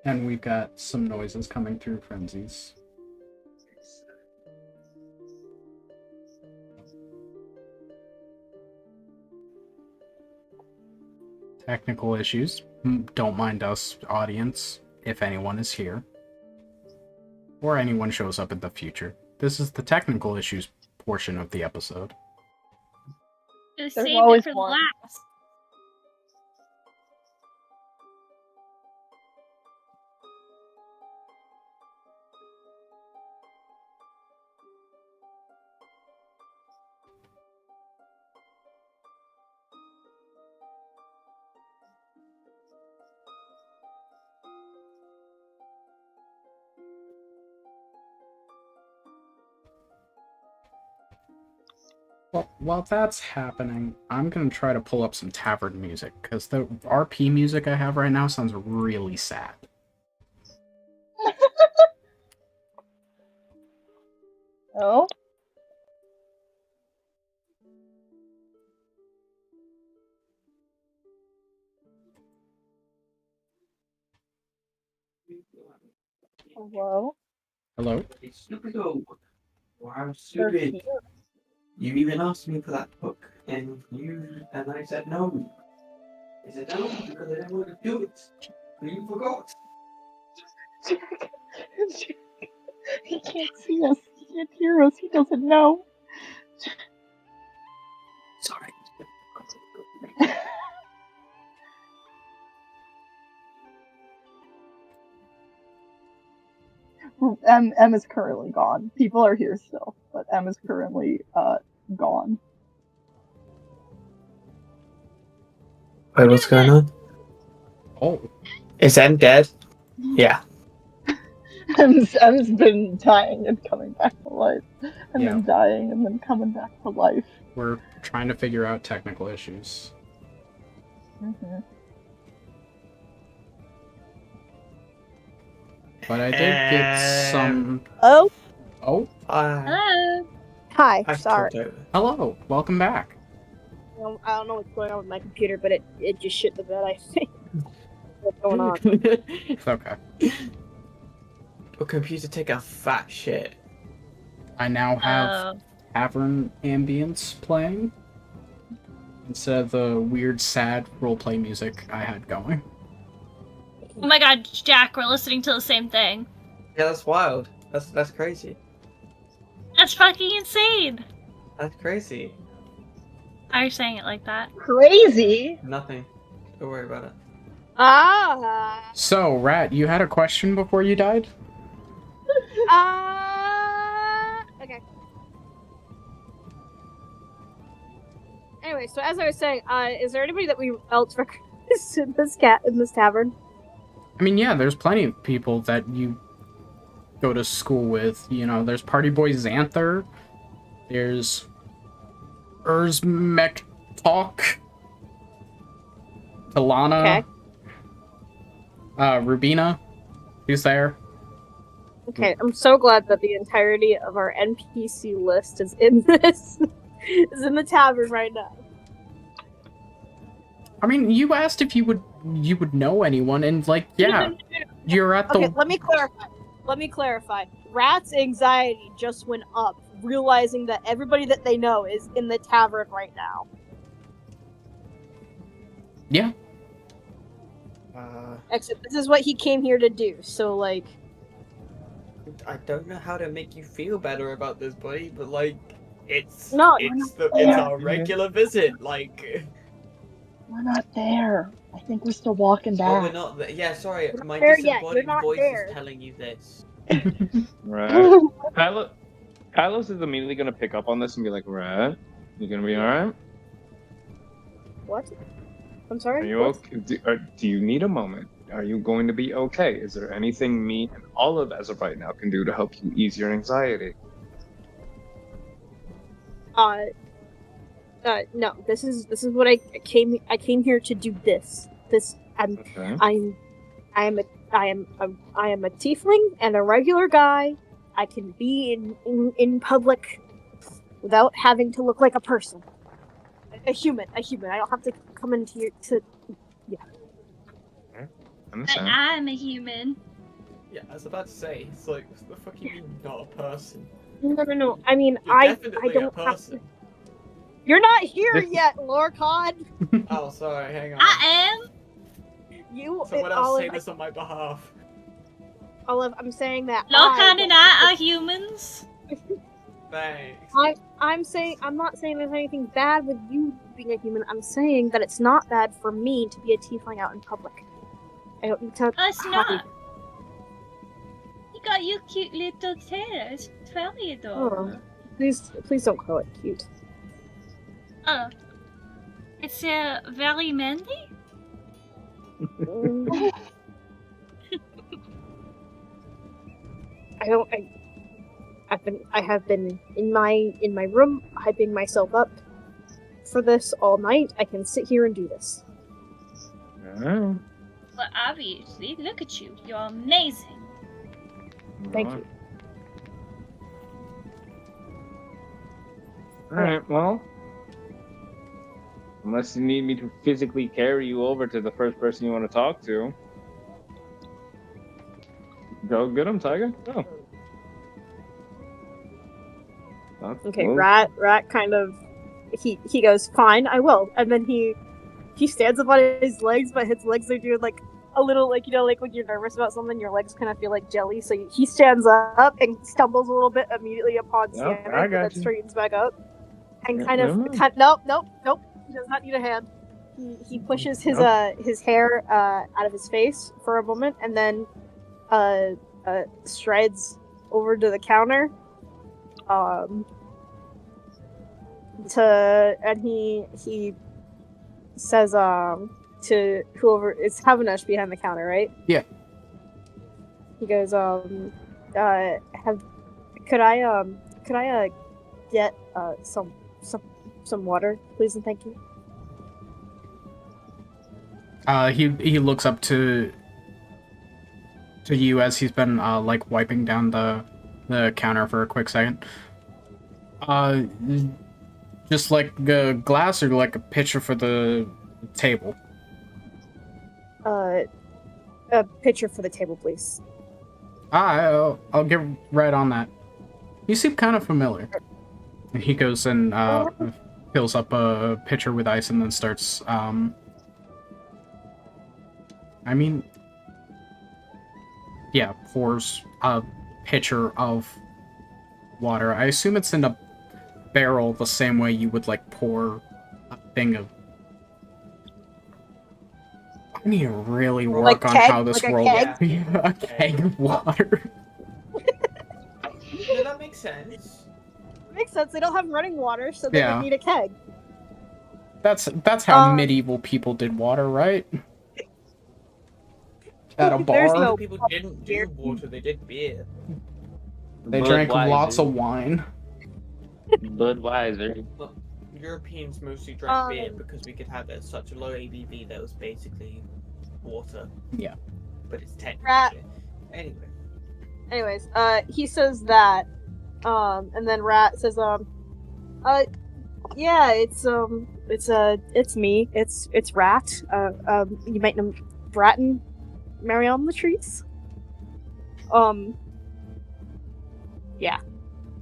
And we've got some noises coming through Frenzies. Technical issues. Don't mind us, audience, if anyone is here. Or anyone shows up in the future. This is the technical issues portion of the episode. Just There's saved always it for one. last. Well, while that's happening, I'm gonna try to pull up some tavern music, because the RP music I have right now sounds really sad. Oh? Hello? Hello? It's Stupido. Wow, They're stupid. here. You even asked me for that book, and I said no. I said no because I didn't want to do it. But you forgot. Jack. He can't see us. He can't hear us. He doesn't know. Sorry. M is currently gone. People are here still, but M is currently gone. Wait, what's going on? Oh, Is M dead? Yeah. M's been dying and coming back to life, and Yeah. then dying and then coming back to life. We're trying to figure out technical issues. Mm-hmm. But I did get some... Oh, Oh, Hello. hi. I've Sorry. talked over. hello. Welcome back. I don't know what's going on with my computer, but it just shit the bed, I think. What's going on? It's okay. Your computer take a fat shit. I now have Oh. tavern ambience playing instead of the weird, sad roleplay music I had going. Oh my god, Jack, we're listening to the same thing. Yeah, that's wild. That's crazy. That's fucking insane. That's crazy. Why are you saying it like that? Crazy. Nothing. Don't worry about it. Ah. So, Rat, you had a question before you died? Okay. Anyway, so as I was saying, is there anybody that we else recognize in this tavern? I mean, yeah, there's plenty of people that you go to school with. You know, there's Party Boy Xanther. There's Urzmek Talk. Talana. Okay. Rubina. Who's there? Okay, I'm so glad that the entirety of our NPC list is in this is in the tavern right now. I mean, you asked if you would know anyone, and like, yeah, you're at the. Okay, let me clarify. Rat's anxiety just went up, realizing that everybody that they know is in the tavern right now. Yeah. Except this is what he came here to do, so like... I don't know how to make you feel better about this, buddy, but like, it's you're it's our regular visit. Like, We're not there. I think we're still walking oh, we're back. not there. Yeah, sorry, We're not my there yet, you're disembodied not voice there. is telling you this. Right. Kylos is immediately gonna pick up on this and be like, "Rat, you gonna be alright? What? I'm sorry? Are you What? okay? Do you need a moment? Are you going to be okay? Is there anything me and Olive as of right now can do to help you ease your anxiety?" No, this is what I came here to do this. Okay. I am a tiefling and a regular guy. I can be in public without having to look like a person. A human. I don't have to come into your But Understand. I'm a human. Yeah, I was about to say, it's like, what the fuck you mean not a person? No. I mean, You're I definitely a don't have to. person. You're not here yet, Lorcon. Oh, sorry, hang on. I am. Someone else say this on my behalf. Olive, I'm saying that. Lokan and I are humans. Thanks. I'm not saying there's anything bad with you being a human. I'm saying that it's not bad for me to be a tiefling out in public. I don't need to. Oh, it's not. You got your cute little tail. It's very adorable. Please don't call it cute. Oh. It's very manly? I have been in my room hyping myself up for this all night. I can sit here and do this. Oh. Well, obviously. Look at you. You're amazing. Thank you. Alright, well. Unless you need me to physically carry you over to the first person you want to talk to. Go get him, Tiger. Go. Okay, Rat kind of he goes, fine, I will. And then he stands up on his legs, but his legs are doing like a little, like, you know, like when you're nervous about something, your legs kind of feel like jelly. So he stands up and stumbles a little bit immediately upon standing, but then straightens back up. And nope. He does not need a hand. He pushes his hair out of his face for a moment, and then strides over to the counter. He says to whoever, it's Havinesh behind the counter, right? Yeah. He goes, could I get some water, please and thank you? He looks up to you as he's been like wiping down the counter for a quick second. Just like a glass or like a pitcher for the table? A pitcher for the table, please. I'll get right on that. You seem kind of familiar. And he goes and fills up a pitcher with ice and then starts, pours a pitcher of water. I assume it's in a barrel the same way you would, like, pour a thing of... I need to really work like on keg? how this Like a world... keg? Yeah, a keg of water. No, that makes sense. Makes sense. They don't have running water, so they Yeah. would need a keg. That's how medieval people did water, right? At a bar. There's no- People didn't do water, they did beer. They drank Budweiser. lots of wine. Budweiser. Well, Europeans mostly drank beer because we could have such a low ABV that was basically water. Yeah. But it's technically Rat. beer. Anyway. Anyways, he says that, and then Rat says, yeah, it's me. It's Rat. You might know Bratton, Marion Latrice. Yeah.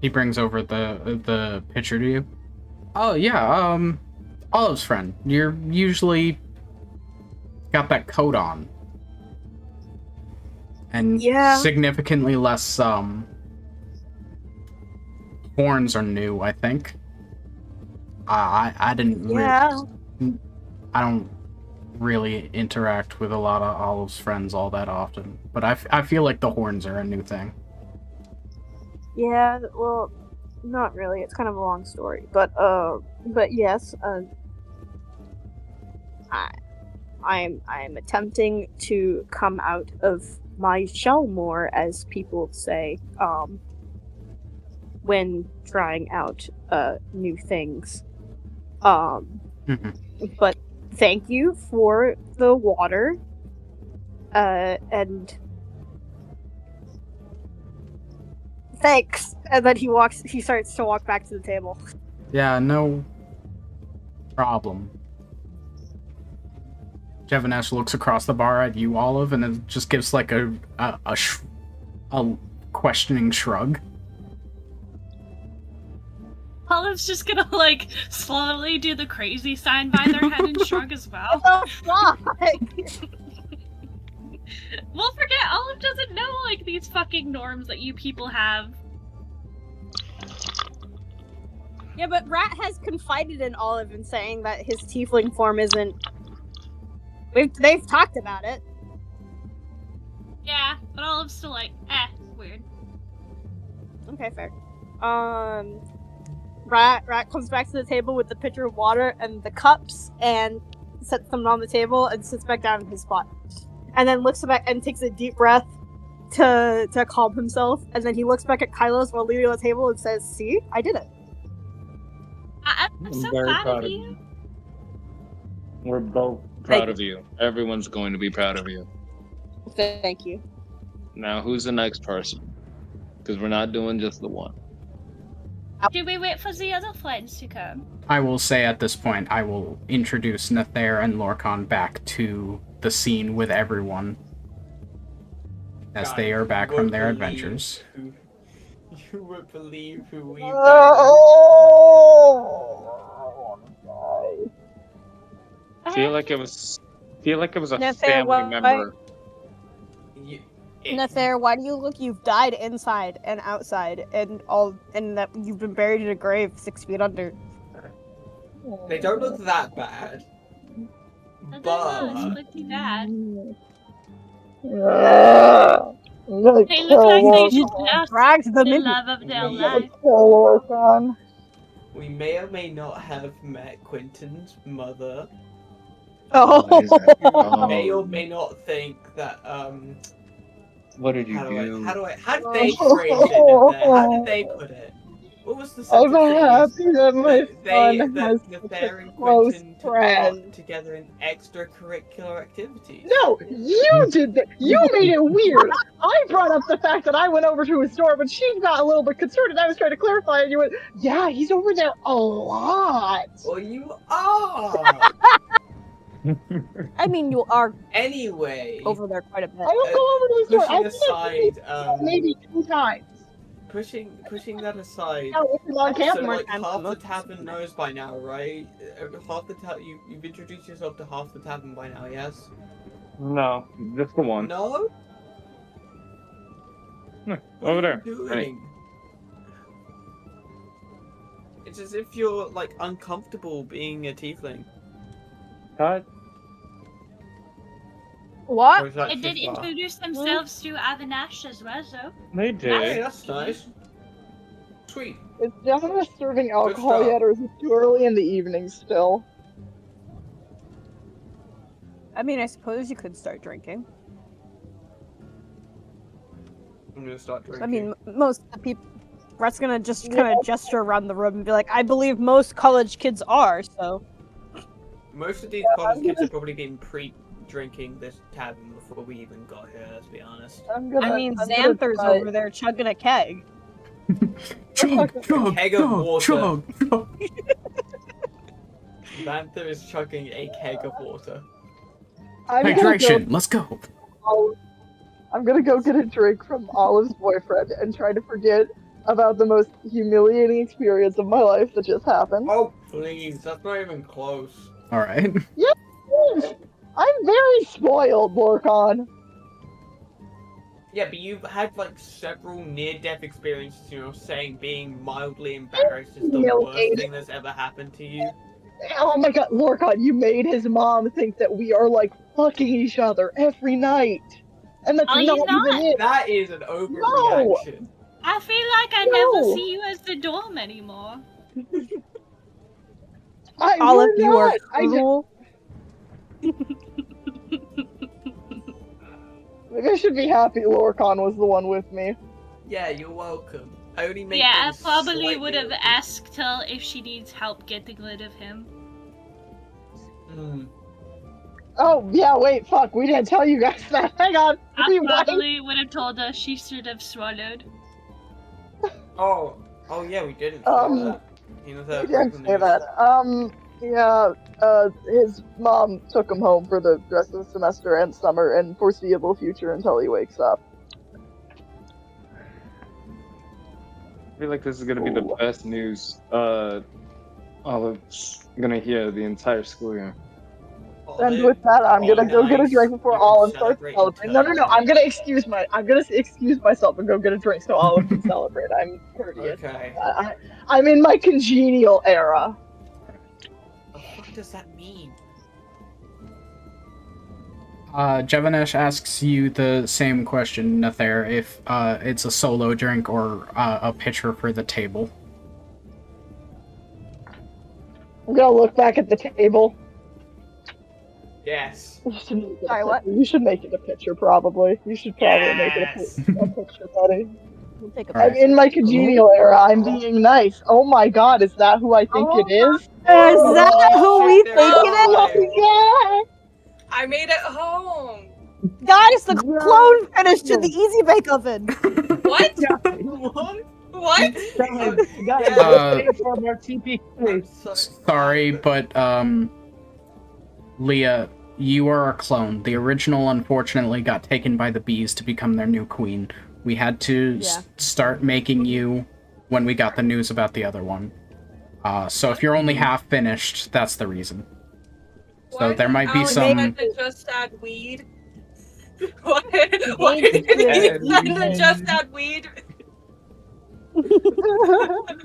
He brings over the picture to you. Oh yeah, Olive's friend. You're usually got that coat on. And Yeah. significantly less horns are new, I think. I didn't Yeah. I don't really interact with a lot of Olive's friends all that often, but I feel like the horns are a new thing. Yeah, well, not really. It's kind of a long story, but yes, I'm attempting to come out of my shell more, as people say, when trying out new things. But thank you for the water, and thanks. And then he starts to walk back to the table. Yeah, no problem. Jevanesh looks across the bar at you, Olive, and it just gives like a questioning shrug. Olive's just gonna like slowly do the crazy sign by their head and shrug as well. Oh, fuck! We'll forget Olive doesn't know like these fucking norms that you people have. Yeah, but Rat has confided in Olive in saying that his tiefling form isn't. They've talked about it. Yeah, but Olive's still like, weird. Okay, fair. Rat comes back to the table with the pitcher of water and the cups and sets them on the table and sits back down in his spot. And then looks back and takes a deep breath to calm himself. And then he looks back at Kylos while leaving the table and says, "See, I did it." I'm so very proud proud of of you. We're both proud of you. Everyone's going to be proud of you. Thank you. Now, who's the next person? Because we're not doing just the one. Should we wait for the other friends to come? I will say at this point, I will introduce Nathair and Lorcan back to the scene with everyone as God, they are back you from won't their believe adventures. You would believe who we've Feel like it was a Nathair, family why- member. Nathair, why do you look? You've died inside and outside, and that you've been buried in a grave 6 feet under. They don't look that bad. It's But pretty bad. I'm gonna They kill look like they Lorcan. just lost Dragged them the in. love of their I'm gonna life. kill Lorcan. we may or may not have met Quentin's mother. Oh. What is that? Who may Oh. or may not think that What did you How do? how did they phrase it in there? How did they put it? What was the I'm sentence they used? happy that my son has The such Fair a and close Quentin took friend. part together in extracurricular activities. No, you did that. You made it weird. I brought up the fact that I went over to his store, but she got a little bit concerned, and I was trying to clarify, and you went, "Yeah, he's over there a lot." Well, you are. I mean, you are Anyway, over there quite a bit. I don't go over to his store. I pushing think I've aside, maybe 2 times. pushing that aside. Yeah, with him on So campus. like times half than the most tavern knows by now, right? Half the you've introduced yourself to half the tavern by now, yes? No, just the one. No. Over What are there. you Right. doing? It's as if you're like uncomfortable being a tiefling. Cut. Or What? is that They did too far? introduce themselves to Avinash as well, so. They Hey, did. that's nice. Sweet. Is Gemma serving alcohol start. yet, or is it too early in the evening still? I mean, I suppose you could start drinking. I'm gonna start drinking. I mean, most of the people. Brett's gonna just kind of gesture around the room and be like, I believe most college kids are, so. most of these college kids have probably been pre-drinking this tavern before we even got here. Let's be honest. I'm gonna. I mean, I'm gonna Xanther's try- over there chugging a keg. Chug, chug, keg of chug, water. chug. Xanther is chugging a keg of water. I'm gonna Hydration, let's go. I'm gonna go get a drink from Olive's boyfriend and try to forget about the most humiliating experience of my life that just happened. Oh, please. That's not even close. Alright. I'm very spoiled, Lorcan. Yeah, but you've had like several near-death experiences, you know, saying being mildly embarrassed is the worst thing that's ever happened to you. Oh my god, Lorcan, you made his mom think that we are like fucking each other every night. And that's Oh, not he's not. even it. That is an overreaction. I feel like I No. never see you as the dorm anymore. Olive, We're you are not. I just- cruel. Maybe I should be happy Lorcan was the one with me. Yeah, you're welcome. I only make Yeah, I things probably slightly would have awkward. asked her if she needs help getting rid of him. Hmm. Oh, yeah, wait, fuck, we didn't tell you guys that. Hang on. I Rewind. probably would have told her she should have swallowed. Oh yeah, we didn't say that. You know that. We didn't say that. Yeah, his mom took him home for the rest of the semester and summer and foreseeable future until he wakes up. I feel like this is gonna be the best news Olive's gonna hear the entire school year. And with that, I'm gonna go get a drink before You can Olive starts celebrate celebrating. No, I'm gonna excuse myself and go get a drink so Olive can celebrate. I'm courteous. Okay. I'm in my congenial era. What does that mean? Jevanesh asks you the same question, Nathair, if it's a solo drink or a pitcher for the table. I'm gonna look back at the table. Yes. Sorry, what? You should make it a picture, probably. You should probably make it Yes. a picture, buddy. We'll take a Alright. I'm in my congenial era. I'm being nice. Oh my god, is that who I think it is? Is that who we Shit, think there it we is? go. Oh I made it home. Guys, the clone finished in the easy bake oven. What? What? What? I'm so Sorry, but, Leah, you are a clone. The original, unfortunately, got taken by the bees to become their new queen. We had to start making you when we got the news about the other one. So if you're only half finished, that's the reason. So Why there might be Alex some... had to just add weed? Why did he send to just add weed?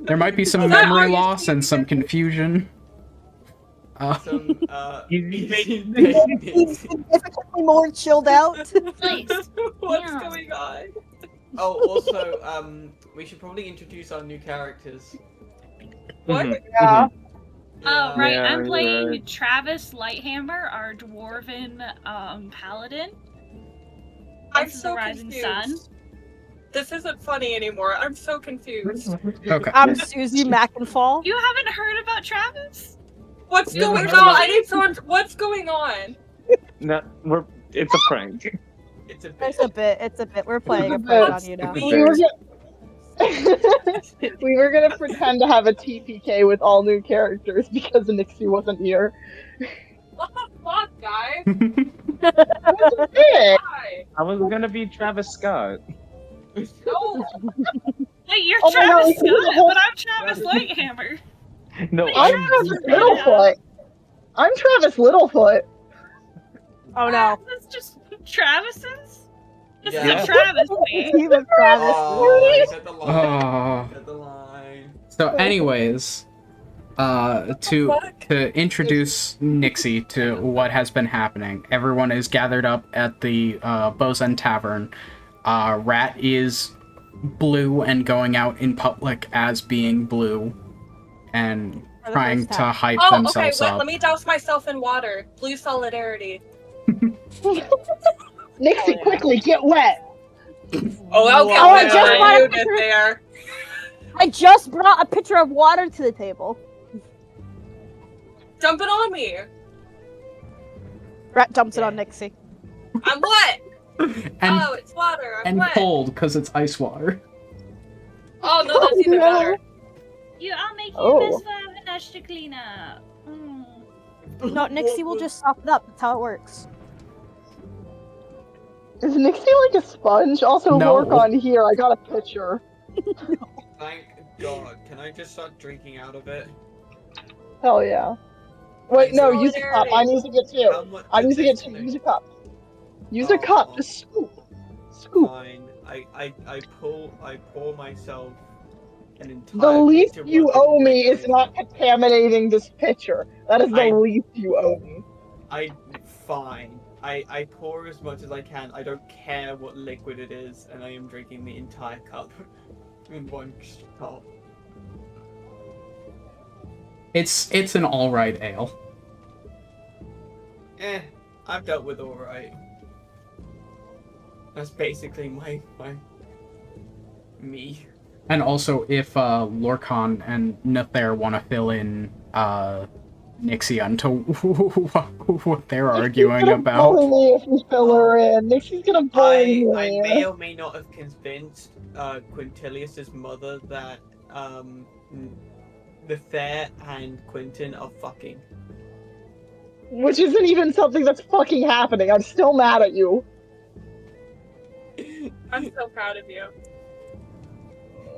There might be some memory loss and some confusion. some He's significantly more chilled out. Nice. What's Yeah. going on? Oh, also, we should probably introduce our new characters. What? Yeah. Oh, right, Yeah, I'm you're playing right. Travis Lighthammer, our dwarven paladin. I'm This is so the rising confused. sun. This isn't funny anymore. I'm so confused. Okay. I'm Susie Mackinfall. You haven't heard about Travis? What's We haven't going heard on? about- I need someone. What's going on? No, it's a prank. It's a bit. It's a bit. It's a bit. We're playing a It's a prank bit. on you now. We were we were gonna pretend to have a TPK with all new characters because Nixie wasn't here. What the fuck, guys? That's a bit. Why? I was gonna be Travis Scott. No. Wait, you're Oh my God, Travis we can do the Scott, whole- but I'm Travis Lighthammer. No, I'm I'm Travis Littlefoot. I'm Travis Littlefoot. Oh no. That's just Travis's? This is Yeah. a Travis thing. Team of Travis. Oh, he's at the line. Oh. He's at the line. So, anyways, to Fuck. introduce Nixie to what has been happening, everyone is gathered up at the Bozen Tavern. Rat is blue and going out in public as being blue and For the trying first to time. hype Oh, okay. themselves Wait, up. let me douse myself in water. Blue solidarity. Nixie, quickly, get wet. Oh, I'll get Oh, I wet. just I bought a knew picture. that there. I just brought a pitcher of water to the table. Dump it on me. Rat dumps it on Nixie. I'm wet. And, Oh, it's water. I'm and wet. cold, because it's ice water. Oh no, that's even no. better. I'll make you Oh. this Vavanage to clean up. No, Nixie will just sop it up. That's how it works. Is Nixie like a sponge? Also, No. Lorcon here. I got a pitcher. Thank God. Can I just start drinking out of it? Hell yeah. Wait, no, use a cup. I'm using it How too. much I'm is using it this too. thing? Use a cup. Use a cup. Just scoop. Scoop. Fine. I pour myself an entire The least pitcher you worth of owe me is liquid. not contaminating this pitcher. That is the I- least you owe me. Fine. I pour as much as I can. I don't care what liquid it is, and I am drinking the entire cup in one shot. It's an alright ale. I've dealt with alright. That's basically my me. And also, if Lorcon and Nathair want to fill in Nixie onto what they're arguing about. Bully me if you fill her in. Nixie's gonna bully me. I may or may not have convinced Quintilius's mother that Nathair and Quentin are fucking. Which isn't even something that's fucking happening. I'm still mad at you. I'm so proud of you.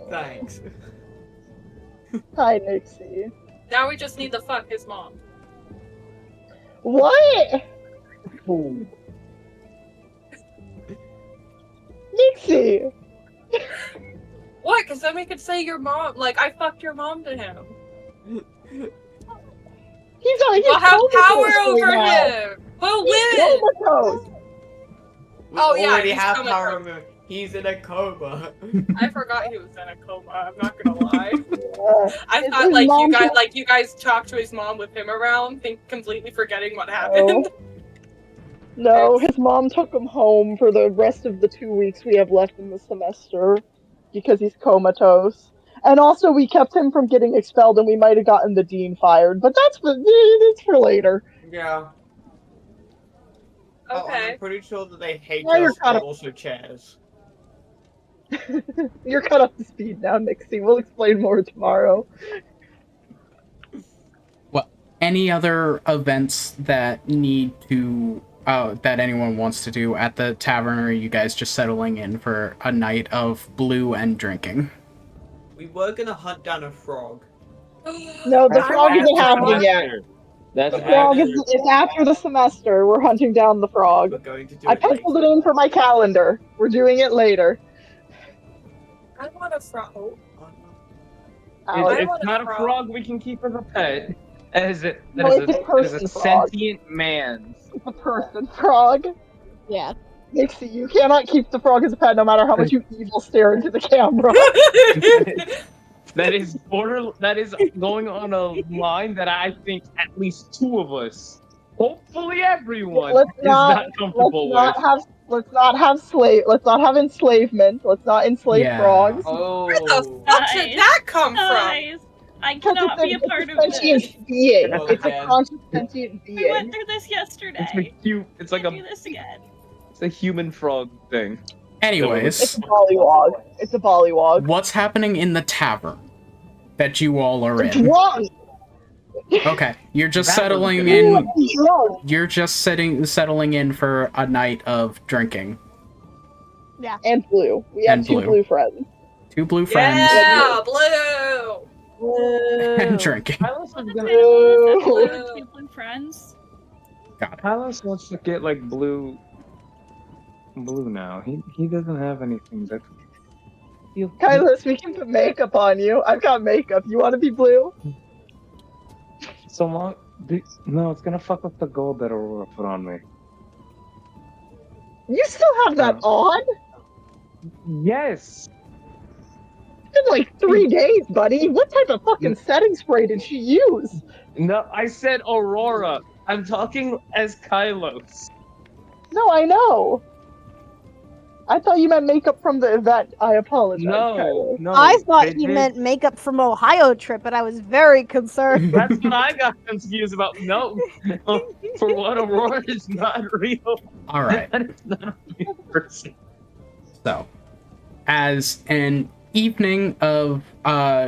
Thanks. Hi, Nixie. Now we just need to fuck his mom. What? Nixie! What? Because then we could say your mom. Like I fucked your mom to him. He's on. We'll have power right over now. him. We'll He's win. comatose. We Oh, yeah, already he's have coming power from- over. He's in a coma. I forgot he was in a coma. I'm not gonna lie. Yeah. I His thought mom you guys talked to his mom with him around, completely forgetting what happened. No, his mom took him home for the rest of the 2 weeks we have left in the semester because he's comatose. And also, we kept him from getting expelled, and we might have gotten the dean fired. But that's for later. Yeah. Oh, and Okay. I'm pretty sure that they hate Now you're us caught and up. also chairs. You're cut up to speed now, Nixie. We'll explain more tomorrow. Any other events that need to that anyone wants to do at the tavern, or are you guys just settling in for a night of blue and drinking? We were gonna hunt down a frog. No, the That's frog isn't after happening yet. That's The frog after. is after the semester. We're hunting down the frog. We're going to do I it penciled it later. in for my calendar. We're doing it later. I want a frog. Oh, no. Alex. It's want a not a frog. frog we can keep as a pet. That is a No, it's a that is person a frog. sentient man. It's a person frog. Yeah. Nixie, you cannot keep the frog as a pet no matter how much you evil stare into the camera. That is going on a line that I think at least two of us, hopefully everyone, Let's is not let's comfortable not with. Let's not have enslavement. Let's not enslave Yeah. frogs. Where the Oh. fuck did that come from? Guys, I Because cannot be a it's part a of sentient this. being. Well, It's a again. conscious sentient We went being. through this It's a yesterday. it's like Can't a do this again. it's a human frog thing. It's Anyways, a bollywog. It's a bollywog. what's happening in the tavern that you all are in? Drunk. Okay, you're just That settling was in. Drunk. You're just settling in for a night of drinking. And blue. We And have two blue. blue friends. 2 blue friends Yeah, blue. and drinking. Hylos is gonna Blue. Two blue friends. Got it. Hylos wants to get like blue now. He doesn't have anything that Kylos, we can put makeup on you. I've got makeup. You want to be blue? so long. No, it's gonna fuck up the gold that Aurora put on me. You still have that on? Yes. It's been like 3 days, buddy. What type of fucking setting spray did she use? No, I said Aurora. I'm talking as Kylos. No, I know. I thought you meant makeup from the event. I apologize, No, Kylos. no. I thought they he did- meant makeup from Ohio trip, and I was very concerned. That's what I got confused about. No, for what Aurora is not real. All right. That is not a real person. So, as an evening of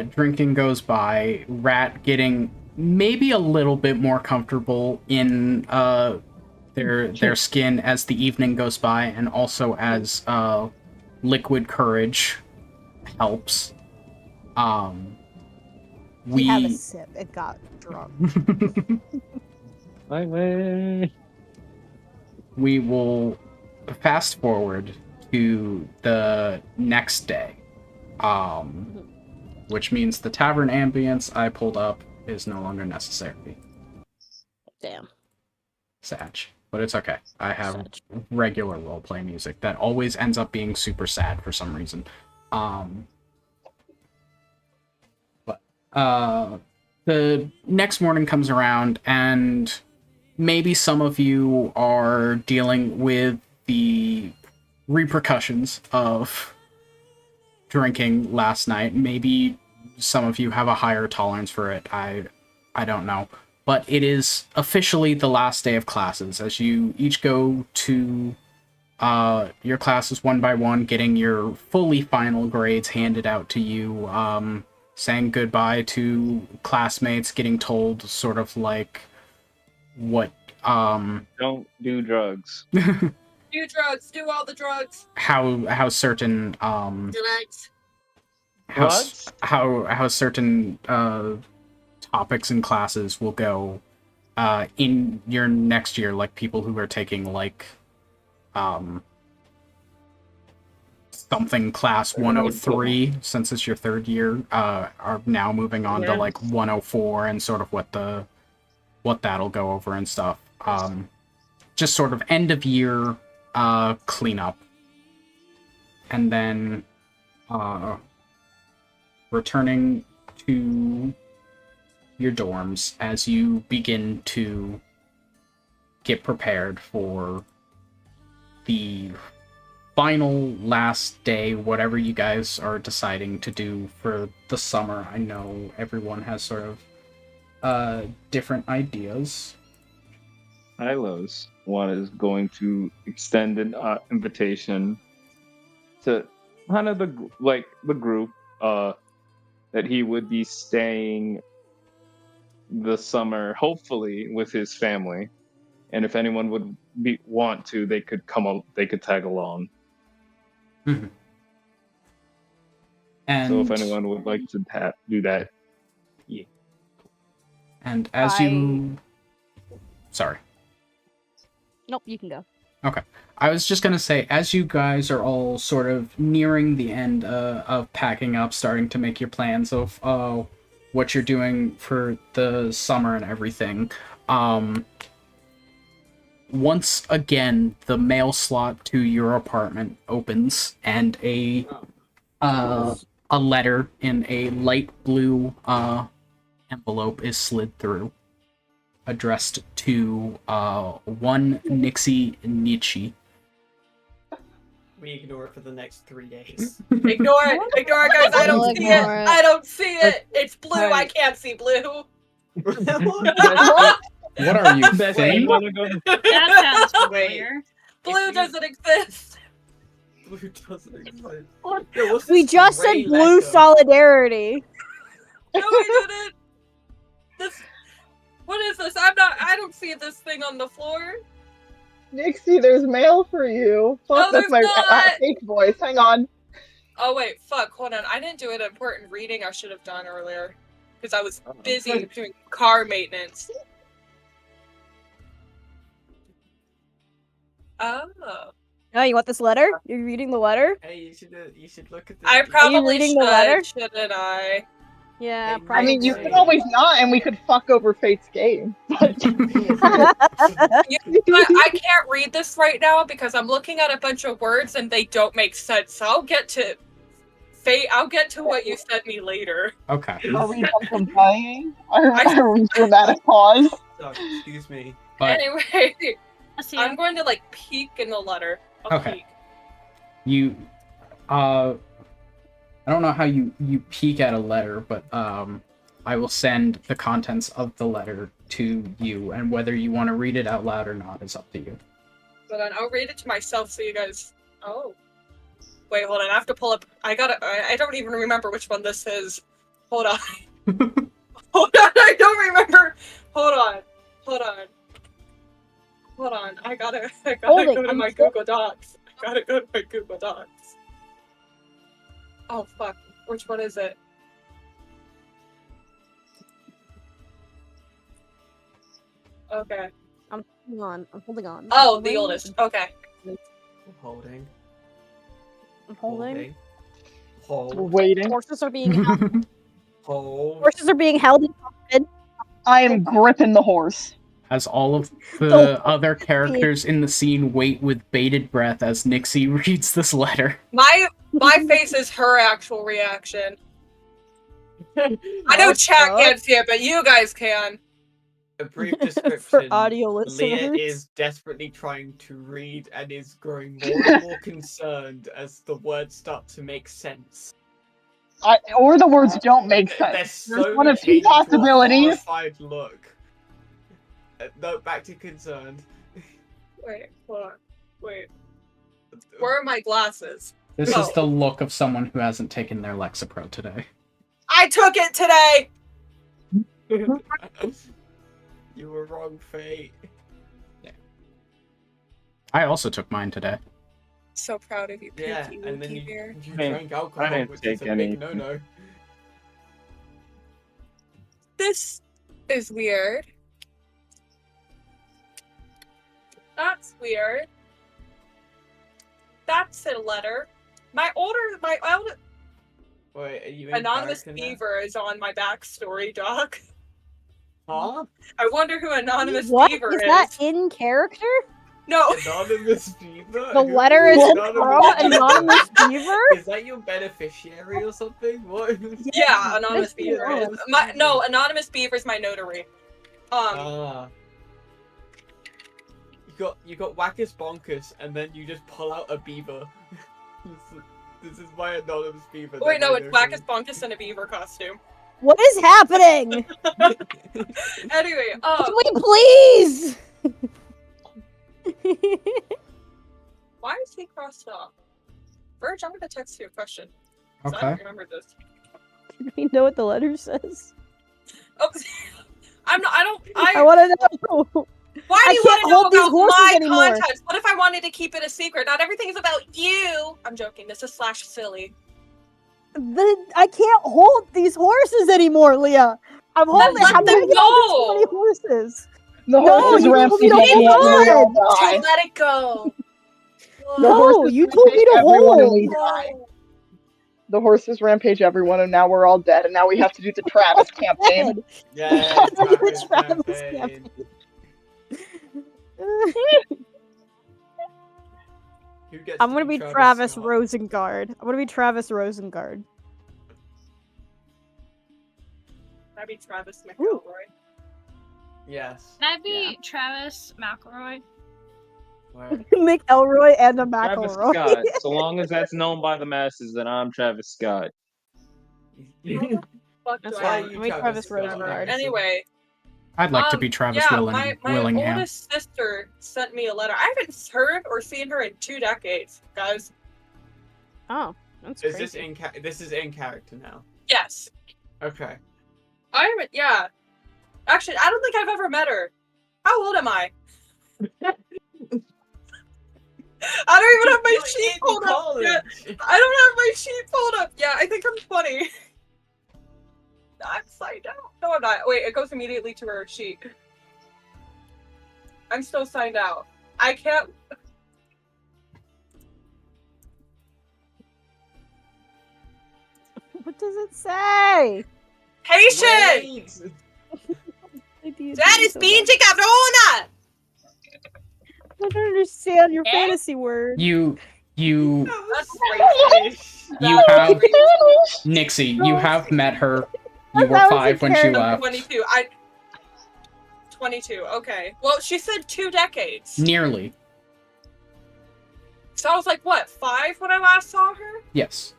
drinking goes by, Rat getting maybe a little bit more comfortable in their skin as the evening goes by, and also as liquid courage helps. We have a sip. It got drunk. My way. We will fast forward to the next day, which means the tavern ambience I pulled up is no longer necessary. Damn. Sad. But it's okay. I have regular roleplay music that always ends up being super sad for some reason. The next morning comes around, and maybe some of you are dealing with the repercussions of drinking last night. Maybe some of you have a higher tolerance for it. I don't know. But it is officially the last day of classes, as you each go to your classes one by one, getting your fully final grades handed out to you, saying goodbye to classmates, getting told sort of like what Don't do drugs. Do drugs. Do all the drugs. how certain Drugs. how certain topics and classes will go in your next year, like people who are taking like something class 103, since it's your third year, are now moving on to like 104, and sort of what that'll go over and stuff. Just sort of end of year cleanup, and then returning to your dorms as you begin to get prepared for the final last day, whatever you guys are deciding to do for the summer. I know everyone has sort of different ideas. Hylos one is going to extend an invitation to kind of the group that he would be staying the summer, hopefully with his family, and if anyone would want to, they could tag along. Mm-hmm. And so if anyone would like to do that, yeah. And as sorry. Nope, you can go. Okay. I was just going to say, as you guys are all sort of nearing the end of packing up, starting to make your plans of what you're doing for the summer and everything, once again, the mail slot to your apartment opens, and a letter in a light blue envelope is slid through, addressed to one Nixie Nietzsche. We ignore it for the next 3 days. Ignore it. Ignore it, guys. I We'll don't see it. ignore it. I don't see it. It's blue. Hey. I can't see blue. What are you, That's Finn? That sounds familiar. Blue doesn't exist. Blue doesn't exist. Yo, what's We this just grey said blue letter? No, solidarity. I didn't. This. What is this? I don't see this thing on the floor. Nixie, there's mail for you. Fuck, No, that's my there's not. fake voice. Hang on. Oh wait, fuck. Hold on. I didn't do an important reading I should have done earlier because I was busy doing car maintenance. Oh. Oh, you want this letter? You're reading the letter? Hey, you should look at this. I probably reading should, the letter? shouldn't I? Yeah, Hey, probably. I mean, you could always not, and we could fuck over Fate's game. But You know what? I can't read this right now because I'm looking at a bunch of words and they don't make sense. So I'll get to Fate. I'll get to what you sent me later. Okay. are we done complaining? Are we dramatic pause? Oh, excuse me. But Anyway, Let's see. I'm going to like peek in the letter. I'll Okay. peek. you, I don't know how you peek at a letter, but I will send the contents of the letter to you, and whether you want to read it out loud or not is up to you. But then I'll read it to myself so you guys. Oh. Wait, hold on. I have to pull up. I don't even remember which one this is. Hold on. Hold on. I don't remember. Hold on. I gotta Hold it, go to I'm my still- Google Docs. I gotta go to my Google Docs. Oh, fuck. Which one is it? Okay. I'm holding on. Oh, the oldest. Okay. Holding. I'm holding. We're Hold. waiting. Horses are being held. Hold. Horses are being held. I am gripping the horse. As all of the Don't- other characters in the scene wait with bated breath as Nixie reads this letter. My face is her actual reaction. I know Oh, chat fuck. can't see it, but you guys can. A brief description. For audio Leah listeners. is desperately trying to read and is growing more and more concerned as the words start to make sense. Or the words don't make They're sense. slowly There's one of two changing to a possibilities. horrified look. No, back to concerned. Wait, hold on. Wait. Where are my glasses? This Oh. is the look of someone who hasn't taken their Lexapro today. I took it today! You were wrong, Fate. I also took mine today. So proud of you, Yeah, Pinky and then Winky you here. drank alcohol, didn't which is take a any. big no-no. This is weird. That's weird. That's a letter. My older Wait, are you in Anonymous character now? Beaver is on my backstory doc. Huh? I wonder who Anonymous What Beaver is that is. in character? No, Anonymous Beaver? The Who letter is Anonymous from Anonymous Beaver? Is that your beneficiary or something? What? yeah, Anonymous That's Beaver is. Anonymous No, Anonymous Beaver is my notary. Ah. You got Wackus Bonkus, and then you just pull out a beaver. This is my Anonymous Beaver. Wait, that no, I it's know Wackus Bonkus in a beaver costume. What is happening? Anyway, Can we please? why is he crossed off? Verge, I'm gonna text you a question. 'cause I Okay. don't remember this. Do we know what the letter says? Oh, I I want to know. Why I do you want can't to know hold these about horses my anymore. contacts? What if I wanted to keep it a secret? Not everything is about you. I'm joking. This is slash silly. I can't hold these horses anymore, Leah. I'm holding. let I'm them gonna get onto go. too many horses. The No, horse is you told ramping me to everyone hold and we all on. die. Just let it go. The No, horses you told me rampage to everyone and hold. we die. The horses rampage everyone, and now we're all dead, and now we have to do the Travis campaign. Dead. Yeah, That's like the Travis Travis campaign. Who gets I'm to gonna be Travis Travis Scott? Rosengard. I'm gonna be Travis Rosengard. That'd be Travis McElroy. Yes. That'd be Travis McElroy. What? McElroy and a Travis McElroy. Scott. So long as that's known by the masses, then I'm Travis Scott. Fuck That's do Why I are fine. you Let me Travis Travis Scott? Rosengard. Anyway, I'd like to be Travis yeah, my Willingham. oldest sister sent me a letter. I haven't heard or seen her in 2 decades, guys. Oh, that's Is crazy. this is in character now? Yes. Okay. I haven't, yeah. Actually, I don't think I've ever met her. How old am I? I don't even have my You're sheet in pulled up college. yet. I don't have my sheet pulled up. Yeah, I think I'm 20. I'm signed out. No, I'm not. Wait, it goes immediately to her sheet. I'm still signed out. I can't. What does it say? Patient! That is being cabrona! I don't understand your Eh? fantasy word. You That's racist. have Nixie. You have met her. You were That was 5 a when she character. left. 22. 22. Okay. Well, she said 2 decades. Nearly. So I was like, what, 5 when I last saw her? Yes.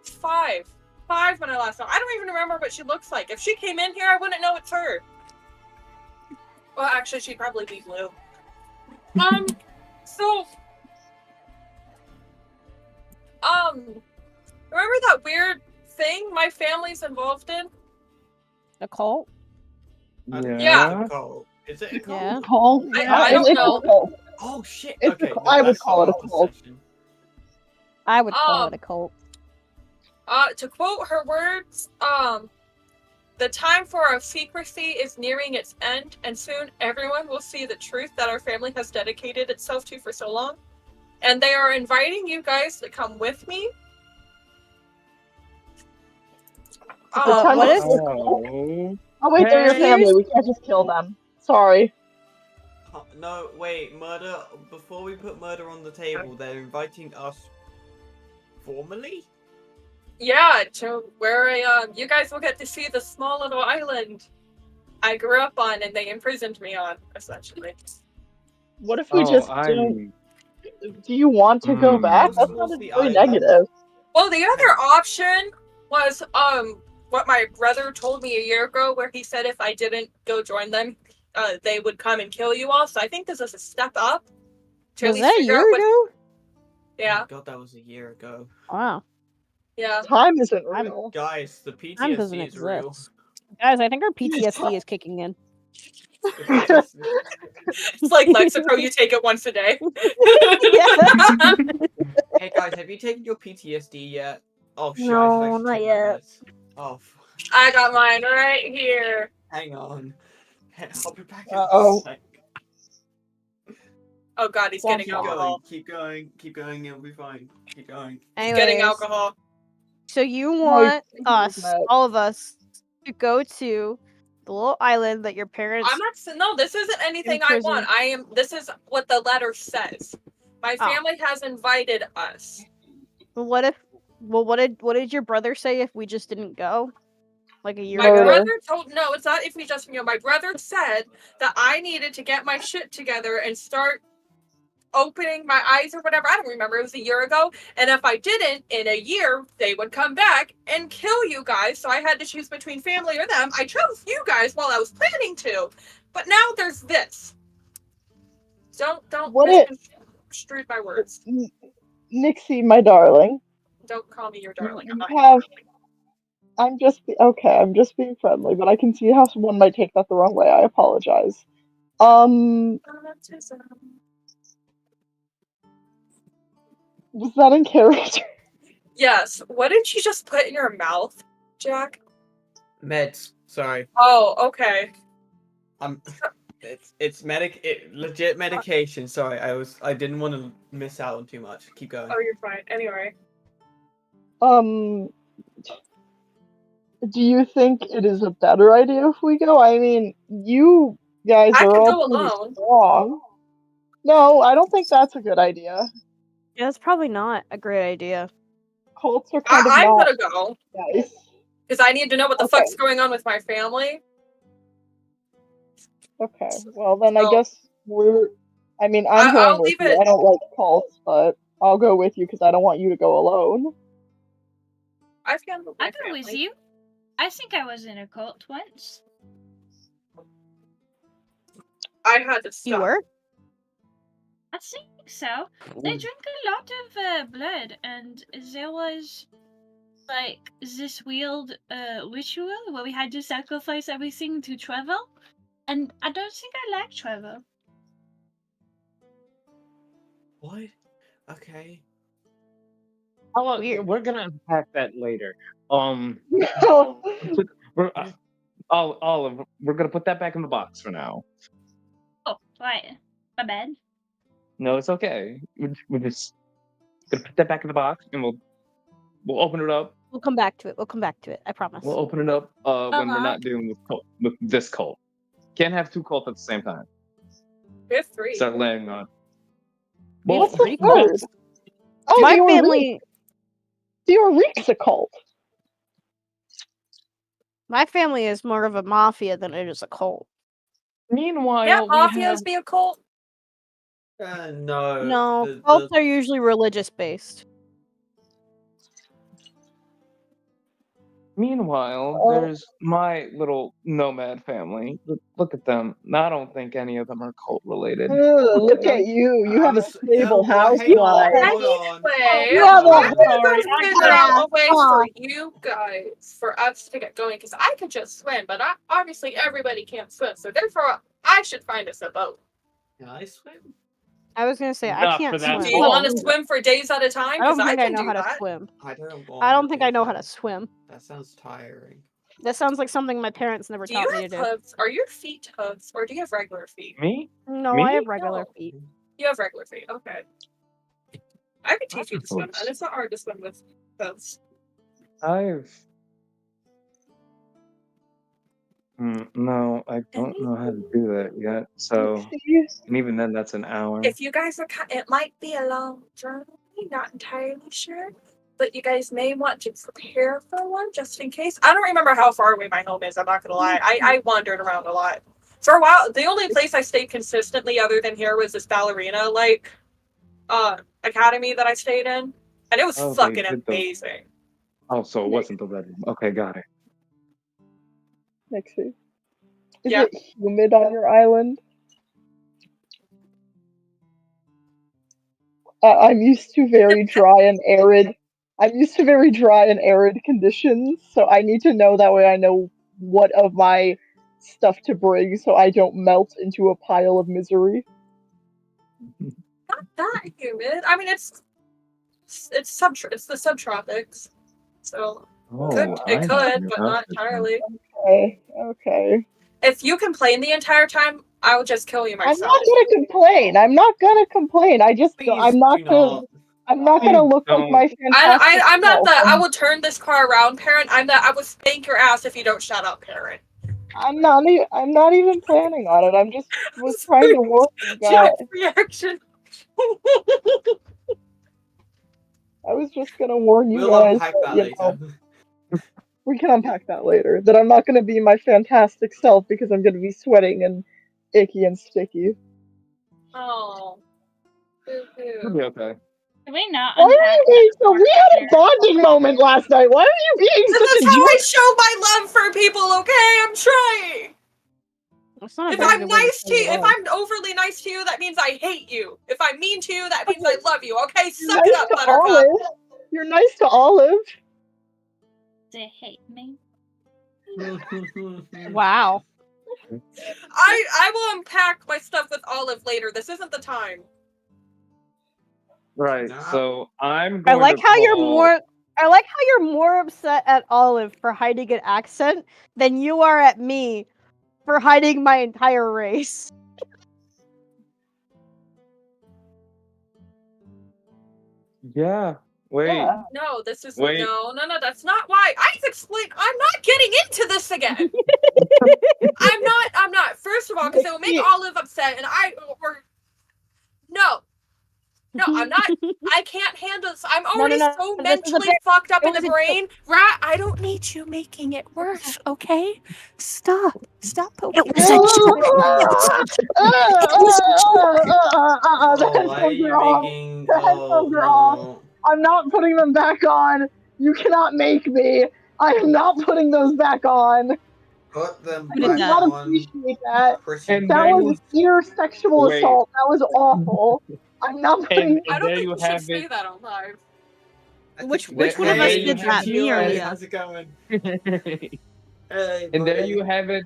5. 5 when I last saw her. I don't even remember what she looks like. If she came in here, I wouldn't know it's her. Well, actually, she'd probably be blue. So, remember that weird thing my family's involved in? A cult? Yeah. Is it a cult? Yeah. Cult? I don't It's know. a cult. Oh shit. It's Okay. I would that's call it a not our cult. session. I would call it a cult. To quote her words, the time for our secrecy is nearing its end, and soon everyone will see the truth that our family has dedicated itself to for so long. And they are inviting you guys to come with me. What if? Oh. Oh wait, they're your Hey. family. We can't just kill them. Sorry. No, wait, murder. Before we put murder on the table, they're inviting us formally? Yeah, to where you guys will get to see the small little island I grew up on and they imprisoned me on, essentially. What if we just don't? Do you want to go back? That sounded very negative. Well, the other option was what my brother told me a year ago, where he said if I didn't go join them, they would come and kill you all. So I think this is a step up. To Was that a year ago? Yeah. Oh my god, that was a year ago. Wow. Yeah. Time isn't real. Guys, the Time doesn't PTSD is real. exist. Guys, I think our PTSD is kicking in. It's like Lexapro, you take it once a day. Hey guys, have you taken your PTSD yet? Oh shit, No, I should not actually yet. take my meds. Oh, I got mine right here. hang on. I'll be back in Uh-oh. a sec. Oh god, he's getting Keep alcohol. going, keep going, it'll be fine. Keep going. He's getting Anyways, alcohol. So you want thank you, us, Matt. all of us, to go to the little island that your parents... I'm not. No, this isn't anything in I prison. want. This is what the letter says. My Oh. family has invited us. What did your brother say if we just didn't go? Like a year My ago? brother told no, it's not if we just my brother said that I needed to get my shit together and start opening my eyes or whatever. I don't remember. It was a year ago. And if I didn't, in a year, they would come back and kill you guys. So I had to choose between family or them. I chose you guys while I was planning to. But now there's this. Don't What if- misconstrue my words. Nixie, my darling. Don't call me your darling. I'm You not have. I'm just okay. I'm just being friendly, but I can see how someone might take that the wrong way. I apologize. Was that in character? Yes. What did you just put in your mouth, Jack? Meds. Sorry. Oh, okay. It's legit medication. Sorry, I didn't want to miss out on too much. Keep going. Oh, you're fine. Anyway. Do you think it is a better idea if we go? I mean, you guys I are could all go pretty alone. strong. No, I don't think that's a good idea. Yeah, that's probably not a great idea. Cults are kind of I'm not gonna go. nice. Because I need to know what the Okay. fuck's going on with my family. Okay, well then I So- guess we're I mean, I'm I'll going with leave you. it. I don't like cults, but I'll go with you because I don't want you to go alone. I've gambled my I go with family. you. I think I was in a cult once. I had to stop. You were? I think so. They drink a lot of blood, and there was like this weird ritual where we had to sacrifice everything to travel, and I don't think I like travel. What? Okay. Oh, well, we're gonna unpack that later. No. We're, Olive, we're gonna put that back in the box for now. Oh, right. My bad. No, it's okay. We're just gonna put that back in the box, and we'll open it up. We'll come back to it. We'll come back to it. I promise. We'll open it up when we're Uh-huh. not dealing with this cult. Can't have two cults at the same time. We have 3. Start laying on. We have What's the 3 third? cults. Oh, My family. Theoreek's a cult. My family is more of a mafia than it is a cult. Meanwhile, Yeah, we mafias have be a cult. No. No, cults are usually religious based. Meanwhile, Oh. there's my little nomad family. Look at them. I don't think any of them are cult related. Look at you. You have a stable housewife. Hang on, hold on. Anyway, You have a I'm gonna Sorry, go I figure got out a way it. for you guys, for us to get going, because I could just swim, but obviously everybody can't swim, so therefore I should find us a boat. Can I swim? I was gonna say I Not can't for that swim. Do you long. want to swim for days at a time? I don't Because think I can know do how to that. swim. I don't want I don't to think do I know how that. to swim. That sounds tiring. That sounds like something my parents never Do you taught me to have do. hooves? Are your feet hooves, or do you have regular feet? Me? No, Me? I have regular No. feet. You have regular feet. Okay. I could teach you to swim, hooves. and it's not hard to swim with hooves. No, I don't know how to do that yet. So, and even then, that's an hour. If you guys are, it might be a long journey. Not entirely sure, but you guys may want to prepare for one just in case. I don't remember how far away my home is. I'm not gonna lie. I wandered around a lot for a while. The only place I stayed consistently, other than here, was this ballerina academy that I stayed in, and it was Oh, they fucking did the- amazing. Oh, so it wasn't the red room. Okay, got it. Nixie. Is Yeah. it humid on your island? I'm used to very dry and arid. I'm used to very dry and arid conditions, so I need to know that way I know what of my stuff to bring so I don't melt into a pile of misery. Not that humid. I mean, it's the subtropics, so it could, but not entirely. Okay. If you complain the entire time, I will just kill you I'm myself. not gonna complain. I just Please I'm not do gonna not. I'm not gonna look like my fantastic I'm not self. the I will turn this car around, parent. I'm the I will spank your ass if you don't shut up, parent. I'm not even planning on it. I'm just was trying to warn you guys. Jack's reaction. I was just gonna warn you We'll guys. unpack that you know, later. we can unpack that later. That I'm not gonna be my fantastic self because I'm gonna be sweating and icky and sticky. Oh. It'll be okay. Can we not Why are unpack you being so? We had a bonding moment last night. Why are you being This such is a how I jerk? show my love for people, okay? I'm trying. That's not a If very I'm good way nice to to you, say if love. I'm overly nice to you, that means I hate you. If I'm mean to you, that means I love you, okay? You're Suck it nice up, to Buttercup. Olive. You're nice to Olive. They hate me. Wow. I will unpack my stuff with Olive later. This isn't the time. Right. Nah. So I'm I going like to how you're call- more. I like how you're more upset at Olive for hiding an accent than you are at me for hiding my entire race. Yeah. Wait. Yeah. No, this is Wait. no, that's not why. I've explained. I'm not getting into this again. I'm not. First of all, because it will make Nixie. Olive upset, and no. No, I'm not. I can't handle this. I'm already no, so this is a mentally fucked up it in the was a brain. Rat, I don't need you making it worse, okay? Stop. Stop poking. It was a The Oh, why are headphones you are off. making? The Oh headphones are off. no. I'm not putting them back on. You cannot make me. I am not putting those back on. Put them Put it I do back down. not on. appreciate that. Pretty And That there was you pure sexual wait. assault. That was awful. I'm not putting. I And don't there think you we should have say it. that on live. Which There- one of and us there you did have that? it. Me or Hey, Leah? how's it going? Hey, And there buddy. you have it.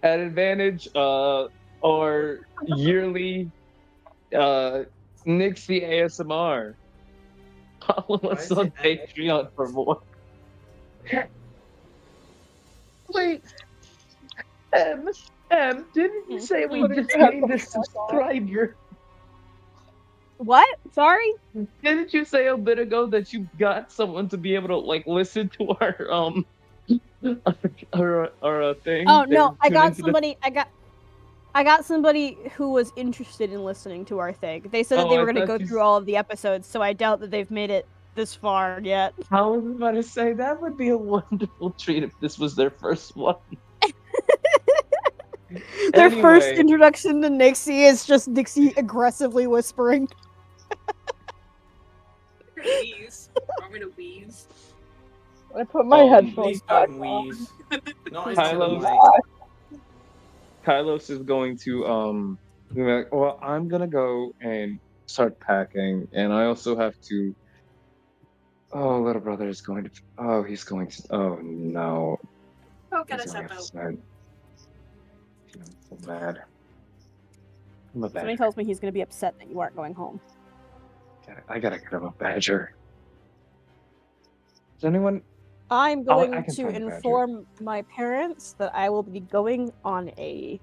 At Advantage, or yearly, Nixie ASMR. Follow Why us is on it Patreon for more. Wait, didn't you say we just gained a subscriber? What? Sorry? Didn't you say a bit ago that you got someone to be able to like listen to our our thing? Oh They no, I tune got into the- somebody. I got somebody who was interested in listening to our thing. They said that Oh, they I were going to thought go you through all of the episodes, so I doubt that they've made it this far yet. I was about to say that would be a wonderful treat if this was their first one. Their first Anyway. introduction to Nixie is just Nixie aggressively whispering. Wheeze. Want me to wheeze? I put my headphones Please back don't on. wheeze. Not Please into the don't mic. Kylos is going to be like, well, I'm gonna go and start packing, and I also have to. Oh, little brother is going to. Oh, he's going to. Oh no. Oh, get He's us going up. outside. I'm so mad. I'm a Somebody badger. tells me he's going to be upset that you aren't going home. I gotta get him a badger. Does anyone? I'm I going can to find a badger. inform my parents that I will be going on a.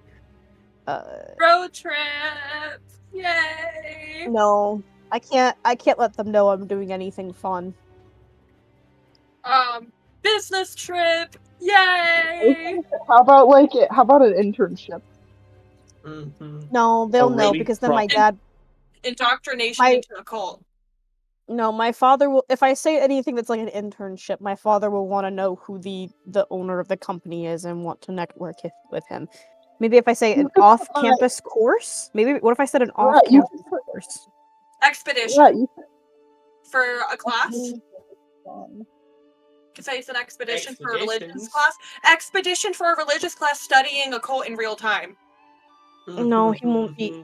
Road trip. Yay. No, I can't. I can't let them know I'm doing anything fun. Business trip. Yay. How about how about an internship? Mhm. No, they'll know really because then my pro- dad. Indoctrination My- into a cult. No, my father will. If I say anything that's like an internship, my father will want to know who the owner of the company is and want to network with him. Maybe if I say an off-campus course. Maybe what if I said an Yeah, off-campus course? Expedition Yeah, you for a class. can. Could say it's an expedition for a religious Expeditions? class. Expedition for a religious class studying a cult in real time. No, he won't be.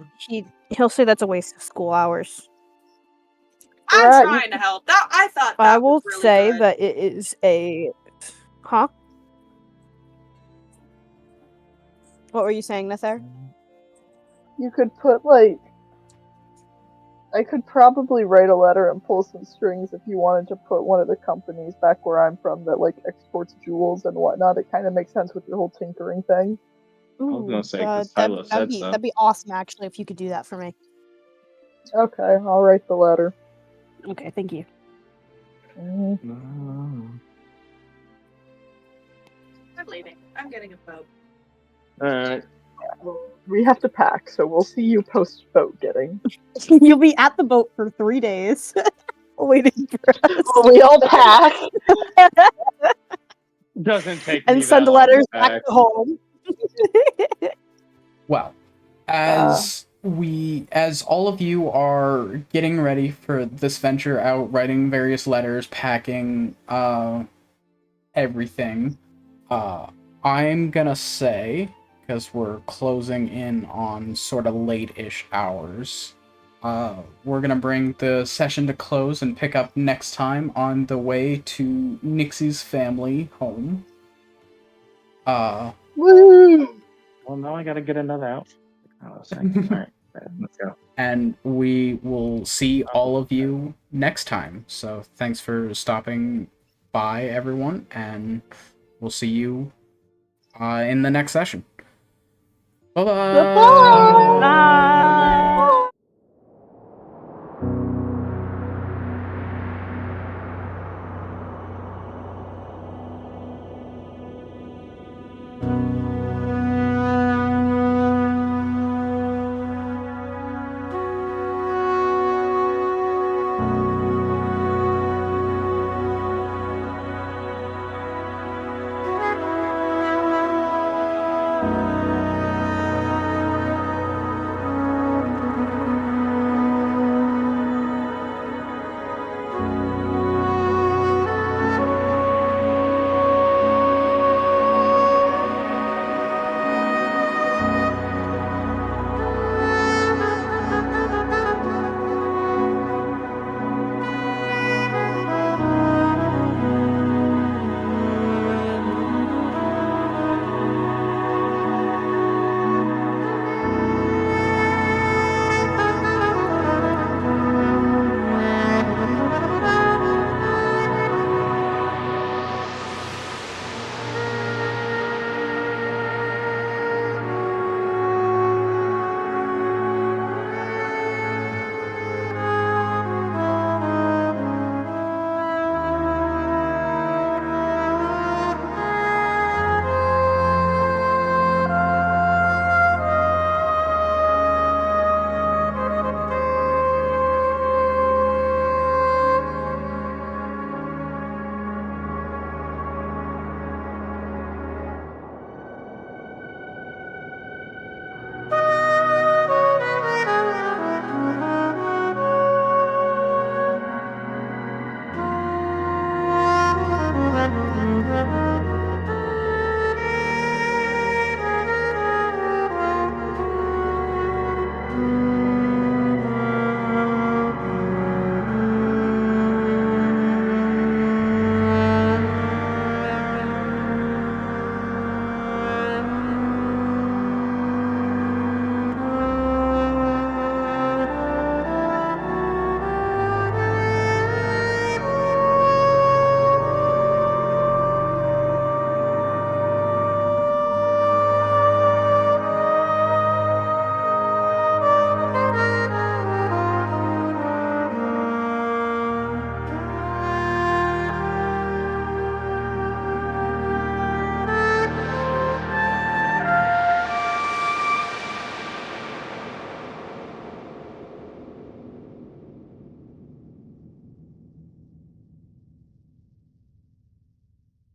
He'll say that's a waste of school hours. I'm Right, trying to help. That I thought that I will was really say good. that it is a. Huh? What were you saying, Nether? You could put I could probably write a letter and pull some strings if you wanted to put one of the companies back where I'm from that exports jewels and whatnot. It kind of makes sense with your whole tinkering thing. was gonna say, 'cause Kylo said so. That'd be awesome, actually, if you could do that for me. Okay, I'll write the letter. Okay, thank you. Mhm. I'm leaving. I'm getting a boat. Alright. We have to pack, so we'll see you post boat getting. You'll be at the boat for 3 days, waiting for us. Well, we all pack. Doesn't take And me send that long letters to back pack. to home. Well, as all of you are getting ready for this venture out, writing various letters, packing, everything, I'm gonna say, because we're closing in on sort of late-ish hours, we're gonna bring the session to close and pick up next time on the way to Nixie's family home. Woo! Well, now I gotta get another outfit. Oh, second. All right, let's go. And we will see all of you next time. So thanks for stopping by, everyone, and we'll see you in the next session. Bye-bye! Bye-bye! Bye.